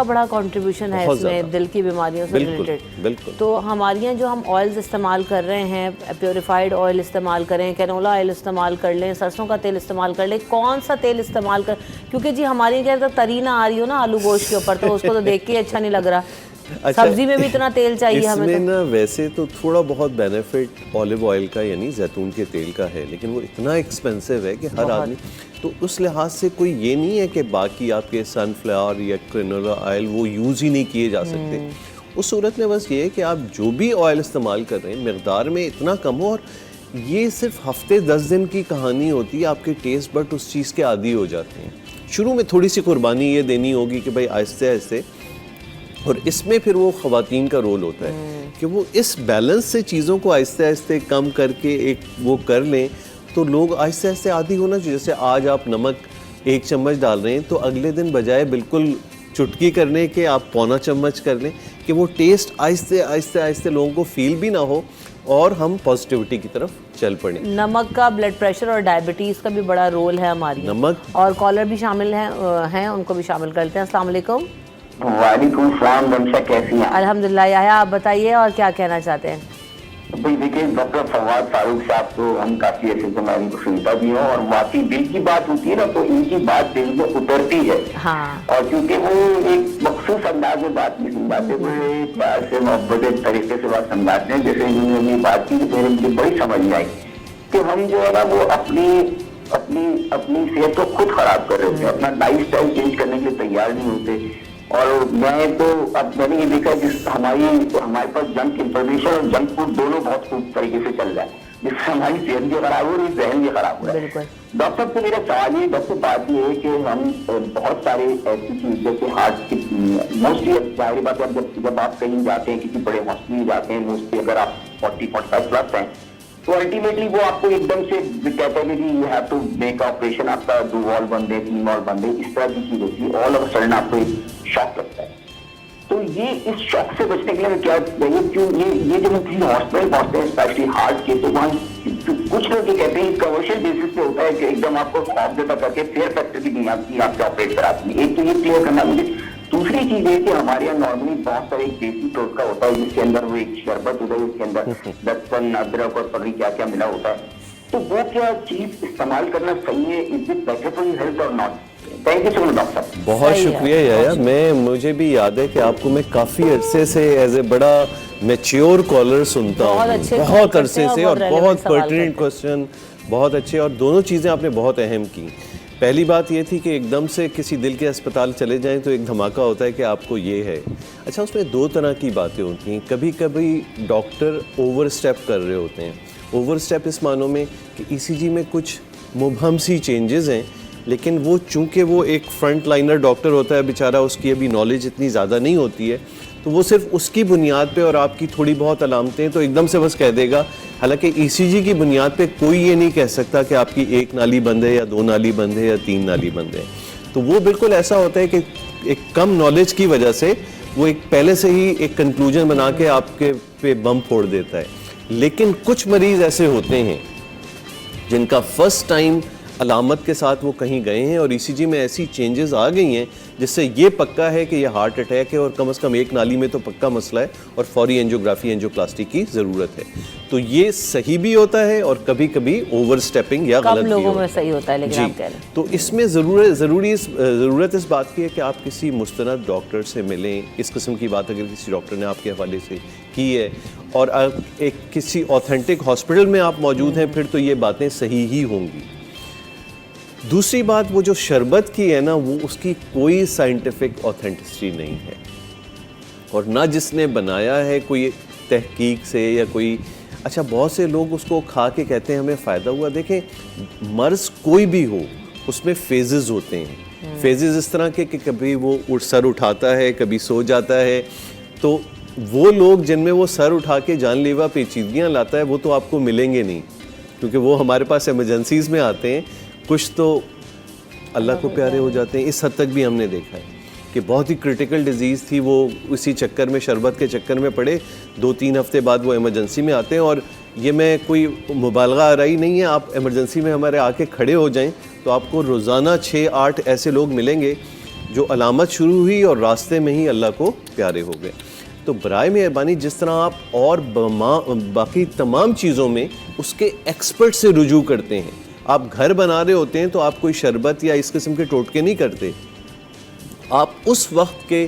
बड़ा कंट्रीब्यूशन है इसमें दिल की बीमारियों से रिलेटेड। बिल्कुल। तो हमारे यहाँ जो हम ऑयल्स इस्तेमाल कर रहे हैं, प्योरीफाइड ऑयल इस्तेमाल करें, कैनोला ऑयल इस्तेमाल कर लें, सरसों का तेल इस्तेमाल कर लें, कौन सा तेल इस्तेमाल कर, क्योंकि जी हमारी क्या तो तरी ना आ रही हो ना आलू गोश्त के ऊपर, तो उसको तो देख के अच्छा नहीं लग रहा। अच्छा, सब्जी में भी इतना तेल चाहिए हमें इसमें तो। ना वैसे तो थोड़ा बहुत बेनिफिट ऑलिव ऑयल का यानी जैतून के तेल का है, लेकिन वो इतना एक्सपेंसिव है कि हर आदमी, तो उस लिहाज से कोई ये नहीं है कि बाकी आपके सनफ्लावर या कैनोला ऑयल वो यूज़ ही नहीं किए जा सकते। उस सूरत में बस ये है कि आप जो भी ऑयल इस्तेमाल कर रहे हैं मिकदार में इतना कम हो, और ये सिर्फ हफ्ते 10 दिन की कहानी होती है, आपके टेस्ट बट उस चीज़ के आदी हो जाते हैं। शुरू में थोड़ी सी कुर्बानी ये देनी होगी कि भाई आहिस्ते आहिस्ते, और इसमें फिर वो ख़वातीन का रोल होता है कि वो इस बैलेंस से चीज़ों को आहिस्ते आहिस्ते कम करके एक वो कर लें, तो लोग आहिस्ते आहिस्ते आदी होना चाहिए। जैसे आज आप नमक 1 चम्मच डाल रहे हैं, तो अगले दिन बजाय बिल्कुल चुटकी करने के आप पौना चम्मच कर लें, कि वो टेस्ट आहिस्ते आहिस्ते आहिस्ते लोगों को फील भी ना हो और हम पॉजिटिविटी की तरफ चल पड़े। नमक का ब्लड प्रेशर और डायबिटीज़ का भी बड़ा रोल है हमारी। नमक और कॉलर भी शामिल हैं, उनको भी शामिल करते हैं। अस्सलाम वालेकुम। वालेकुम सलाम रमशा, कैसी हैं? अल्हम्दुलिल्लाह। याया आप बताइए और क्या कहना चाहते हैं? भाई देखिए, डॉक्टर फवाद फारूक साहब को हम काफी अच्छे से मैं इनको सुनता भी हूँ, और वाकई दिल की बात होती है ना, तो इनकी बात दिल में उतरती है। हाँ। और क्योंकि वो एक मखसूस अंदाज में बात नहीं समझाते, मुझे प्यार से मोहब्बत तरीके से बात समझाते हैं। जैसे इन्होंने बात की तो मुझे बड़ी समझ में आई कि हम जो है ना वो अपनी अपनी अपनी सेहत को खुद खराब कर रहे होते हैं, अपना लाइफ स्टाइल चेंज करने के लिए तैयार नहीं होते। और मैं तो अब मैंने ये देखा जिस हमारे पास जंक इंफॉर्मेशन और जंक फूड दोनों बहुत खूब तरीके से चल रहा है, जिससे हमारी सेहत भी खराब हो रही है, जहन भी खराब हो रहा है। डॉक्टर से मेरा सवाल ये, डॉक्टर बात ये है कि हम बहुत सारे ऐसी चीज जैसे हार्ट की मोस्टली जाहिर बात है, जब आप कहीं जाते हैं किसी बड़े हॉस्पिटल में जाते हैं, मोस्टली अगर आप 40-45 प्लस हैं, तो अल्टीमेटली वो आपको एकदम से कहते हैं कि you have to make operation, आपका 2 वॉल्व बंद है, 3 वॉल्व बंद है, इस तरह की चीज होती है। ऑल ऑफ सडन आपको एक शॉक लगता है। तो ये इस शॉक से बचने के लिए क्या चाहिए? क्यों ये जब हम किसी हॉस्पिटल पहुंचते हैं स्पेशली हार्ट के, तो वहाँ कुछ लोग ये कहते हैं कमर्शियल बेसिस पे होता है कि एकदम आपको खौफ देता करके फेयर फैक्टर की नहीं आपकी आपके ऑपरेट कराती है। एक तो ये क्लियर करना मुझे। दूसरी चीज है कि हमारे यहाँ नॉर्मली बहुत सारे एक देसी टोटका होता है, जिसके अंदर वो एक शरबत होता है, जिसके अंदर लहसुन, अदरक और पगड़ी क्या क्या मिला होता है। तो वो क्या चीज इस्तेमाल करना सही है? Is it better for your health और not? Thank you so much doctor साहब। बहुत शुक्रिया याया। मुझे भी याद है कि आपको मैं काफ़ी अरसे से एज ए बड़ा मैच्योर कॉलर सुनता हूँ, बहुत अरसे से, और बहुत पर्टिनेंट क्वेश्चन, बहुत अच्छे, और दोनों चीज़ें आपने बहुत अहम की। पहली बात ये थी कि एकदम से किसी दिल के अस्पताल चले जाएं तो एक धमाका होता है कि आपको ये है। अच्छा, उसमें 2 तरह की बातें होती हैं। कभी कभी डॉक्टर ओवर स्टेप कर रहे होते हैं। ओवर स्टेप इस मानों में कि ईसीजी में कुछ मुबहम सी चेंजेस हैं, लेकिन वो चूँकि वो एक फ्रंट लाइनर डॉक्टर होता है बेचारा, उसकी अभी नॉलेज इतनी ज़्यादा नहीं होती है, तो वो सिर्फ उसकी बुनियाद पे और आपकी थोड़ी बहुत अलामतें तो एकदम से बस कह देगा। हालांकि ईसीजी की बुनियाद पे कोई ये नहीं कह सकता कि आपकी 1 नाली बंद है या 2 नाली बंद है या 3 नाली बंद है। तो वो बिल्कुल ऐसा होता है कि एक कम नॉलेज की वजह से वो एक पहले से ही एक कंक्लूजन बना के आपके पे बम फोड़ देता है। लेकिन कुछ मरीज़ ऐसे होते हैं जिनका फर्स्ट टाइम अलामत के साथ वो कहीं गए हैं और ईसीजी में ऐसी चेंजेस आ गई हैं जिससे ये पक्का है कि ये हार्ट अटैक है, और कम से कम 1 नाली में तो पक्का मसला है और फौरी एंजियोग्राफी एंजियोप्लास्टी की ज़रूरत है। तो ये सही भी होता है और कभी कभी ओवर स्टेपिंग या गलत भी लोगों में सही होता है, लेकिन जी। आप कह रहे हैं। तो इसमें ज़रूरत इस बात की है कि आप किसी मुस्तनद डॉक्टर से मिलें। इस किस्म की बात अगर किसी डॉक्टर ने आपके हवाले से की है और एक किसी ऑथेंटिक हॉस्पिटल में आप मौजूद हैं, फिर तो ये बातें सही ही होंगी। दूसरी बात, वो जो शरबत की है ना, वो उसकी कोई साइंटिफिक ऑथेंटिसिटी नहीं है, और ना जिसने बनाया है कोई तहकीक से या कोई। अच्छा, बहुत से लोग उसको खा के कहते हैं हमें फ़ायदा हुआ। देखें, मर्ज़ कोई भी हो उसमें फेजेस होते हैं। फेजेस इस तरह के कि कभी वो सर उठाता है, कभी सो जाता है। तो वो लोग जिनमें वो सर उठा के जानलेवा पेचीदगियाँ लाता है वो तो आपको मिलेंगे नहीं, क्योंकि वो हमारे पास एमरजेंसीज़ में आते हैं। कुछ तो अल्लाह को प्यारे हो जाते हैं। इस हद तक भी हमने देखा है कि बहुत ही क्रिटिकल डिजीज़ थी, वो उसी चक्कर में, शरबत के चक्कर में पड़े, 2-3 हफ्ते बाद वो इमरजेंसी में आते हैं। और ये मैं कोई मुबालगा आ रही नहीं है, आप इमरजेंसी में हमारे आके खड़े हो जाएं तो आपको रोज़ाना 6-8 ऐसे लोग मिलेंगे जो अलामत शुरू हुई और रास्ते में ही अल्लाह को प्यारे हो गए। तो बराए मेहरबानी, जिस तरह आप और बाकी तमाम चीज़ों में उसके एक्सपर्ट से रुजू करते हैं, आप घर बना रहे होते हैं तो आप कोई शरबत या इस किस्म के टोटके नहीं करते, आप उस वक्त के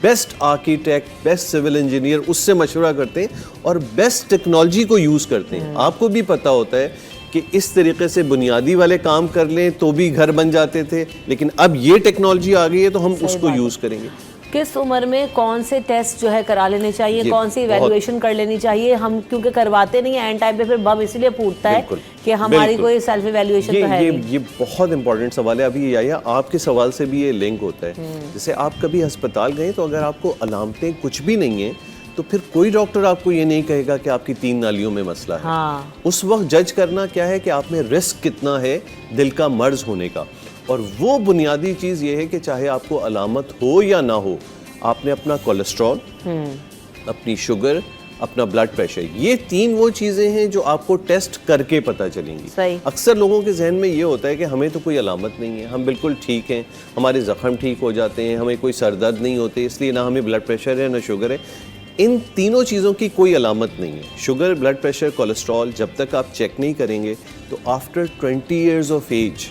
best architect, best civil engineer उससे मशवरा करते हैं और बेस्ट टेक्नोलॉजी को यूज़ करते हैं। आपको भी पता होता है कि इस तरीके से बुनियादी वाले काम कर लें तो भी घर बन जाते थे, लेकिन अब ये टेक्नोलॉजी आ गई है तो हम उसको यूज़ करेंगे। किस उम्र में कौन से टेस्ट जो है करा लेने चाहिए, ये कौन सी इवैल्यूएशन कर लेनी चाहिए? हम क्योंकि करवाते नहीं है, एंड टाइम पे फिर बम इसलिए फूटता है बिल्कुल, कि हमारी बिल्कुल। कोई सेल्फ इवैल्यूएशन तो है नहीं। ये बहुत इंपॉर्टेंट सवाल है। अभी ये आपके सवाल से भी ये लिंक होता है। जैसे आप कभी अस्पताल गए तो अगर आपको अलामतें कुछ भी नहीं है तो फिर कोई डॉक्टर आपको ये नहीं कहेगा कि आपकी 3 नालियों में मसला है। हाँ। उस वक्त जज करना क्या है कि आप में रिस्क कितना है दिल का मर्ज होने का, और वो बुनियादी चीज़ ये है कि चाहे आपको अलामत हो या ना हो, आपने अपना कोलेस्ट्रॉल, अपनी शुगर, अपना ब्लड प्रेशर, ये 3 वो चीज़ें हैं जो आपको टेस्ट करके पता चलेंगी। सही। अक्सर लोगों के जहन में ये होता है कि हमें तो कोई अलामत नहीं है, हम बिल्कुल ठीक हैं, हमारे ज़ख्म ठीक हो जाते हैं, हमें कोई सर दर्द नहीं होते, इसलिए ना हमें ब्लड प्रेशर है ना शुगर है। इन तीनों चीज़ों की कोई अलामत नहीं है। शुगर, ब्लड प्रेशर, कोलेस्ट्रॉल जब तक आप चेक नहीं करेंगे तो आफ्टर 20 ईयर्स ऑफ एज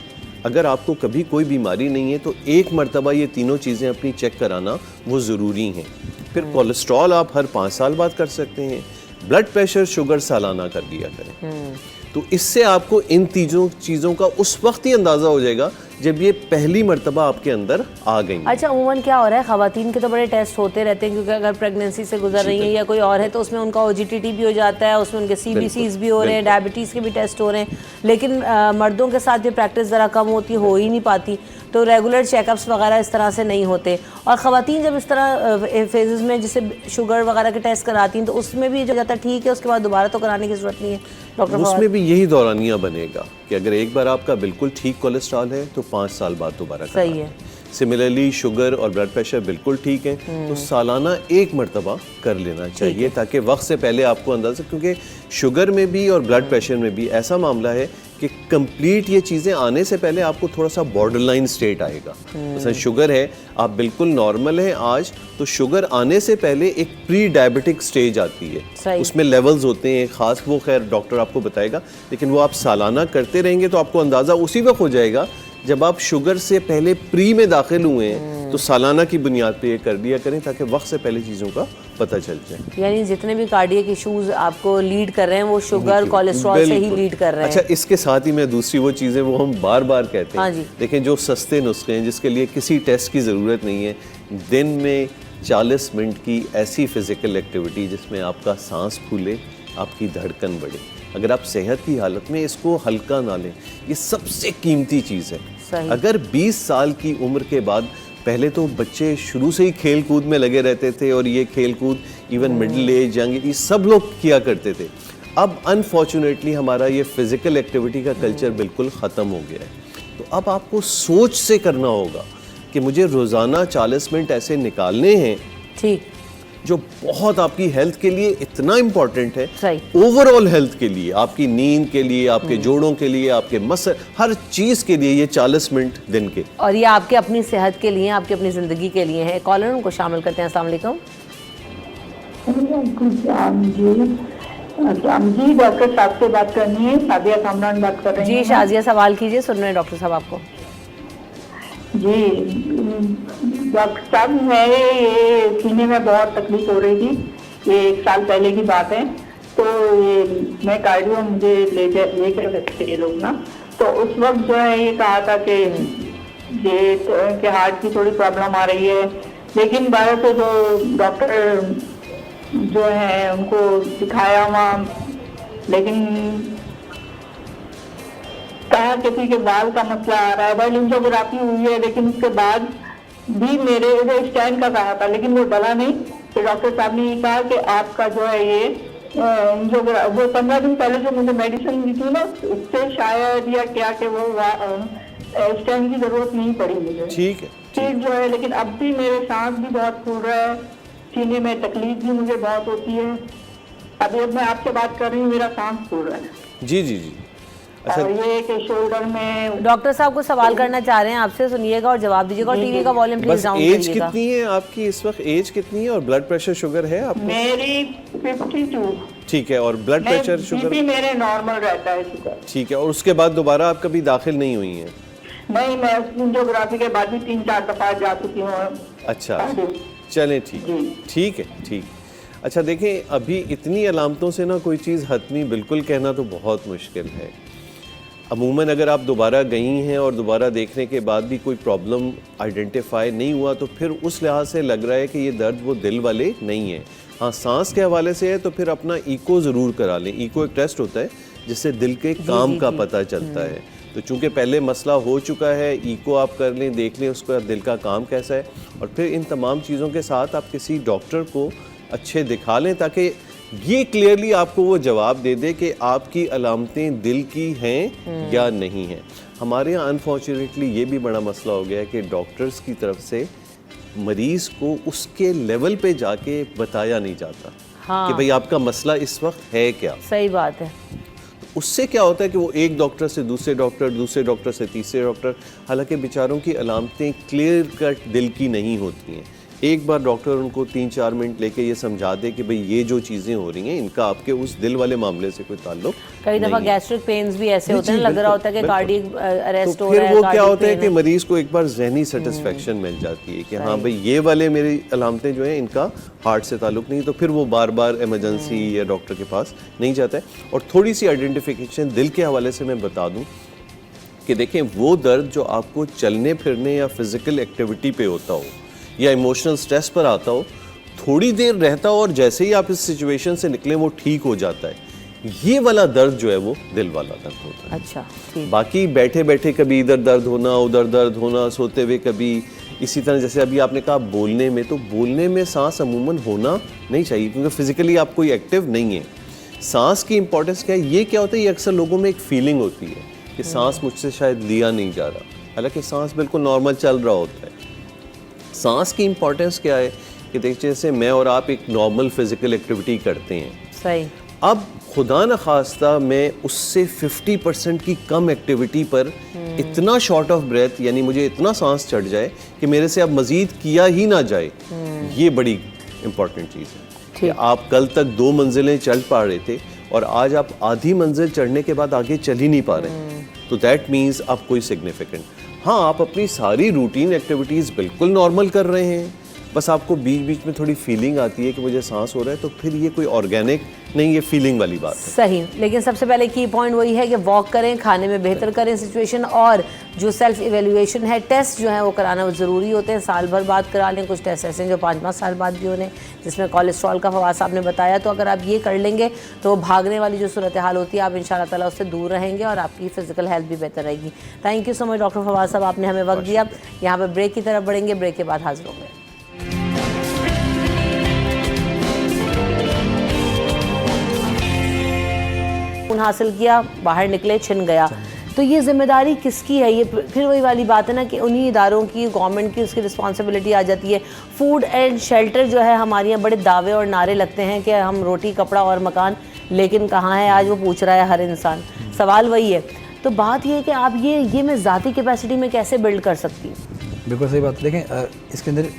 अगर आपको कभी कोई बीमारी नहीं है तो एक मर्तबा ये तीनों चीज़ें अपनी चेक कराना वो ज़रूरी हैं। फिर कोलेस्ट्रॉल आप हर 5 साल बाद कर सकते हैं, ब्लड प्रेशर, शुगर सालाना कर लिया करें। तो इससे आपको इन तीनों चीज़ों का उस वक्त ही अंदाज़ा हो जाएगा जब ये पहली मर्तबा आपके अंदर आ गई। अच्छा, उमूमन क्या हो रहा है, खवातीन के तो बड़े टेस्ट होते रहते हैं, क्योंकि अगर प्रेगनेंसी से गुजर रही है या कोई और है तो उसमें उनका OGTT भी हो जाता है, उसमें उनके CBCs भी हो रहे हैं, डायबिटीज़ के भी टेस्ट हो रहे हैं, लेकिन मर्दों के साथ ये प्रैक्टिस ज़रा कम होती, हो ही नहीं पाती, तो रेगुलर चेकअप्स वगैरह इस तरह से नहीं होते। और ख़वातीन जब इस तरह फेजेस में जैसे शुगर वगैरह के टेस्ट कराती हैं तो उसमें भी जो जाता ठीक है, उसके बाद दोबारा तो कराने की ज़रूरत नहीं है डॉक्टर? उसमें भी यही दौरानिया बनेगा कि अगर एक बार आपका बिल्कुल ठीक कोलेस्ट्रॉल है तो 5 साल बाद दोबारा सही है। सिमिलरली शुगर और ब्लड प्रेशर बिल्कुल ठीक है तो सालाना एक मर्तबा कर लेना चाहिए, ताकि वक्त से पहले आपको अंदाज़ा, क्योंकि शुगर में भी और ब्लड प्रेशर में भी ऐसा मामला है कि कंप्लीट ये चीज़ें आने से पहले आपको थोड़ा सा बॉर्डरलाइन स्टेट आएगा। जैसे शुगर है, आप बिल्कुल नॉर्मल हैं आज, तो शुगर आने से पहले एक प्री डायबिटिक स्टेज आती है, उसमें लेवल्स होते हैं खास, वो खैर डॉक्टर आपको बताएगा, लेकिन वो आप सालाना करते रहेंगे तो आपको अंदाज़ा उसी वक्त हो जाएगा जब आप शुगर से पहले प्री में दाखिल हुए हैं, तो सालाना की बुनियाद पे ये कर दिया करें ताकि वक्त से पहले चीज़ों का पता चल जाए। यानी जितने भी कार्डियक इश्यूज आपको लीड कर रहे हैं वो शुगर, कोलेस्ट्रॉल से ही लीड कर रहे हैं। अच्छा, इसके साथ ही मैं दूसरी वो चीज़ें वो हम बार बार कहते हैं, हाँ जी। लेकिन जो सस्ते नुस्खे हैं जिसके लिए किसी टेस्ट की ज़रूरत नहीं है, दिन में 40 मिनट की ऐसी फिज़िकल एक्टिविटी जिसमें आपका सांस फूले, आपकी धड़कन बढ़े, अगर आप सेहत की हालत में इसको हल्का ना लें, ये सबसे कीमती चीज़ है। अगर 20 साल की उम्र के बाद, पहले तो बच्चे शुरू से ही खेल कूद में लगे रहते थे और ये खेल कूद इवन मिडिल एज, यंग, ये सब लोग किया करते थे। अब अनफॉर्चुनेटली हमारा ये फिज़िकल एक्टिविटी का कल्चर बिल्कुल ख़त्म हो गया है। तो अब आपको सोच से करना होगा कि मुझे रोज़ाना 40 मिनट ऐसे निकालने हैं, ठीक, जो बहुत आपकी हेल्थ के लिए इतना इम्पोर्टेंट है, सही, ओवरऑल हेल्थ के लिए, आपकी नींद के लिए, आपके जोड़ों के लिए, आपके मसल, हर चीज़ के लिए ये 40 मिनट दिन के। और ये आपके अपनी सेहत के लिए, आपकी अपनी ज़िंदगी के लिए है। कॉलर उनको शामिल करते हैं। अस्सलाम वालेकुम। जी, डॉक्टर साहब से बात करनी है, सादिया कामरान बात कर रही हैं। जी शाजिया, सवाल कीजिए, सुन रहे हैं डॉक्टर साहब आपको। जी डॉक्टर साहब, मेरे ये सीने में बहुत तकलीफ हो रही थी, ये 1 साल पहले की बात है। तो ये मैं कार्डियो मुझे लेकर रखते थे ये लोग ना, तो उस वक्त जो है ये कहा था कि ये कि हार्ट की थोड़ी प्रॉब्लम आ रही है, लेकिन बाहर से जो डॉक्टर जो है उनको दिखाया वहाँ, लेकिन कहा किसी के बाल का मसला आ रहा है, बाल एंजियोग्राफी हुई है, लेकिन उसके बाद भी मेरे स्टैंड का कहा था लेकिन वो डला नहीं। तो डॉक्टर साहब ने ये कहा कि आपका जो है ये वो 15 दिन पहले जो मुझे मेडिसिन दी थी ना, उससे शायद या क्या कि वो स्टैंड की जरूरत नहीं पड़ी मुझे। ठीक है, ठीक जो है, लेकिन अब भी मेरे सांस भी बहुत फूल रहा है, सीने में तकलीफ भी मुझे बहुत होती है। अभी अब मैं आपसे बात कर रही हूँ, मेरा सांस फूल रहा है। जी जी जी। अच्छा, ये कि शोल्डर में डॉक्टर साहब को सवाल करना चाह रहे हैं आपसे, सुनिएगा और जवाब दीजिएगा। और टीवी का वॉल्यूम प्लीज बस डाउन एज करिएगा। कितनी है आपकी इस वक्त, एज कितनी है, और ब्लड प्रेशर शुगर है आपको? मेरी 52। ठीक है, और ब्लड प्रेशर शुगर? बीपी मेरे नॉर्मल रहता है शुगर। ठीक है, और उसके बाद दोबारा आप कभी दाखिल नहीं हुई हैं? नहीं, मैं एंजियोग्राफी के बाद भी 3-4 दफा जा चुकी हूँ। अच्छा, चलें ठीक है। अच्छा देखें, अभी इतनी अलामतों से ना कोई चीज़ हतमी बिल्कुल कहना तो बहुत मुश्किल है। अमूमन अगर आप दोबारा गई हैं और दोबारा देखने के बाद भी कोई प्रॉब्लम आइडेंटिफाई नहीं हुआ तो फिर उस लिहाज से लग रहा है कि ये दर्द वो दिल वाले नहीं है। हाँ, सांस के हवाले से है तो फिर अपना ईको ज़रूर करा लें। ईको एक टेस्ट होता है जिससे दिल के काम का पता चलता है। तो चूंकि पहले मसला हो चुका है, ईको आप कर लें, देख लें उसका दिल का काम कैसा है, और फिर इन तमाम चीज़ों के साथ आप किसी डॉक्टर को अच्छे दिखा लें ताकि ये क्लियरली आपको वो जवाब दे दे कि आपकी अलामतें दिल की हैं या नहीं हैं। हमारे यहाँ अनफॉर्चुनेटली ये भी बड़ा मसला हो गया है कि डॉक्टर्स की तरफ से मरीज़ को उसके लेवल पे जाके बताया नहीं जाता कि भाई आपका मसला इस वक्त है क्या। सही बात है। उससे क्या होता है कि वो एक डॉक्टर से दूसरे डॉक्टर से तीसरे डॉक्टर, हालांकि बेचारों की अलामतें क्लियर कट दिल की नहीं होती हैं। एक बार डॉक्टर उनको 3-4 मिनट लेके ये समझा दे कि भाई ये जो चीज़ें हो रही हैं इनका आपके उस दिल वाले मामले से कोई ताल्लुक कई दफ़ा गैस्ट्रिक पेन्स भी ऐसे होते हैं, लग रहा होता है कि कार्डियक अरेस्ट हो रहा है। फिर वो क्या होता है कि मरीज़ को एक बार जहनी सेटिस्फेक्शन मिल जाती है कि हाँ भाई ये वाले मेरी अलामतें जो हैं इनका हार्ट से ताल्लुक नहीं, तो फिर वो बार बार इमरजेंसी या डॉक्टर के पास नहीं जाता है। और थोड़ी सी आइडेंटिफिकेशन दिल के हवाले से मैं बता दूँ कि देखें, वो दर्द जो आपको चलने फिरने या फिज़िकल एक्टिविटी पे होता हो या इमोशनल स्ट्रेस पर आता हो, थोड़ी देर रहता हो और जैसे ही आप इस सिचुएशन से निकलें वो ठीक हो जाता है। ये वाला दर्द जो है वो दिल वाला दर्द होता है। अच्छा, ठीक। बाकी बैठे बैठे कभी इधर दर्द होना, उधर दर्द होना, सोते हुए कभी इसी तरह, जैसे अभी आपने कहा बोलने में, तो बोलने में सांस अमूमन होना नहीं चाहिए क्योंकि फिजिकली आप कोई एक्टिव नहीं है। सांस की इंपॉर्टेंस क्या है, ये क्या होता है, ये अक्सर लोगों में एक फीलिंग होती है कि सांस मुझसे शायद लिया नहीं जा रहा, हालांकि सांस बिल्कुल नॉर्मल चल रहा होता है। सांस की इंपॉर्टेंस क्या है कि देखिए, जैसे मैं और आप एक नॉर्मल फिजिकल एक्टिविटी करते हैं, सही, अब खुदा न खास्ता मैं उससे 50% की कम एक्टिविटी पर इतना शॉर्ट ऑफ ब्रेथ, यानी मुझे इतना सांस चढ़ जाए कि मेरे से अब मजीद किया ही ना जाए, ये बड़ी इंपॉर्टेंट चीज़ है। कि आप कल तक 2 मंजिलें चढ़ पा रहे थे और आज आप आधी मंजिल चढ़ने के बाद आगे चल ही नहीं पा रहे, तो दैट मीन्स आप कोई सिग्निफिकेंट, हाँ आप अपनी सारी रूटीन एक्टिविटीज़ बिल्कुल नॉर्मल कर रहे हैं, बस आपको बीच बीच में थोड़ी फीलिंग आती है कि मुझे सांस हो रहा है, तो फिर ये कोई ऑर्गेनिक नहीं, ये फीलिंग वाली बात है। सही, लेकिन सबसे पहले की पॉइंट वही है कि वॉक करें, खाने में बेहतर करें सिचुएशन, और जो सेल्फ इवेल्युएशन है, टेस्ट जो है वो कराना वो ज़रूरी होते हैं। साल भर बाद करा लें, कुछ टेस्ट ऐसे हैं जो 5-5 साल बाद भी होने, जिसमें कोलेस्ट्रॉल का फवाद साहब ने बताया। तो अगर आप ये कर लेंगे तो भागने वाली जो सूरत हाल होती है, आप इंशाल्लाह ताला उससे दूर रहेंगे और आपकी फ़िज़िकल हेल्थ भी बेहतर रहेगी। Thank you so much doctor Fawad साहब, आपने हमें वक्त दिया। यहाँ पर ब्रेक की तरफ बढ़ेंगे, ब्रेक के बाद हाजिर होंगे। हासिल किया, बाहर निकले, छिन गया, तो ये जिम्मेदारी किसकी है? ये फिर वही वाली बात है ना कि उन्हीं इदारों की, गवर्नमेंट की उसकी रिस्पॉन्सिबिलिटी आ जाती है। फूड एंड शेल्टर जो है, हमारे यहाँ बड़े दावे और नारे लगते हैं कि हम रोटी, कपड़ा और मकान, लेकिन कहाँ है आज वो पूछ रहा है हर इंसान। सवाल वही है। तो बात ये है कि आप ये मैं ज़ाती कैपेसिटी में कैसे बिल्ड कर सकती हूँ? बिल्कुल सही बात। देखें, इसके अंदर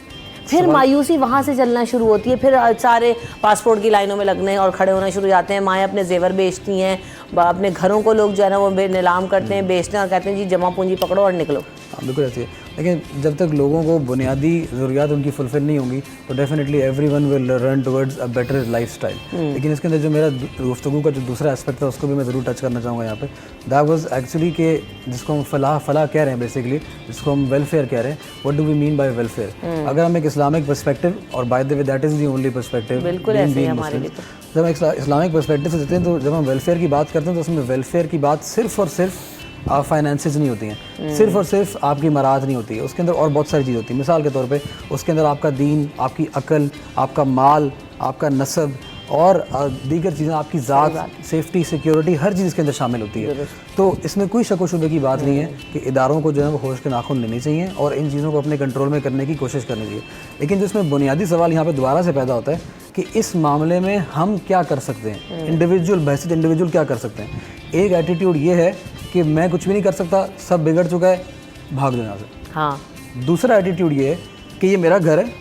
फिर मायूसी वहाँ से चलना शुरू होती है, फिर सारे पासपोर्ट की लाइनों में लगने और खड़े होना शुरू हो जाते हैं। माएँ अपने जेवर बेचती हैं, अपने घरों को लोग जो है ना वो नीलाम करते हैं, बेचते हैं और कहते हैं जी जमा पूंजी पकड़ो और निकलो। हाँ बिल्कुल ऐसे है। लेकिन जब तक लोगों को बुनियादी ज़रूरियात उनकी फुलफिल नहीं होंगी तो definitely everyone will run towards a better lifestyle. लेकिन इसके अंदर जो मेरा गुफ्तगू का जो दूसरा एस्पेक्ट था उसको भी मैं ज़रूर टच करना चाहूँगा यहाँ पे। दैट वाज एक्चुअली के जिसको हम फलाह कह रहे हैं बेसिकली, जिसको हम वेलफेयर कह रहे हैं। What do we mean by welfare? अगर हम एक इस्लामिक पर्सपेक्टिव, और by the way that is the only perspective, बिल्कुल ऐसे ही हमारे लिए, जब हम इस्लामिक पर्सपेक्टिव से देते हैं तो जब हम वेलफेयर की बात करते हैं तो उसमें वेलफेयर की बात सिर्फ और सिर्फ फाइनेंसेस नहीं होती हैं, सिर्फ और सिर्फ आपकी मराद नहीं होती है, उसके अंदर और बहुत सारी चीज़ होती है। मिसाल के तौर पे उसके अंदर आपका दीन, आपकी अकल, आपका माल, आपका नस्ब और दीगर चीज़ें, आपकी ज़ात, सेफ्टी, सिक्योरिटी, हर चीज़ इसके अंदर शामिल होती है। तो इसमें कोई शक व शुबे की बात नहीं है कि इदारों को जो है वो होश के नाखून लेने चाहिए और इन चीज़ों को अपने कंट्रोल में करने की कोशिश करनी चाहिए। लेकिन जो इसमें बुनियादी सवाल यहाँ पे दोबारा से पैदा होता है कि इस मामले में हम क्या कर सकते हैं, इंडिविजुअल बहसियत इंडिविजुअल क्या कर सकते हैं। एक एटीट्यूड ये है कि मैं कुछ भी नहीं कर सकता, सब बिगड़ चुका है, भाग दो यहाँ से। हाँ। दूसरा एटीट्यूड ये है कि ये मेरा घर है,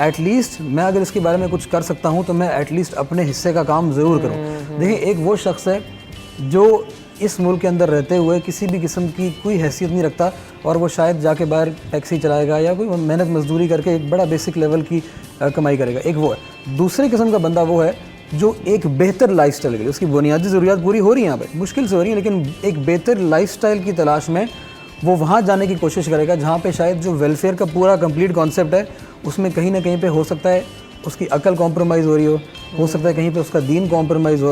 एटलीस्ट मैं अगर इसके बारे में कुछ कर सकता हूँ तो मैं एटलीस्ट अपने हिस्से का काम ज़रूर करूँ। देखिए, एक वो शख्स है जो इस मुल्क के अंदर रहते हुए किसी भी किस्म की कोई हैसियत नहीं रखता और वो शायद जाके बाहर टैक्सी चलाएगा या कोई मेहनत मजदूरी करके एक बड़ा बेसिक लेवल की कमाई करेगा। एक वो है। दूसरे किस्म का बंदा वो है जो एक बेहतर लाइफस्टाइल के लिए, उसकी बुनियादी ज़रूरियात पूरी हो रही हैं यहाँ पे, मुश्किल से हो रही हैं, लेकिन एक बेहतर लाइफस्टाइल की तलाश में वो वहाँ जाने की कोशिश करेगा जहाँ पे शायद जो वेलफेयर का पूरा कंप्लीट कॉन्सेप्ट है उसमें कहीं ना कहीं पे हो सकता है उसकी अकल कॉम्प्रोमाइज़ हो रही हो सकता है कहीं पे उसका दीन कॉम्प्रोमाइज़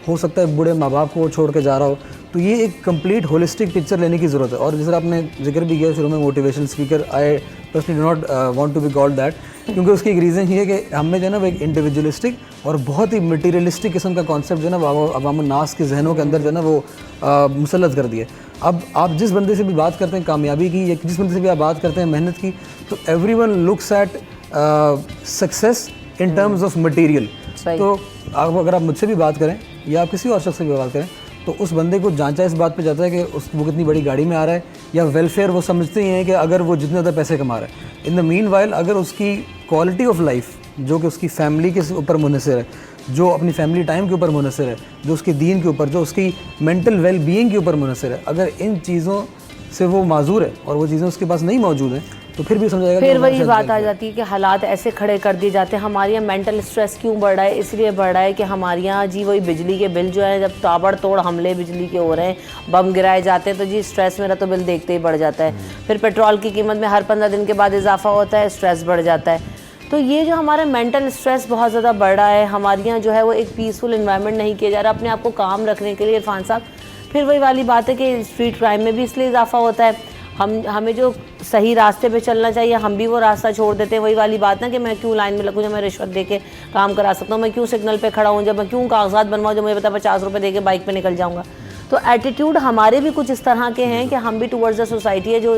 हो सकता है बूढ़े माँ बाप को वो छोड़ के जा रहा हो। तो ये एक कंप्लीट होलिस्टिक पिक्चर लेने की ज़रूरत है। और जैसे आपने जिक्र भी किया शुरू में motivational speaker, I personally do not want to be called that, क्योंकि उसकी एक रीज़न ये है कि हमने जो है ना वो एक इंडिविजुअलिस्टिक और बहुत ही मटीरियलिस्टिक किस्म का कॉन्सेप्ट जो है ना अवाम-उन-नास के जहनों के अंदर जो है ना वो मुसल्लत कर दिया। अब आप जिस बंदे से भी बात करते हैं कामयाबी की या जिस बंदे से भी आप बात करते हैं मेहनत की, तो everyone looks at success in terms of material. तो अगर आप मुझसे भी बात करें या आप किसी और शख्स से भी बात करें तो उस बंदे को जांचा इस बात पे जाता है कि वो कितनी बड़ी गाड़ी में आ रहा है या वेलफेयर वो समझते ही हैं कि अगर वो जितने ज़्यादा पैसे कमा रहा है। इन द मीन वाइल अगर उसकी क्वालिटी ऑफ लाइफ जो कि उसकी फैमिली के ऊपर मुनहसर है, जो अपनी फैमिली टाइम के ऊपर मुनहसर है, जो उसके दीन के ऊपर, जो उसकी मेंटल वेल बीइंग के ऊपर मुनहसर है, अगर इन चीज़ों से वो माजूर है और वो चीज़ें उसके पास नहीं मौजूद हैं तो फिर भी समझाएगा। फिर वही बात आ जाती है कि हालात ऐसे खड़े कर दिए जाते हैं। हमारे यहाँ मेंटल स्ट्रेस क्यों बढ़ रहा है? इसलिए बढ़ रहा है कि हमारे यहाँ जी वही बिजली के बिल जो है, जब ताबड़तोड़ हमले बिजली के हो रहे हैं, बम गिराए जाते हैं, तो जी स्ट्रेस मेरा तो बिल देखते ही बढ़ जाता है। फिर पेट्रोल की कीमत में हर 15 दिन के बाद इजाफा होता है, स्ट्रेस बढ़ जाता है। तो ये जो हमारा मेंटल स्ट्रेस बहुत ज़्यादा बढ़ रहा है, हमारे यहाँ जो है वो एक पीसफुल इन्वायरमेंट नहीं किया जा रहा अपने आप को काम रखने के लिए। इरफान साहब, फिर वही वाली बात है कि स्ट्रीट क्राइम में भी इसलिए इजाफा होता है। हमें जो सही रास्ते पे चलना चाहिए हम भी वो रास्ता छोड़ देते हैं। वही वाली बात ना कि मैं क्यों लाइन में लगूँ जब मैं रिश्वत दे के काम करा सकता हूँ, मैं क्यों सिग्नल पे खड़ा हूँ, जब मैं क्यों कागजात बनवाऊँ जब मुझे पता 50 रुपये दे के बाइक पे निकल जाऊँगा। तो एटीट्यूड हमारे भी कुछ इस तरह के हैं कि हम भी टुवर्ड्स द सोसाइटी है जो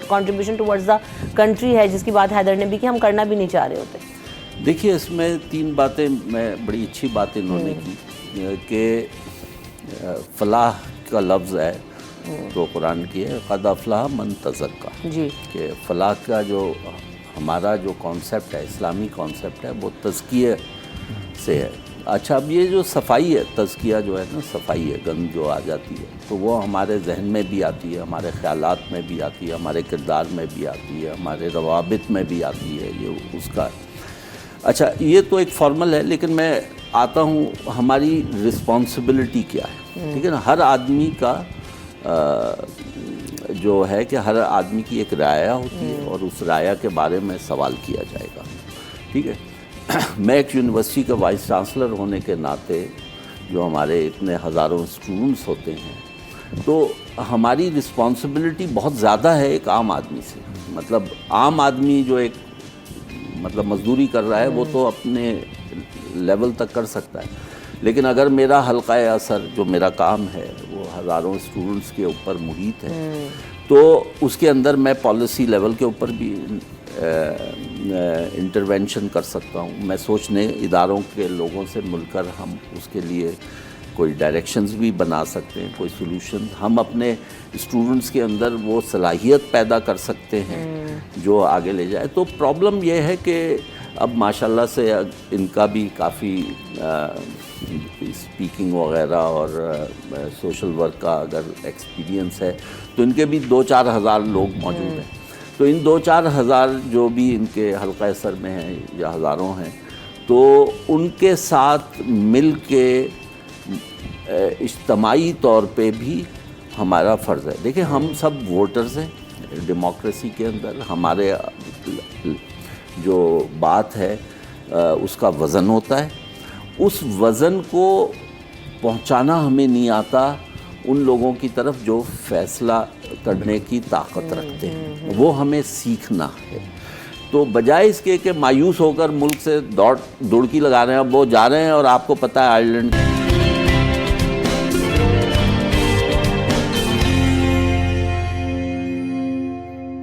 कंट्रीब्यूशन टुवर्ड्स द कंट्री है, जिसकी बात हैदर ने भी कि हम करना भी नहीं चाह रहे होते। देखिए, इसमें 3 बातें मैं बड़ी अच्छी बात इन्होंने की कि फलाह का लफ्ज़ है तो कुरान की है क़द अफ़लह मन तज़क्का जी, कि फलाह का जो हमारा जो कॉन्सेप्ट है, इस्लामी कॉन्सेप्ट है, वो तज़किया से है। अच्छा, अब ये जो सफाई है, तज़किया जो है ना, सफाई है, गंद जो आ जाती है तो वो हमारे जहन में भी आती है, हमारे ख़यालात में भी आती है, हमारे किरदार में भी आती है, हमारे रवाबित में भी आती है, ये उसका। अच्छा, ये तो एक फॉर्मल है, लेकिन मैं आता हूँ हमारी रिस्पॉन्सिबिलिटी क्या है। ठीक है ना, हर आदमी का जो है कि हर आदमी की एक राया होती है और उस राया के बारे में सवाल किया जाएगा। ठीक है, मैं एक यूनिवर्सिटी का वाइस चांसलर होने के नाते जो हमारे इतने हज़ारों स्टूडेंट्स होते हैं, तो हमारी रिस्पॉन्सिबिलिटी बहुत ज़्यादा है एक आम आदमी से। मतलब आम आदमी जो एक मतलब मजदूरी कर रहा है वो तो अपने लेवल तक कर सकता है, लेकिन अगर मेरा हल्का असर जो मेरा काम है वो हज़ारों स्टूडेंट्स के ऊपर मुहित है, तो उसके अंदर मैं पॉलिसी लेवल के ऊपर भी इंटरवेंशन कर सकता हूँ। मैं सोचने इदारों के लोगों से मिलकर हम उसके लिए कोई डायरेक्शंस भी बना सकते हैं, कोई सॉल्यूशन हम अपने स्टूडेंट्स के अंदर वो सलाहियत पैदा कर सकते हैं जो आगे ले जाए। तो प्रॉब्लम ये है कि अब माशाल्लाह से इनका भी काफ़ी स्पीकिंग वगैरह और सोशल वर्क का अगर एक्सपीरियंस है तो इनके भी 2-4 हज़ार लोग मौजूद हैं। तो इन 2-4 हज़ार जो भी इनके हल्का असर में हैं या हज़ारों हैं, तो उनके साथ मिल के इज्तमाई तौर पे भी हमारा फ़र्ज़ है। देखिए, हम सब वोटर्स हैं, डेमोक्रेसी के अंदर हमारे जो बात है उसका वज़न होता है। उस वज़न को पहुंचाना हमें नहीं आता उन लोगों की तरफ जो फ़ैसला करने की ताकत रखते हैं, वो हमें सीखना है। तो बजाय इसके कि मायूस होकर मुल्क से दौड़की लगा रहे हैं, अब वो जा रहे हैं और आपको पता है आयरलैंड